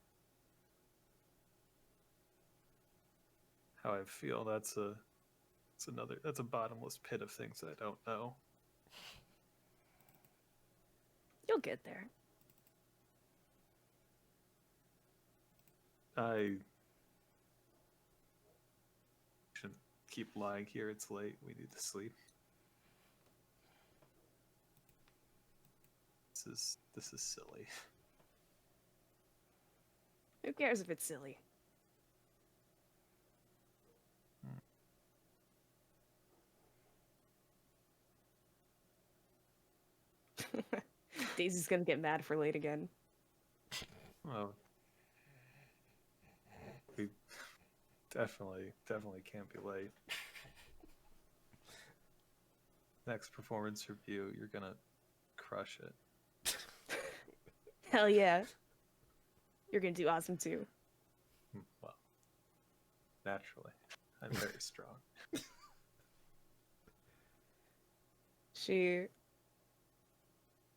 How I feel, that's a bottomless pit of things I don't know. You'll get there. I shouldn't keep lying here. It's late. We need to sleep. This is silly. Who cares if it's silly? Daisy's gonna get mad for late again. Well, we definitely can't be late. Next performance review, you're gonna crush it. Hell yeah. You're gonna do awesome too. Well, naturally, I'm very strong. She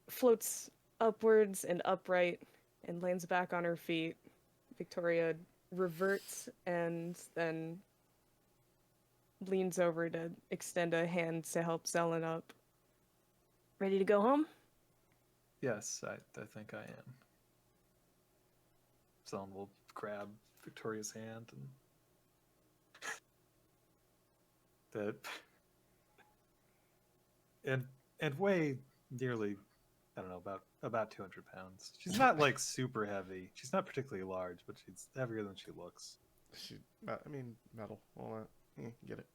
floats upwards and upright and lands back on her feet. Victoria reverts and then leans over to extend a hand to help Xellen up. Ready to go home? Yes, I think I am. Someone will grab Victoria's hand and weigh nearly, I don't know, about 200 pounds. She's not like super heavy. She's not particularly large, but she's heavier than she looks. Metal. Well, get it.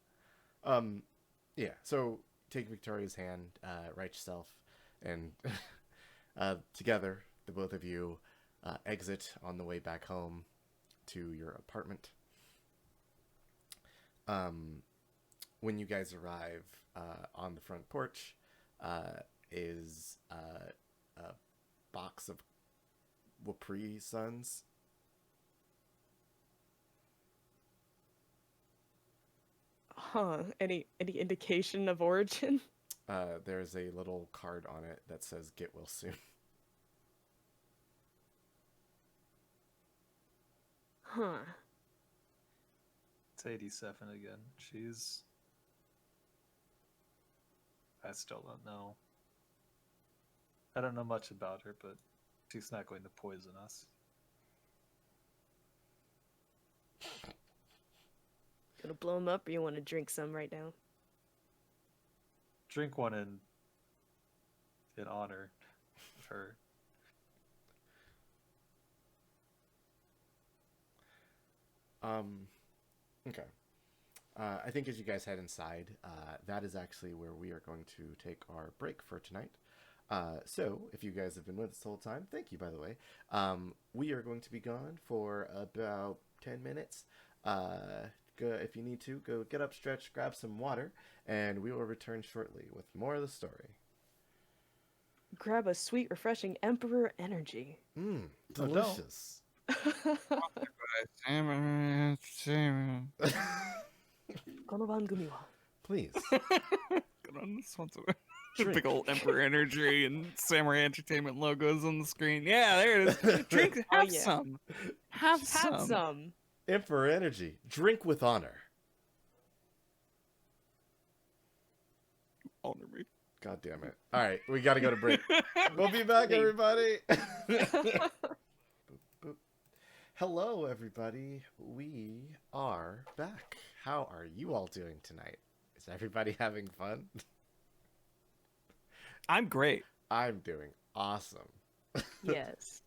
Yeah. So take Victoria's hand, right yourself, and together, the both of you exit on the way back home. to your apartment. When you guys arrive on the front porch, is a box of Capri Suns. Huh. Any indication of origin? There's a little card on it that says "Get well soon." Huh. It's 87 again. I still don't know. I don't know much about her, but she's not going to poison us. Gonna blow him up, or you want to drink some right now? Drink one in honor of her. Okay. I think as you guys head inside, that is actually where we are going to take our break for tonight. So, if you guys have been with us the whole time, thank you, by the way. We are going to be gone for about 10 minutes. Go, if you need to, go get up, stretch, grab some water, and we will return shortly with more of the story. Grab a sweet, refreshing Emperor energy. Delicious. Please. Good on this one's big old Emperor Energy and Samurai Entertainment logos on the screen. Yeah, there it is. Drink, have yeah. some. Have some. some. Emperor Energy. Drink with honor. Honor me. God damn it. All right, we got to go to break. We'll be back, everybody. Boop, boop. Hello, everybody. We are back. How are you all doing tonight? Is everybody having fun? I'm great. I'm doing awesome. Yes.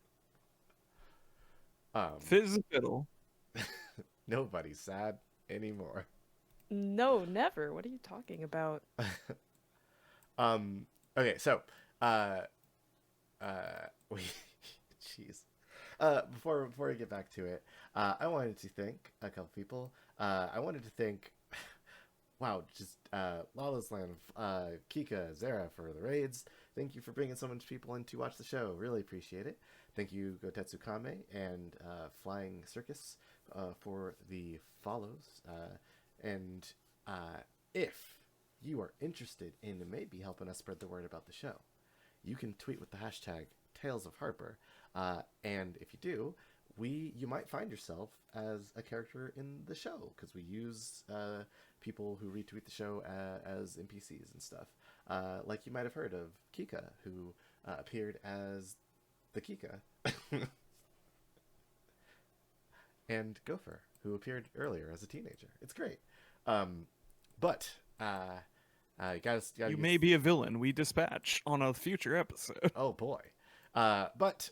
Fit as a fiddle. Nobody's sad anymore. No, never. What are you talking about? Okay, so we jeez. Before we get back to it, I wanted to thank a couple people. I wanted to thank wow, just Lawless Land, Kika, Zara for the raids. Thank you for bringing so much people in to watch the show. Really appreciate it. Thank you, Gotetsu Kame and Flying Circus for the follows. And if you are interested in maybe helping us spread the word about the show, you can tweet with the hashtag Tales of Harper. And if you do, you might find yourself as a character in the show, because we use people who retweet the show as NPCs and stuff. Like you might have heard of Kika, who appeared as the Kika. And Gopher, who appeared earlier as a teenager. It's great. But You may be a villain we dispatch on a future episode. Oh boy. But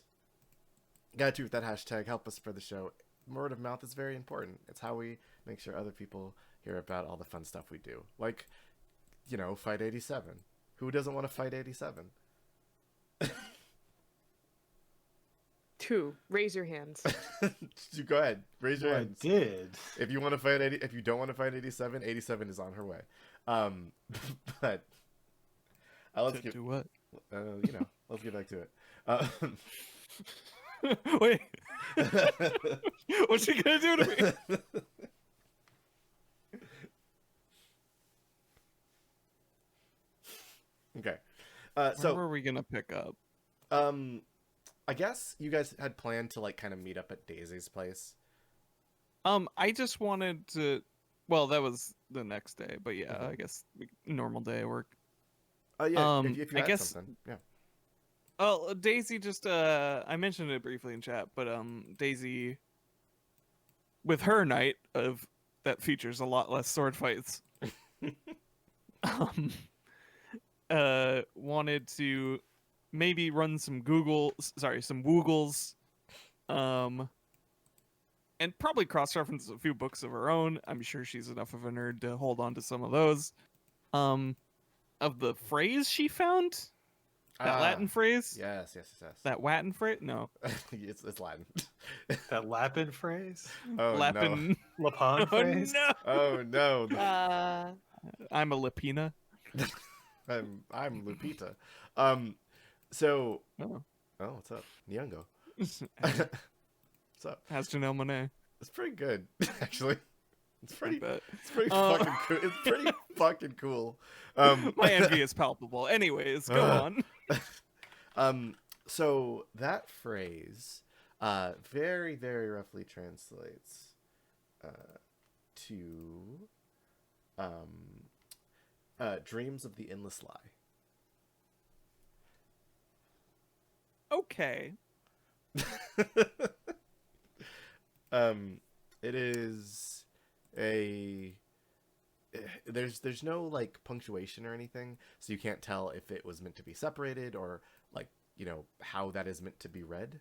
gotta tweet with that hashtag, help us spread the show. Word of mouth is very important. It's how we make sure other people hear about all the fun stuff we do. Like, Fight 87. Who doesn't want to fight 87? Two. Raise your hands. You go ahead. Raise your hands. I did. If you want to fight if you don't want to fight 87, 87 is on her way. But let's Do what? Let's get back to it. Wait. What's she gonna do to me? Okay. Where were we gonna pick up? I guess you guys had planned to kind of meet up at Daisy's place. I just wanted to. Well, that was the next day, but yeah, Mhm. I guess normal day at work. Oh yeah. If you I had guess. something, yeah. Oh, Daisy just I mentioned it briefly in chat, but Daisy with her night of that features a lot less sword fights. Wanted to maybe run some Woogles, and probably cross-reference a few books of her own. I'm sure she's enough of a nerd to hold on to some of those. Of the phrase she found. That Latin phrase? Yes. That Latin phrase? No. It's Latin. That Lapin phrase? Oh Lapin. Lapon Oh phrase? no! no! Oh no! I'm a Lapina. I'm Lupita. So Oh. what's up, Nyong'o? Hey, What's up? how's Janelle Monáe? It's pretty good, actually. It's pretty. bet. It's pretty Uh, fucking cool. It's pretty fucking cool. My envy is palpable. Anyways, go on. So that phrase, very, very roughly translates, to, dreams of the endless lie. Okay. It is there's no like punctuation or anything, so you can't tell if it was meant to be separated or like, how that is meant to be read.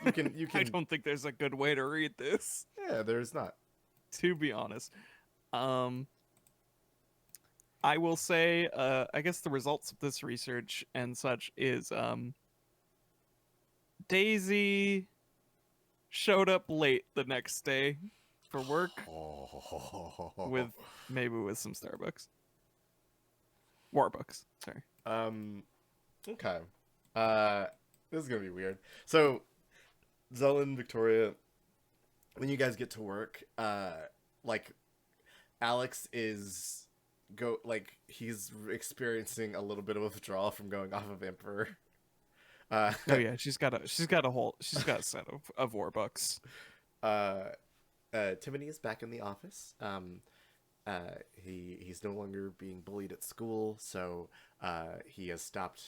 You can I don't think there's a good way to read this, yeah, there's not. to be honest. I will say, I guess the results of this research and such is, Daisy showed up late the next day for work with some Starbucks. Warbucks, sorry. Okay. This is gonna be weird. So Xellen, Victoria, when you guys get to work, like Alex is he's experiencing a little bit of withdrawal from going off of Emperor. Oh yeah, she's got a set of Warbucks. Timothy is back in the office. He's no longer being bullied at school, so he has stopped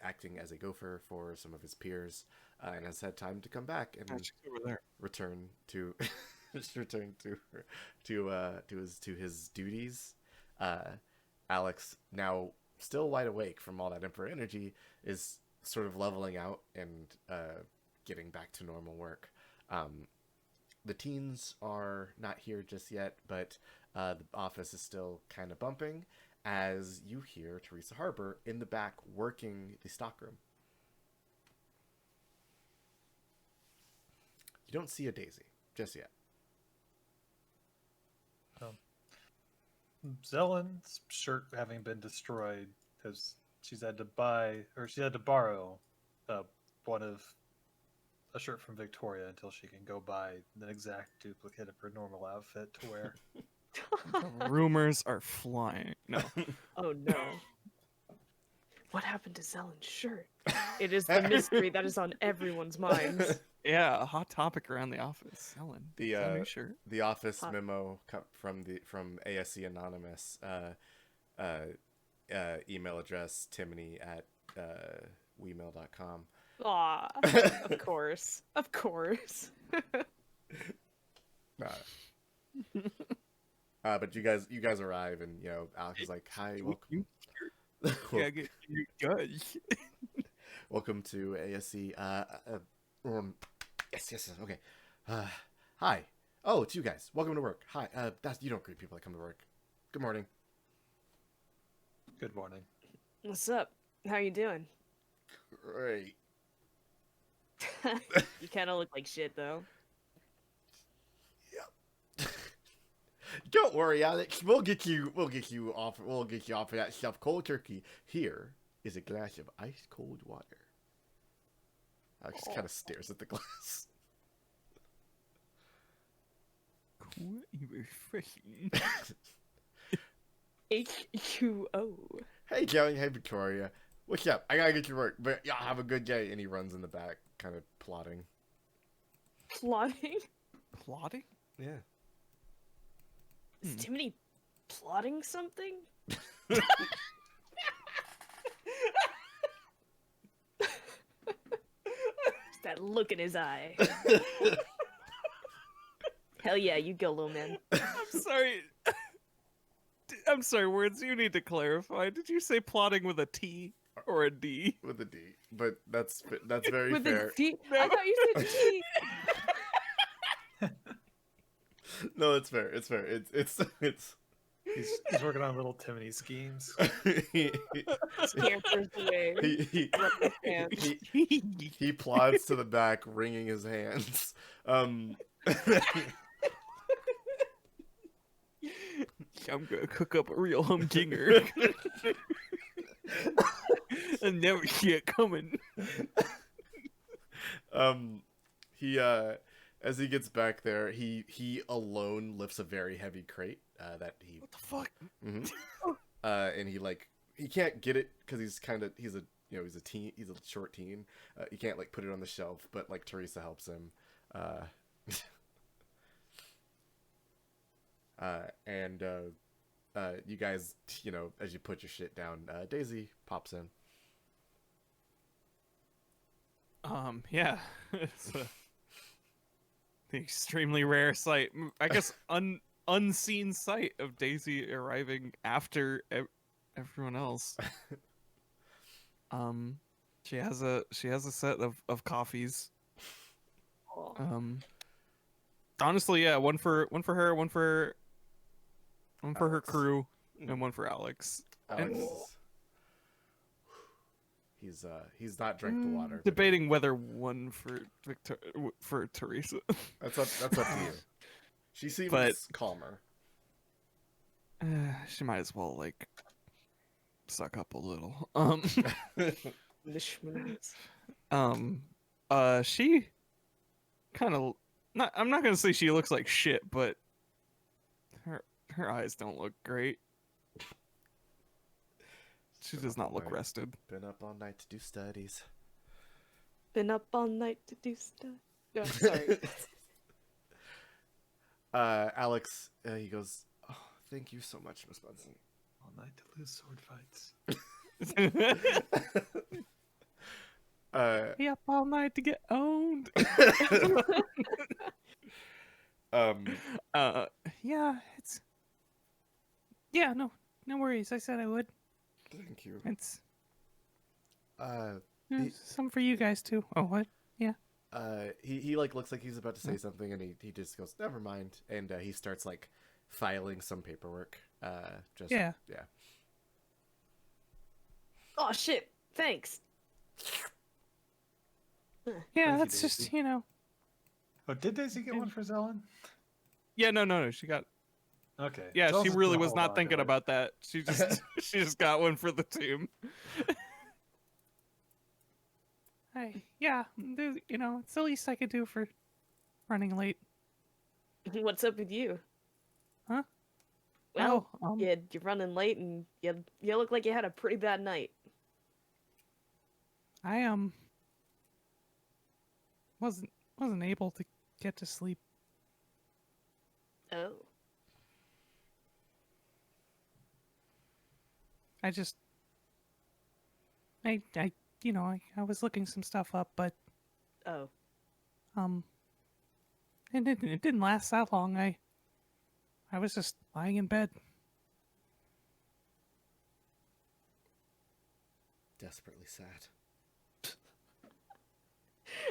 acting as a gopher for some of his peers, and has had time to come back and Over there. return to his duties. Alex, now still wide awake from all that Emperor energy, is sort of leveling out and getting back to normal work. The teens are not here just yet, but the office is still kind of bumping as you hear Teresa Harbour in the back working the stockroom. You don't see a Daisy just yet. Xellen's shirt having been destroyed because she's had to borrow a shirt from Victoria until she can go buy an exact duplicate of her normal outfit to wear. Rumors are flying. No. Oh no. What happened to Xellen's shirt? It is the mystery that is on everyone's minds. Yeah, a hot topic around the office. Ellen. The shirt. the office Hot. memo from ASC Anonymous, email address timony@wemail.com. Aw, of course. Of course. But you guys arrive, and Alex is like, "Hi, welcome." Yeah, get you good. Welcome to ASC. Yes, okay. Hi. Oh, it's you guys. Welcome to work. Hi. You don't greet people that come to work. Good morning. Good morning. What's up? How you doing? Great. You kind of look like shit, though. Don't worry, Alex. We'll get you off of that stuff cold turkey. Here is a glass of ice cold water. Alex just kind of stares at the glass. Refreshing. H2O. Hey, Kelly. Hey, Victoria. What's up? I gotta get to work, but y'all have a good day. And he runs in the back, kind of plotting. Plotting? Plotting? Yeah. Is Timothy plotting something? That look in his eye. Hell yeah, you go, little man. I'm sorry. I'm sorry, words, you need to clarify. Did you say plotting with a T or a D? With a D. But that's very With fair. a D? I thought you said T. No, it's fair. It's fair. It's He's working on little Timony schemes. Scampers away. Rubbing his hands. He plods to the back, wringing his hands. I'm gonna cook up a real humdinger. I never see it coming. He as he gets back there, he alone lifts a very heavy crate that he. What the fuck? Mhm. And he can't get it because he's a teen, he's a short teen. He can't like put it on the shelf, but like Teresa helps him. And you guys, as you put your shit down, Daisy pops in. Yeah, it's the extremely rare sight. I guess unseen sight of Daisy arriving after everyone else. She has a set of coffees. Aw. Honestly, yeah, one for her, one for her Alex. crew, and one for Alex. Alex And- he's not drank the water. but Debating whether one for Teresa. That's up to you. She seems But- calmer. She might as well like suck up a little. Nishmans. She kind of not. I'm not gonna say she looks like shit, but her eyes don't look great. She does not look Right. rested. Been up all night to do studies. Been up all night to do stuff. No, sorry. Alex, he goes, "Oh, thank you so much, Miss Bunsen." All night to lose sword fights. Be up all night to get owned. Yeah, it's. Yeah, no worries. I said I would. Thank you. It's He- some for you guys too. Oh, what? He like looks like he's about to say something, and he just goes, "Never mind," and he starts like filing some paperwork. Yeah. yeah. Oh shit! Thanks. Yeah, you, that's just Daisy. Oh, did Daisy get one for Xellen? Yeah, no. She got. Okay. Yeah, Zell's she just really gonna was hold not on thinking to it. about that. She just she just got one for the team. Yeah, it's the least I could do for running late. What's up with you? Huh? Well, Oh, you're running late, and you look like you had a pretty bad night. I wasn't able to get to sleep. Oh. I just I was looking some stuff up, but Oh. it didn't last that long. I was just lying in bed. Desperately sad.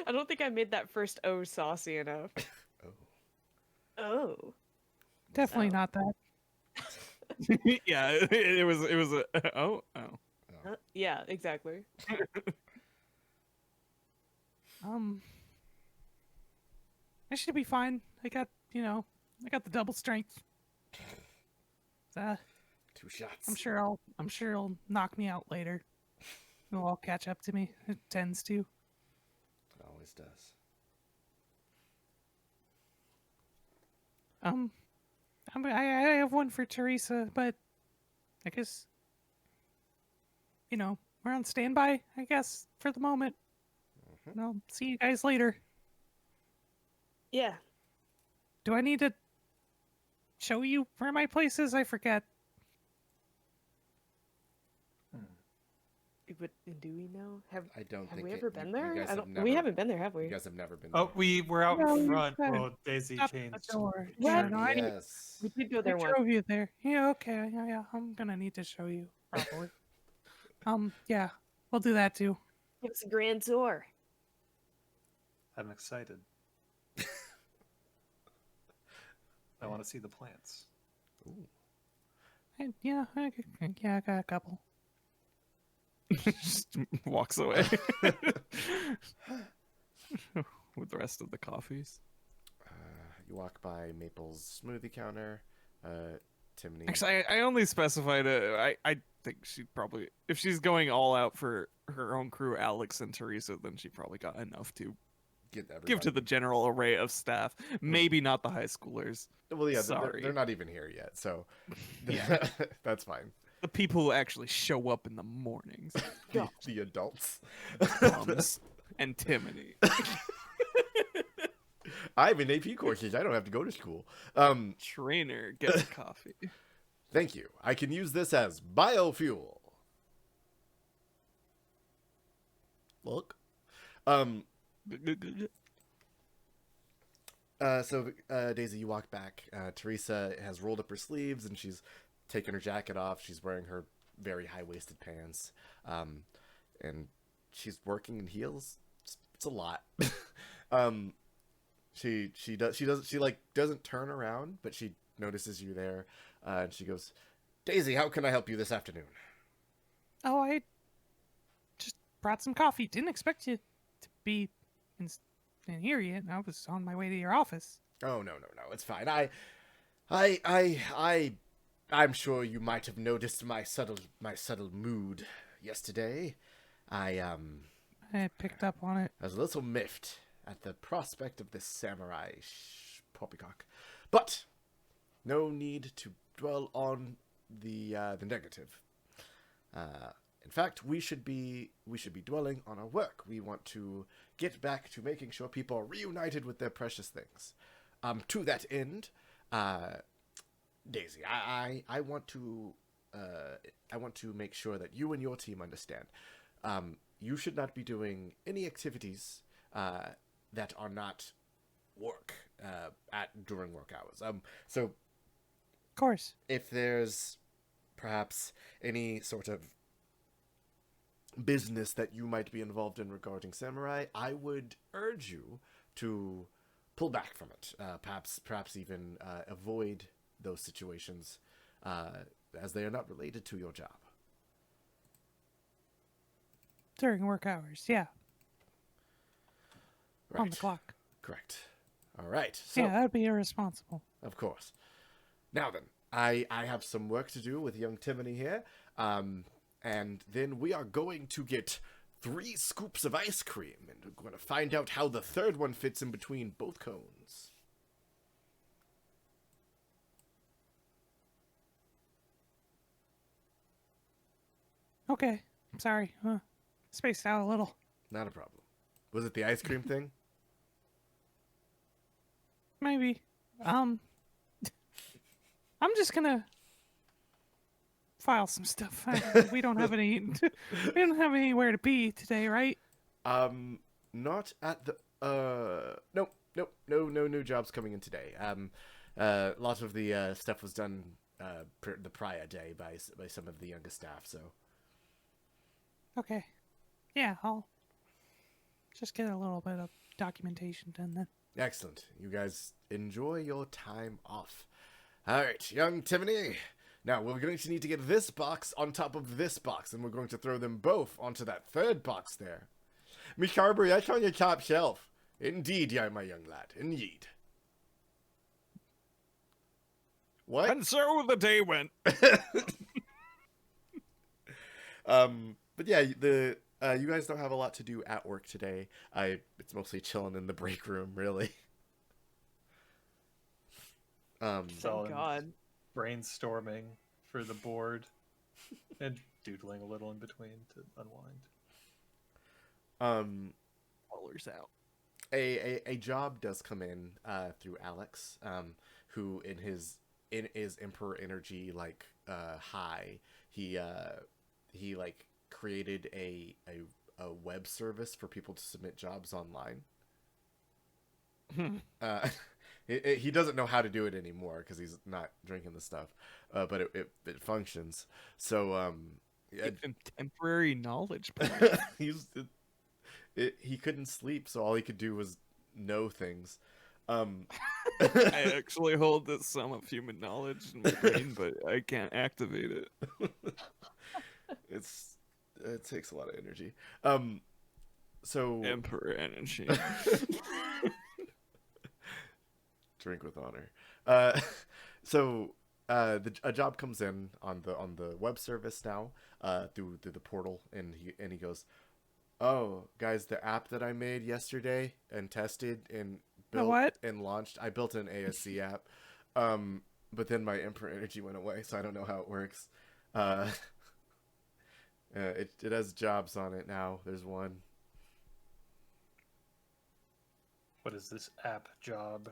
I don't think I made that first O saucy enough. Oh. Oh. Definitely So- not that. Yeah, it was a oh. Yeah, exactly. I should be fine. I got the double strength. Uh, 2 shots. I'm sure it'll knock me out later. It'll all catch up to me. It tends to. It always does. I have one for Teresa, but I guess we're on standby, I guess, for the moment. And I'll see you guys later. Yeah. Do I need to show you where my place is? I forget. But do we know? Have I don't Have think we it- ever been you there? guys I have don't. We never- haven't been there, have we? You guys have never been Oh, there. we were out No, you front. said Well, Daisy Stop changed. the door. What? Yeah, no, I Yes. We did go there I once. drove you there. Yeah, okay. Yeah. I'm gonna need to show you probably. Yeah, we'll do that too. Give us a grand tour. I'm excited. I want to see the plants. Ooh. Yeah, I got a couple. Just walks away with the rest of the coffees. You walk by Maple's smoothie counter. Timney. Actually, I only specified I think she'd probably, if she's going all out for her own crew, Alex and Teresa, then she probably got enough to Get everybody. give to the general array of staff. Maybe not the high schoolers. Well, yeah, Sorry. they're not even here yet, so Yeah. that's fine. The people who actually show up in the mornings. The adults. Bums and Timony. I'm in AP courses. I don't have to go to school. Trainer gets coffee. Thank you. I can use this as biofuel. Look. Daisy, you walk back. Teresa has rolled up her sleeves and she's taken her jacket off. She's wearing her very high-waisted pants. And she's working in heels. It's a lot. She doesn't turn around, but she notices you there, and she goes, "Daisy, how can I help you this afternoon?" Oh, I just brought some coffee. Didn't expect you to be in here yet. I was on my way to your office. Oh, no, it's fine. I'm sure you might have noticed my subtle mood yesterday. I picked up on it. I was a little miffed at the prospect of this samurai poppycock, but no need to dwell on the negative. In fact, we should be dwelling on our work. We want to get back to making sure people are reunited with their precious things. To that end, Daisy, I want to make sure that you and your team understand. You should not be doing any activities that are not work during work hours. So, Of course. if there's perhaps any sort of business that you might be involved in regarding samurai, I would urge you to pull back from it. Perhaps even avoid those situations, as they are not related to your job. During work hours, yeah. Right. On the clock. Correct. All right. So, Yeah, that'd be irresponsible. of course. Now then, I have some work to do with young Timony here, and then we are going to get 3 scoops of ice cream, and we're going to find out how the third one fits in between both cones. Okay. Sorry. Spaced out a little. Not a problem. Was it the ice cream thing? Maybe. I'm just gonna file some stuff. We don't have any. We don't have anywhere to be today, right? Not at the. Nope. No new jobs coming in today. A lot of the stuff was done the prior day by some of the younger staff. So. Okay. Yeah, I'll just get a little bit of documentation done then. Excellent. You guys enjoy your time off. All right, young Timony. Now, we're going to need to get this box on top of this box, and we're going to throw them both onto that third box there. Miss Carberry, that's on your top shelf. Indeed, my young lad. Indeed. What? And so the day went. But yeah, you guys don't have a lot to do at work today. It's mostly chilling in the break room, really. Oh Xellen God. brainstorming for the board and doodling a little in between to unwind. Rollers out. A job does come in through Alex, who in his Emperor Energy high, he created a web service for people to submit jobs online. He doesn't know how to do it anymore because he's not drinking the stuff, but it functions. So Temporary knowledge point. he couldn't sleep, so all he could do was know things. I actually hold the sum of human knowledge in my brain, but I can't activate it. It takes a lot of energy. So Emperor energy. drink with honor. So a job comes in on the web service now, through the portal, and he goes, "Oh, guys, the app that I made yesterday and tested and The built what? and launched, I built an ASC app, but then my Emperor energy went away, so I don't know how it works. It has jobs on it now. There's one. What is this app job?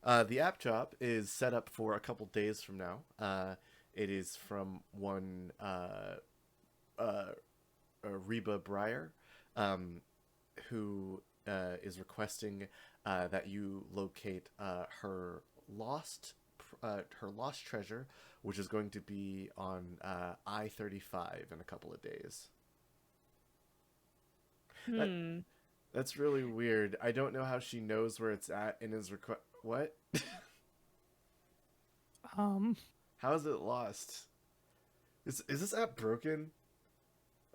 The app job is set up for a couple days from now. It is from one Reba Breyer, who is requesting that you locate her lost treasure, which is going to be on I-35 in a couple of days. That's really weird. I don't know how she knows where it's at and is what? How is it lost? Is this app broken?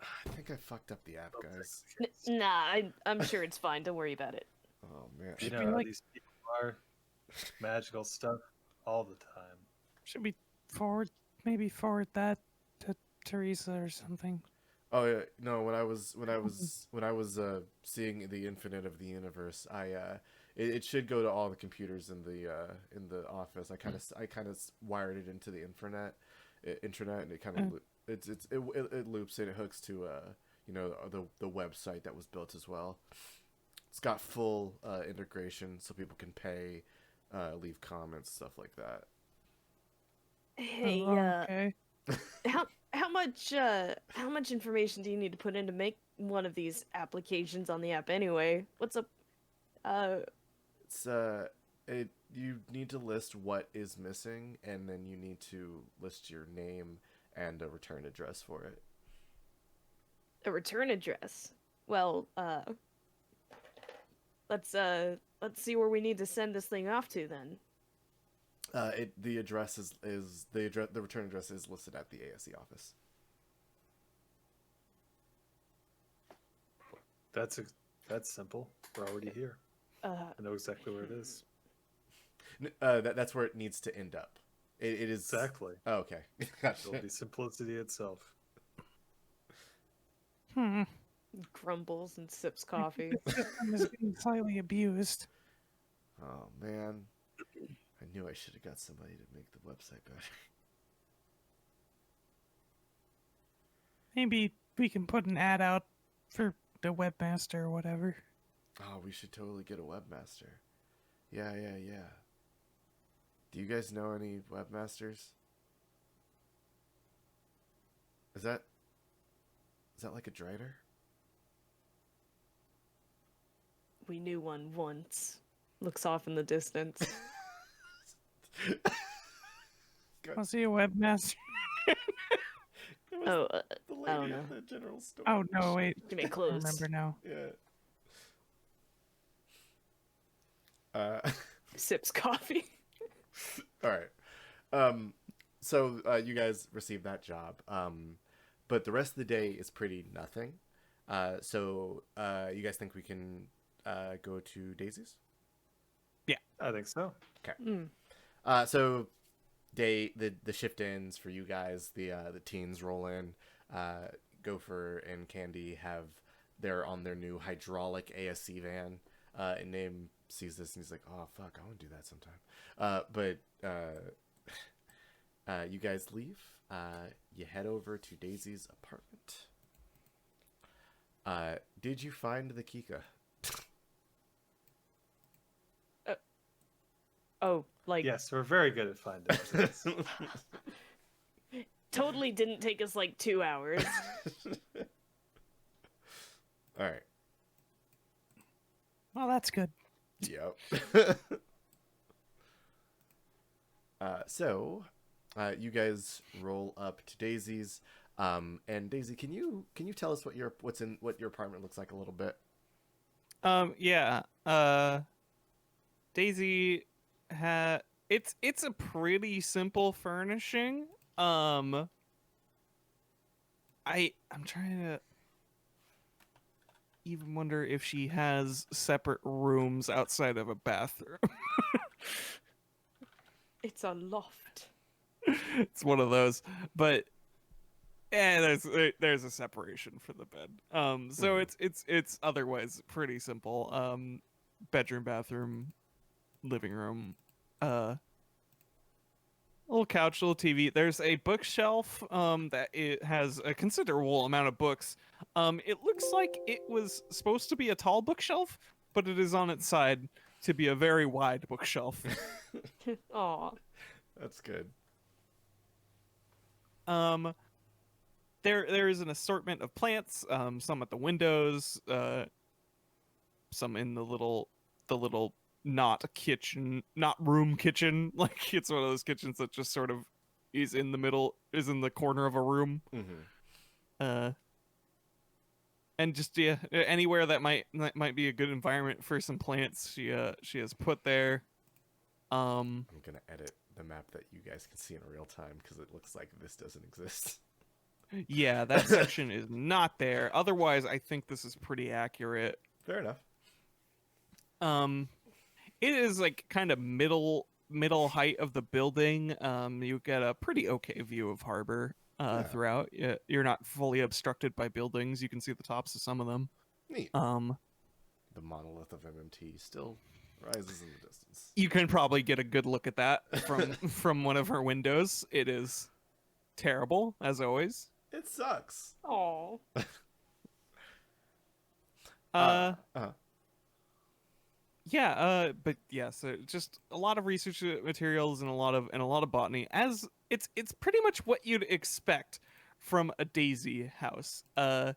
I think I fucked up the app, guys. Nah, I'm sure it's fine. Don't worry about it. Oh man. You Should know be how like- these people are. Magical stuff all the time. Should we forward that to Teresa or something? Oh yeah, no. When I was seeing the infinite of the universe, it should go to all the computers in the office. I kind of wired it into the intranet, and it kind of it loops and it hooks to the website that was built as well. It's got full integration, so people can pay, leave comments, stuff like that. Hey, Okay. how much information do you need to put in to make one of these applications on the app anyway? What's up? It's you need to list what is missing, and then you need to list your name and a return address for it. A return address. Well, let's see where we need to send this thing off to then. The address is the return address is listed at the ASE office. That's simple. We're already here. Uh, I know exactly where it is. That's where it needs to end up. It is Exactly. Oh, okay. Gotcha. It'll be simplicity itself. grumbles and sips coffee. The system is being slightly abused. Oh man, I knew I should have got somebody to make the website better. Maybe we can put an ad out for the webmaster or whatever. Oh, we should totally get a webmaster. Yeah. Do you guys know any webmasters? Is that like a Drider? We knew one once. Looks off in the distance. I'll see a webmaster. Oh, The lady I don't know. at the general store. Oh no, wait. Give me I clothes. remember now. Yeah. Sips coffee. All right. So you guys received that job. But the rest of the day is pretty nothing. So you guys think we can go to Daisy's? I think so. So the shift ends for you guys. The teens roll in. Gopher and Candy they're on their new hydraulic ASC van. And Name sees this and he's like, "Oh fuck, I want to do that sometime." But you guys leave. You head over to Daisy's apartment. Did you find the Kika? Oh, like Yes, we're very good at finding things. totally didn't take us like 2 hours. All right. Well, that's good. Yep. So, you guys roll up to Daisy's, and Daisy, can you tell us what your apartment looks like a little bit? Yeah. Daisy it's a pretty simple furnishing. I'm trying to even wonder if she has separate rooms outside of a bathroom. It's a loft. It's one of those, but there's a separation for the bed. So it's otherwise pretty simple. Bedroom, bathroom, living room, little couch, little TV. There's a bookshelf that it has a considerable amount of books. It looks like it was supposed to be a tall bookshelf, but it is on its side to be a very wide bookshelf. Aw. That's good. There is an assortment of plants, some at the windows, some in the little not kitchen, not room kitchen. Like it's one of those kitchens that just sort of is in the middle, is in the corner of a room. Mm-hmm. And just anywhere that might be a good environment for some plants, she has put there. I'm gonna edit the map that you guys can see in real time because it looks like this doesn't exist. Yeah, that section is not there. Otherwise, I think this is pretty accurate. Fair enough. It is like kind of middle height of the building. You get a pretty okay view of harbor throughout. You're not fully obstructed by buildings. You can see the tops of some of them. Neat. The monolith of MMT still rises in the distance. You can probably get a good look at that from one of her windows. It is terrible, as always. It sucks. Aw. Yeah, but yeah, so just a lot of research materials and a lot of botany. As it's pretty much what you'd expect from a Daisy house. Not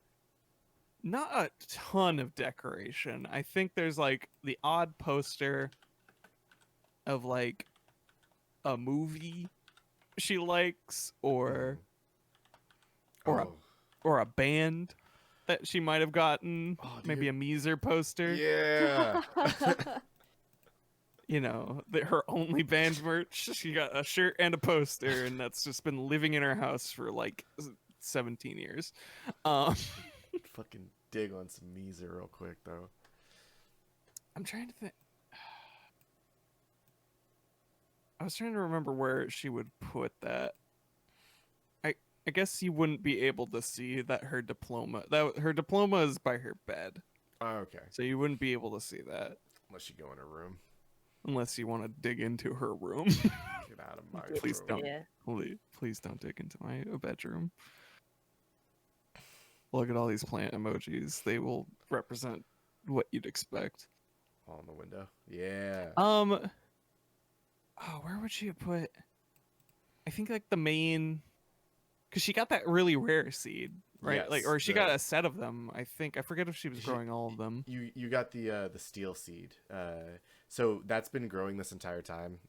a ton of decoration. I think there's like the odd poster of like a movie she likes or a band that she might have gotten. Maybe a Meezer poster. Yeah. You know, her only band merch. She got a shirt and a poster, and that's just been living in her house for like 17 years. Fucking dig on some Meezer real quick, though. I'm trying to think. I was trying to remember where she would put that. I guess you wouldn't be able to see that her diploma is by her bed. Oh, okay. So you wouldn't be able to see that Unless you go in her room. unless you want to dig into her room. Get out of my Please room. don't. Yeah. Please don't dig into my bedroom. Look at all these plant emojis. They will represent what you'd expect. On the window. Yeah. Oh, where would she have put? I think like the main, because she got that really rare seed, right? Yes, like, or she got a set of them. I think I forget if she was growing all of them. You got the steel seed. So that's been growing this entire time.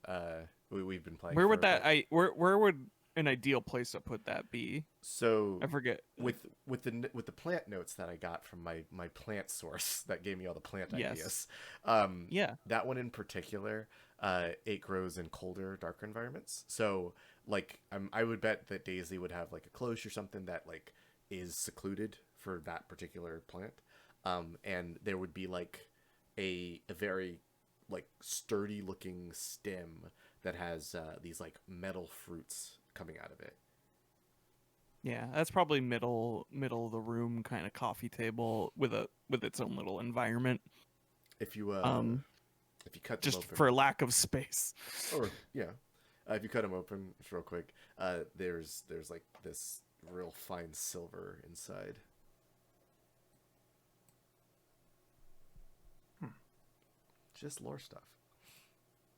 We've been playing. Where would for that? about- Where would an ideal place to put that be? So I forget. with the plant notes that I got from my plant source that gave me all the plant Yes. ideas. Yeah. That one in particular, it grows in colder, darker environments. So like I would bet that Daisy would have like a cloche or something that like is secluded for that particular plant. And there would be like a very like sturdy looking stem that has these like metal fruits coming out of it. Yeah, that's probably middle of the room kind of coffee table with its own little environment. If you cut them Just open, for lack of space. or yeah, if you cut them open just real quick, there's like this real fine silver inside. Just lore stuff.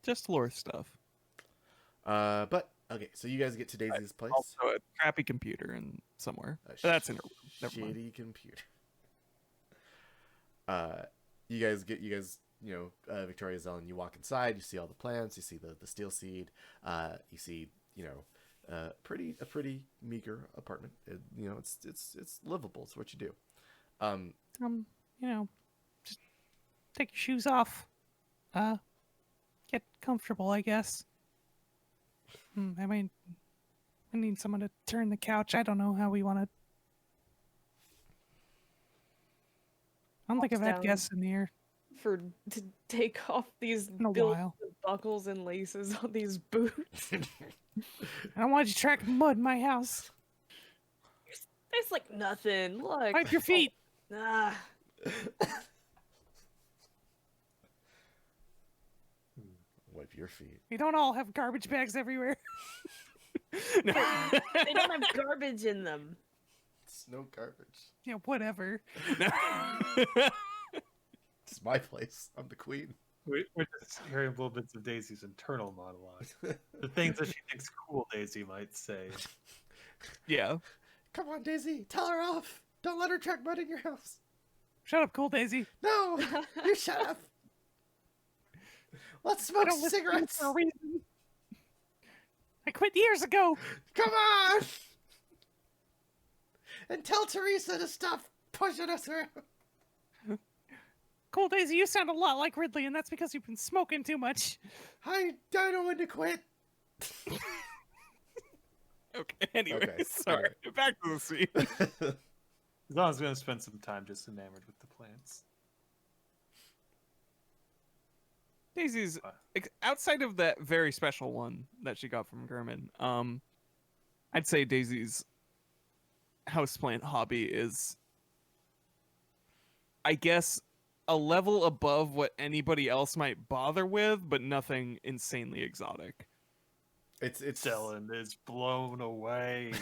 Just lore stuff. But okay, so you guys get to Daisy's place. Also a crappy computer in somewhere. A That's in a room. Never mind. shady computer. You guys, Victoria Xellen, you walk inside, you see all the plants, you see the steel seed, you see, a pretty meager apartment. It's livable. It's what you do. Just take your shoes off. get comfortable, I guess. I mean, we need someone to turn the couch. I don't know how we want to. I don't think I've had Down. guests in here To take off these in a while. buckles and laces on these boots. I don't want you to track mud in my house. There's like nothing. Look. Wipe your feet. Ah. Wipe your feet. We don't all have garbage bags everywhere. They don't have garbage in them. It's no garbage. Yeah, whatever. It's my place. I'm the queen. We're just hearing little bits of Daisy's internal monologue. The things that she thinks cool, Daisy might say. Yeah. Come on, Daisy. Tell her off. Don't let her track mud in your house. Shut up, cool Daisy. No, you shut up. Let's smoke I don't listen to you cigarettes. for a reason. I quit years ago. Come on. And tell Teresa to stop pushing us around. Cool Daisy, you sound a lot like Ridley, and that's because you've been smoking too much. I don't know when to quit. Okay, anyway, Okay, sorry. anyway. Back to the scene. Zana's going to spend some time just enamored with the plants. Daisy's outside of that very special one that she got from Gurman. I'd say Daisy's houseplant hobby is, I guess, a level above what anybody else might bother with, but nothing insanely exotic. It's Xellen is blown away.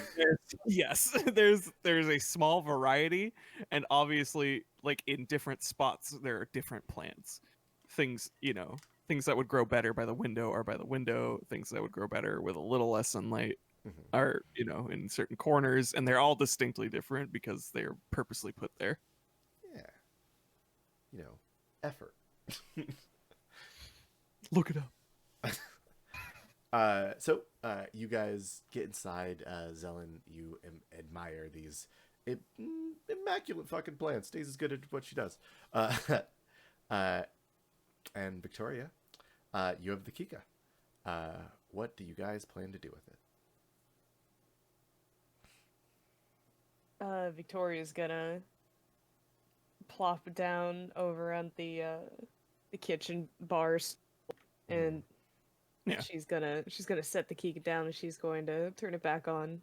Yes, there's a small variety, and obviously, like in different spots, there are different plants. Things that would grow better by the window are by the window. Things that would grow better with a little less sunlight are, in certain corners, and they're all distinctly different because they're purposely put there. Yeah. Effort. Look it up. So you guys get inside. Xellen, you admire these immaculate fucking plants. Daisy's good at what she does. And Victoria, you have the Kika. What do you guys plan to do with it? Victoria's gonna plop down over on the kitchen bars, and Yeah. she's gonna set the Kika down, and she's going to turn it back on.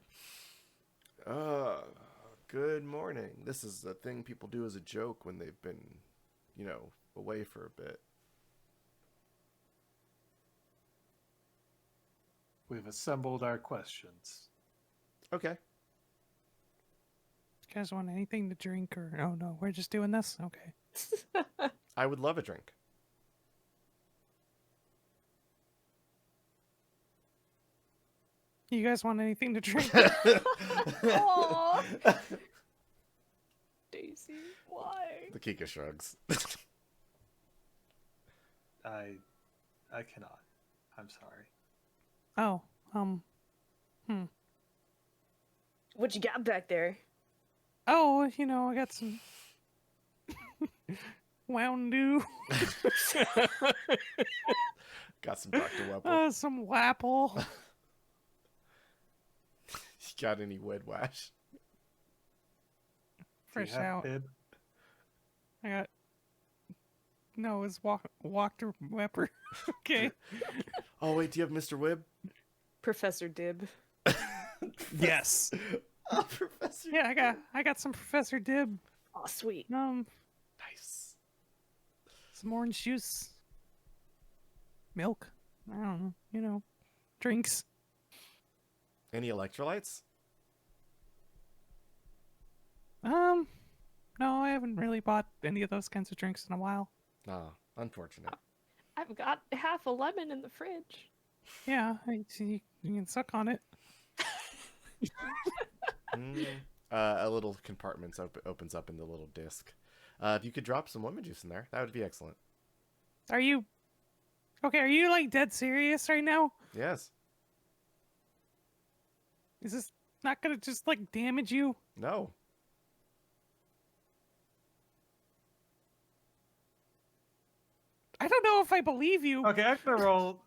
Good morning. This is a thing people do as a joke when they've been, away for a bit. We've assembled our questions. Okay. You guys want anything to drink or... Oh, no, we're just doing this? Okay. I would love a drink. You guys want anything to drink? Aww. Daisy, why? The Kika shrugs. I cannot. I'm sorry. Oh, What you got back there? Oh, I got some... Mountain Dew. Got some Dr. Wepple. Some Wapple. You got any Wed Wash? Fresh Do you have out. Bib? I got... No, it's Walker Wepper. Okay. Oh, wait, do you have Mr. Wibb? Professor Dib. Yes. Oh, Professor. Yeah, I got some Professor Dib. Oh, sweet. Nice. Some orange juice. Milk. I don't know. Drinks. Any electrolytes? No, I haven't really bought any of those kinds of drinks in a while. Oh, unfortunate. I've got half a lemon in the fridge. Yeah, you can suck on it. A little compartment opens up in the little disc. If you could drop some lemon juice in there, that would be excellent. Are you like dead serious right now? Yes. Is this not gonna just like damage you? No. I don't know if I believe you. Okay, I'm gonna roll.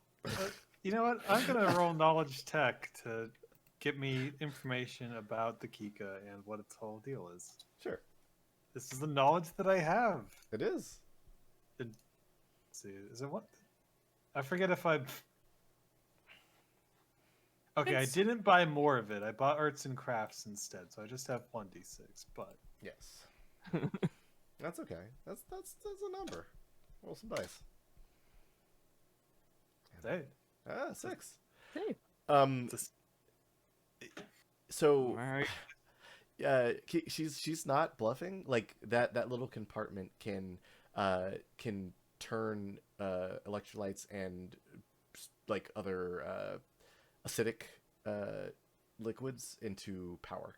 You know what? I'm gonna roll knowledge tech to get me information about the Kika and what its whole deal is. Sure, This is the knowledge that I have. it is. Let's see, is it what? I forget if I. Okay, I It's- didn't buy more of it. I bought arts and crafts instead, so I just have 1d6. But Yes. That's okay. That's a number. Roll some dice. hey, 6. Hey. Just- So Alright. she's not bluffing. Like that little compartment can turn electrolytes and like other acidic liquids into power.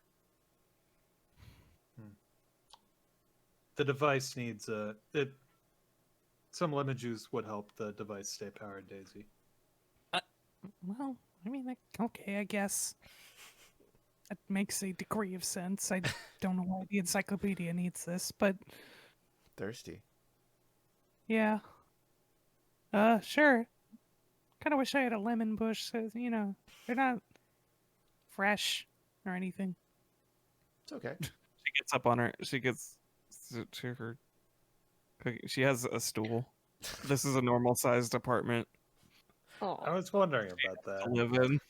the device needs it. Some lemon juice would help the device stay powered, Daisy. Well, I mean, okay, I guess. That makes a degree of sense. I don't know why the encyclopedia needs this, but Thirsty. yeah. Sure. Kind of wish I had a lemon bush, so, you know, they're not fresh or anything. It's okay. She gets up on her. She gets to her. She has a stool. This is a normal sized apartment I Oh, was wondering about to that. live in.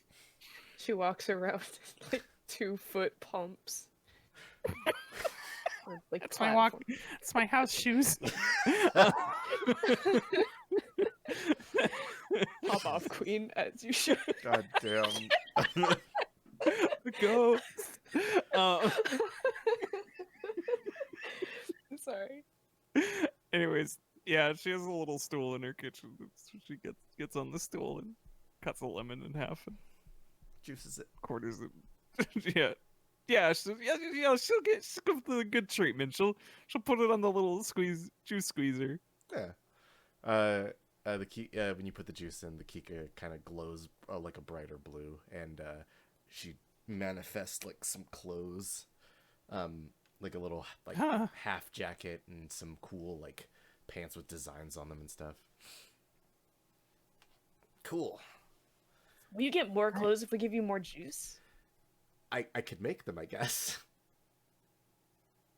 she walks around in, like 2-foot pumps. Or, like That's my walk. platform. It's my house shoes. Pop off, queen, as you should. God damn. Go. Sorry. Anyways, yeah, she has a little stool in her kitchen. So she gets on the stool and cuts a lemon in half and Juices it. quarters it. Yeah, she'll go through the good treatment. She'll put it on the little juice squeezer. Yeah. The key when you put the juice in, the Kika kind of glows like a brighter blue, and she manifests like some clothes, like a little like Huh. half jacket and some cool like pants with designs on them and stuff. Cool. Will you get more clothes if we give you more juice? I could make them, I guess.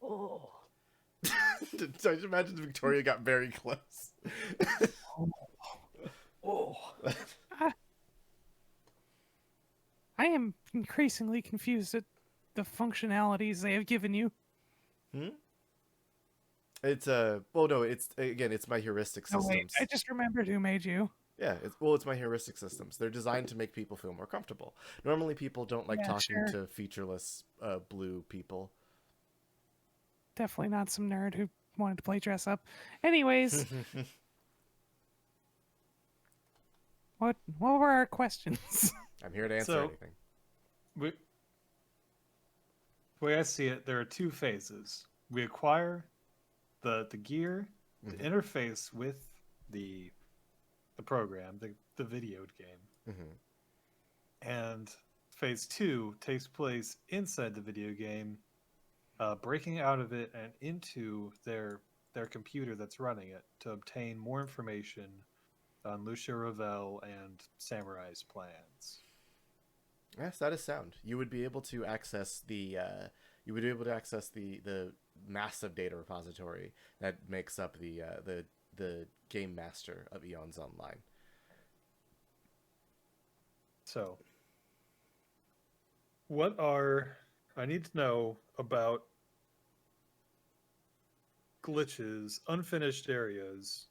Oh. So I just imagine Victoria got very close. Oh. I am increasingly confused at the functionalities they have given you. It's well no, it's my heuristic Oh, systems. wait, I just remembered who made you. Yeah, it's my heuristic systems. They're designed to make people feel more comfortable. Normally people don't like Yeah, talking sure. to featureless blue people. Definitely not some nerd who wanted to play dress up. Anyways, what were our questions? I'm here to answer So- anything. The way I see it, there are two phases. We acquire the gear to Mhm. interface with the program, the video game. Hmm. And phase 2 takes place inside the video game, breaking out of it and into their computer that's running it to obtain more information on Lucia Ravel and Samurai's plans. Yes, that is sound. You would be able to access the the massive data repository that makes up the game master of Eons Online. So, I need to know about glitches, unfinished areas,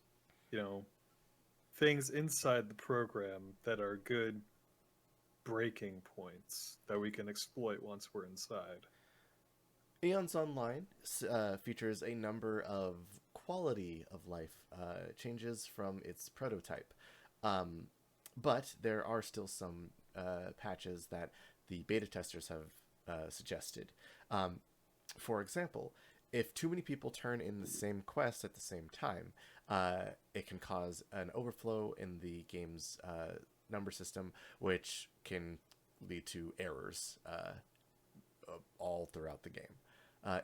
things inside the program that are good breaking points that we can exploit once we're inside. Eons Online features a number of quality of life changes from its prototype. But there are still some patches that the beta testers have suggested. For example, if too many people turn in the same quest at the same time, it can cause an overflow in the game's number system, which can lead to errors all throughout the game.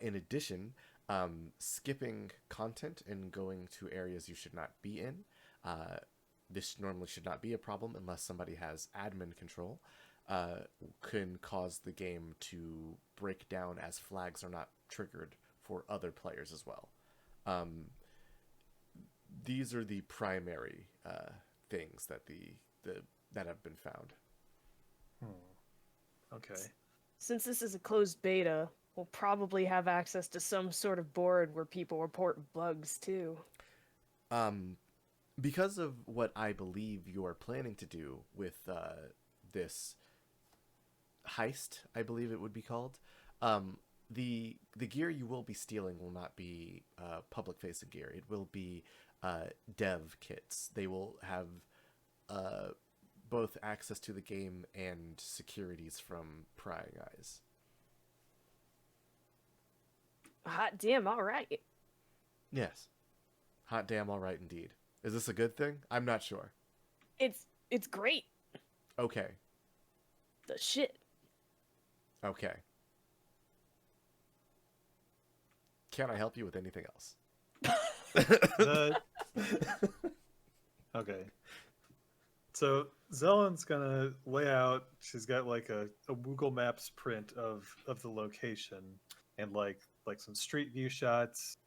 In addition, skipping content and going to areas you should not be in This normally should not be a problem unless somebody has admin control. Can cause the game to break down as flags are not triggered for other players as well. These are the primary things that that have been found. Okay. Since this is a closed beta, we'll probably have access to some sort of board where people report bugs too. Because of what I believe you're planning to do with this heist, I believe it would be called. The gear you will be stealing will not be public facing gear. It will be dev kits. They will have both access to the game and securities from prying eyes. Hot damn, all right. Yes. Hot damn, all right indeed. Is this a good thing? I'm not sure. It's great. Okay. The shit. Okay. Can I help you with anything else? Okay. So Xellen's gonna lay out. She's got like a Google Maps print of the location and like some street view shots,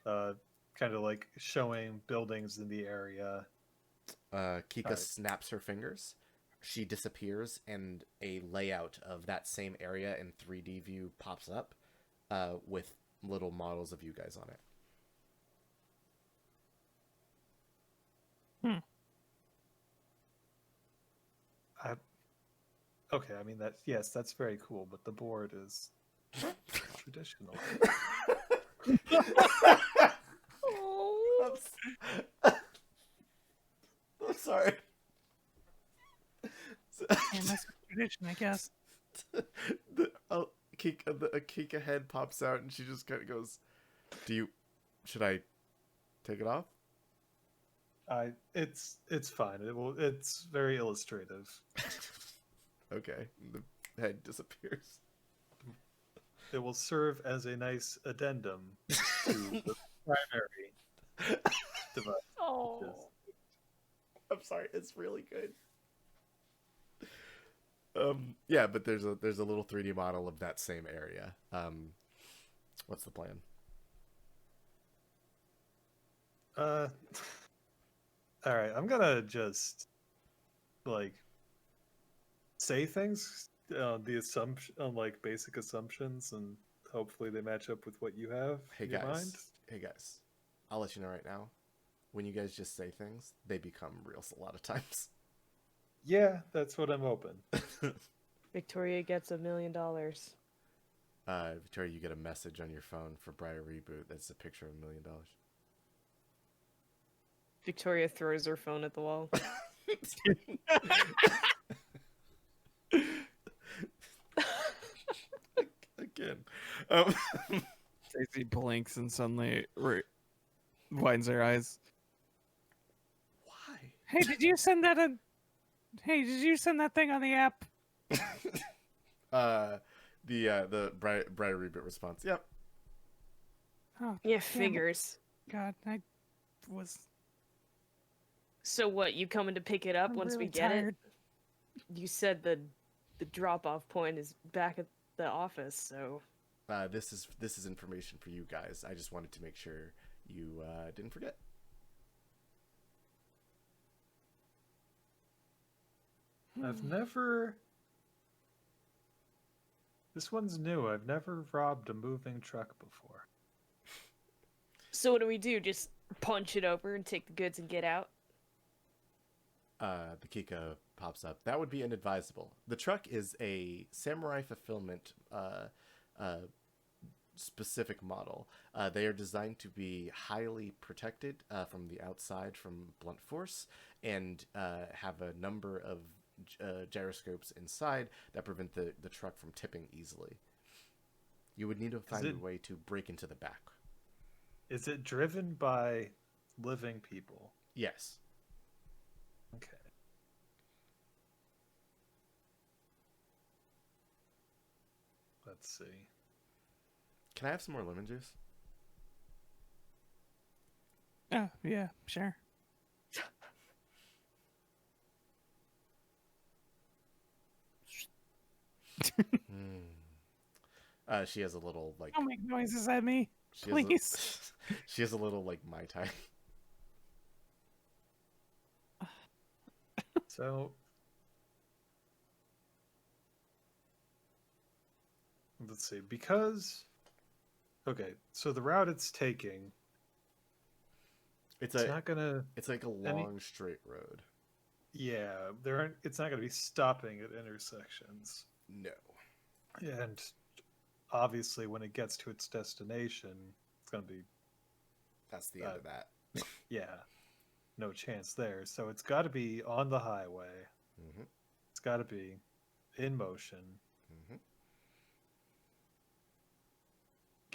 kind of like showing buildings in the area. Kika Alright. snaps her fingers. She disappears, and a layout of that same area in 3D view pops up with little models of you guys on it. Okay, I mean that's very cool, but the board is traditional. Oh. I'm sorry. And that's a tradition, I guess. Kika head pops out, and she just kind of goes, should I take it off? It's fine. It's very illustrative. Okay. The head disappears. It will serve as a nice addendum to the primary device. Oh. I'm sorry, it's really good. Yeah, but there's a little 3D model of that same area. What's the plan? All right, I'm gonna just like say things on the assumption, on like basic assumptions, and hopefully they match up with what you have Hey in your guys. mind. Hey guys. I'll let you know right now. When you guys just say things, they become real a lot of times. Yeah, that's what I'm hoping. Victoria gets $1 million. Victoria, you get a message on your phone for Briar Reboot that's a picture of $1 million. Victoria throws her phone at the wall. Again. Daisy blinks and suddenly widens her eyes. Why? Hey, did you send that thing on the app? The Briar Reboot response. Yep. Oh, Yeah, damn it. figures. God, I was So what, you coming to pick it up I'm once really we get tired. it? You said the drop-off point is back at the office, so... This is information for you guys. I just wanted to make sure you didn't forget. I've never. This one's new. I've never robbed a moving truck before. So what do we do? Just punch it over and take the goods and get out? The Kika pops up. That would be inadvisable. The truck is a samurai fulfillment specific model. They are designed to be highly protected from the outside from blunt force and have a number of gyroscopes inside that prevent the truck from tipping easily. You would need to find a way to break into the back. Is it driven by living people? Yes. Okay. Let's see. Can I have some more lemon juice? Oh, yeah, sure. She has a little like Don't make noises at me, she has please. she has a little like Mai Tai. So let's see. Because okay, so the route it's taking, It's it's not gonna. it's like a long straight road. Yeah, there aren't. It's not gonna be stopping at intersections. No. And obviously, when it gets to its destination, it's gonna be That's the end of that. yeah, no chance there. So it's got to be on the highway. Mm-hmm. It's got to be in motion. Mm-hmm.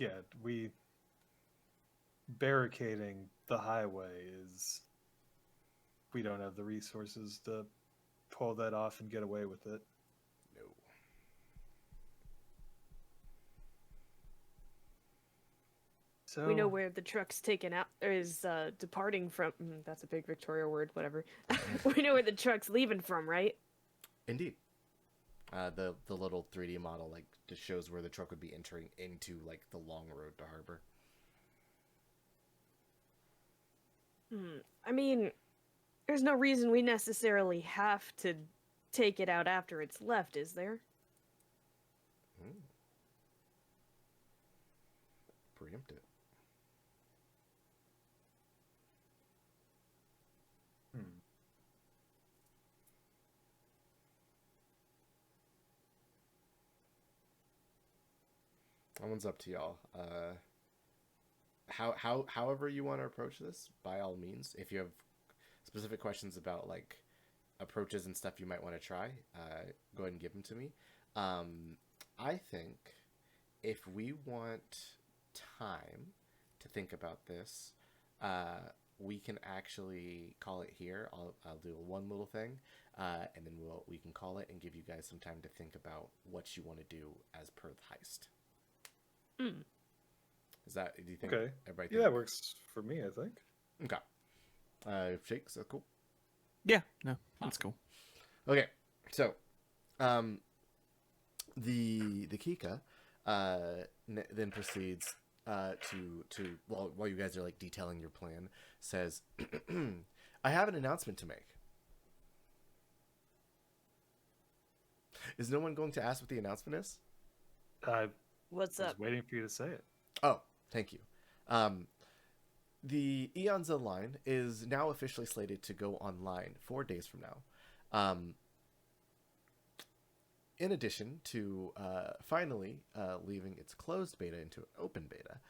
Yeah, we barricading the highway is we don't have the resources to pull that off and get away with it. No. So We know where the truck's taken out, or is departing from. That's a big Victoria word, whatever. We know where the truck's leaving from, right? Indeed. The little 3D model like just shows where the truck would be entering into like the long road to harbor. I mean, there's no reason we necessarily have to take it out after it's left, is there? Preempt it. That one's up to y'all. However you want to approach this, by all means. If you have specific questions about like approaches and stuff you might want to try, go ahead and give them to me. I think if we want time to think about this, we can actually call it here. I'll do one little thing, and then we can call it and give you guys some time to think about what you want to do as per the heist. Is that? Do you think? okay, Everybody. yeah, it works for me. I think. Okay. Shake. Is that cool? Yeah, no, that's cool. Okay. So, the Kika, then proceeds to while you guys are like detailing your plan, says, "I have an announcement to make." Is no one going to ask what the announcement is? I What's was up? waiting for you to say it. Oh, thank you. The Eons Online is now officially slated to go online 4 days from now. In addition to finally leaving its closed beta into an open beta,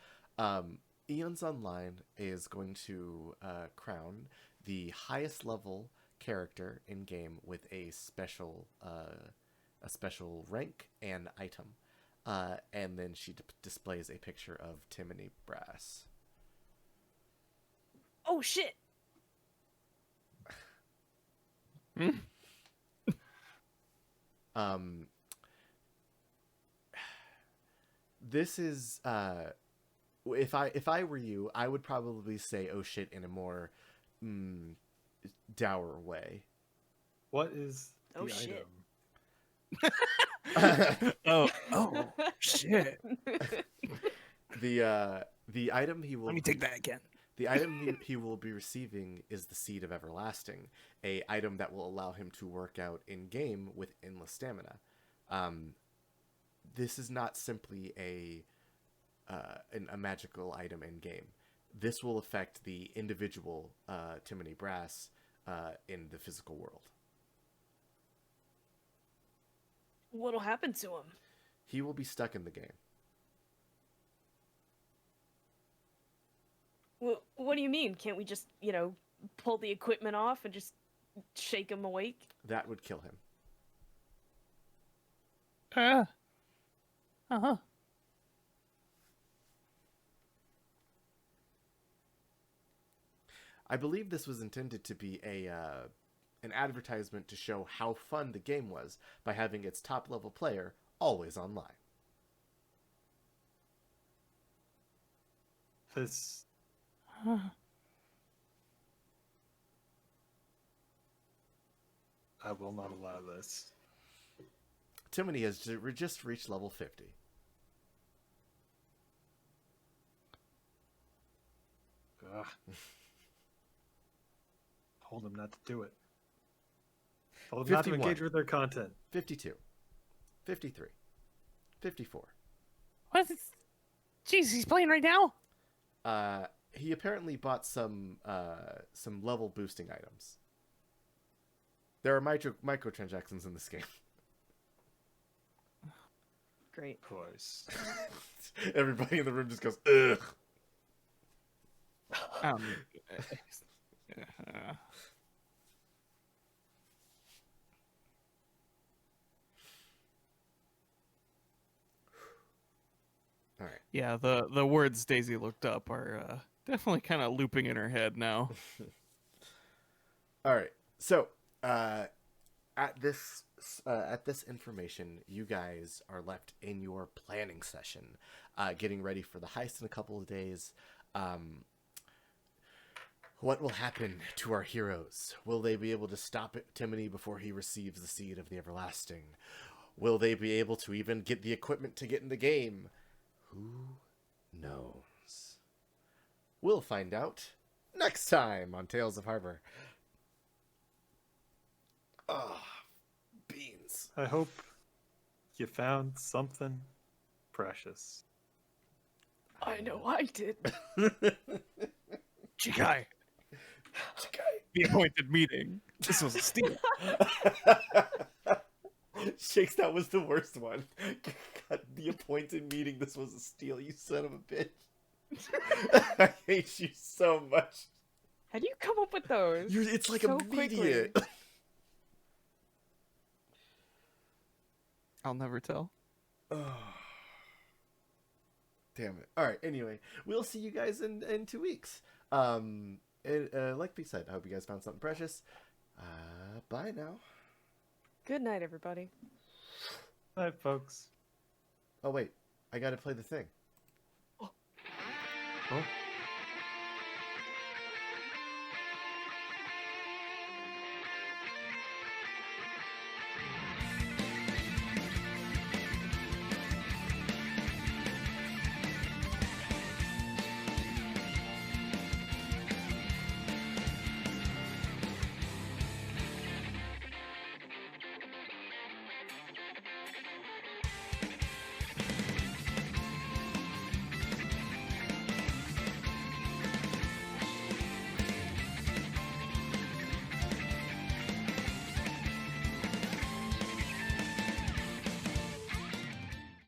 Eons Online is going to crown the highest level character in game with a special rank and item. And then she displays a picture of Timony Brass. Oh shit! This is if I were you, I would probably say "oh shit" in a more dour way. What is the Oh, shit. item? Oh, shit. The item he will Let me take that again. The item he will be receiving is the Seed of Everlasting, a item that will allow him to work out in game with endless stamina. This is not simply a magical item in game. This will affect the individual Timony Brass in the physical world. What'll happen to him? He will be stuck in the game. What do you mean? Can't we just, pull the equipment off and just shake him awake? That would kill him. Uh-huh. I believe this was intended to be an advertisement to show how fun the game was by having its top level player always online. This I will not allow this. Timony has just reached level 50. Ugh. Told them not to do it. Told them not to 51. engage with their content. 52. 53. 54. What? Jeez, he's playing right now? He apparently bought some level boosting items. There are microtransactions in this game. Great. Of course. Everybody in the room just goes, ugh. Uh, All right. yeah, the words Daisy looked up are definitely kind of looping in her head now. All right. So, at this information, you guys are left in your planning session, getting ready for the heist in a couple of days. What will happen to our heroes? Will they be able to stop Timony before he receives the Seed of the Everlasting? Will they be able to even get the equipment to get in the game? Who knows? We'll find out next time on Tales of Harbor. Ah, beans. I hope you found something precious. I know I did. Chikai, the appointed meeting. This was a steal. Shakes, that was the worst one. God, the appointed meeting, this was a steal, you son of a bitch. I hate you so much. How do you come up with those? It's like so immediate. quickly? I'll never tell. Oh. Damn it. Alright, anyway, we'll see you guys in 2 weeks. Like we said, I hope you guys found something precious. Bye now. Good night, everybody. Bye, folks. Oh wait, I gotta play the thing. Oh.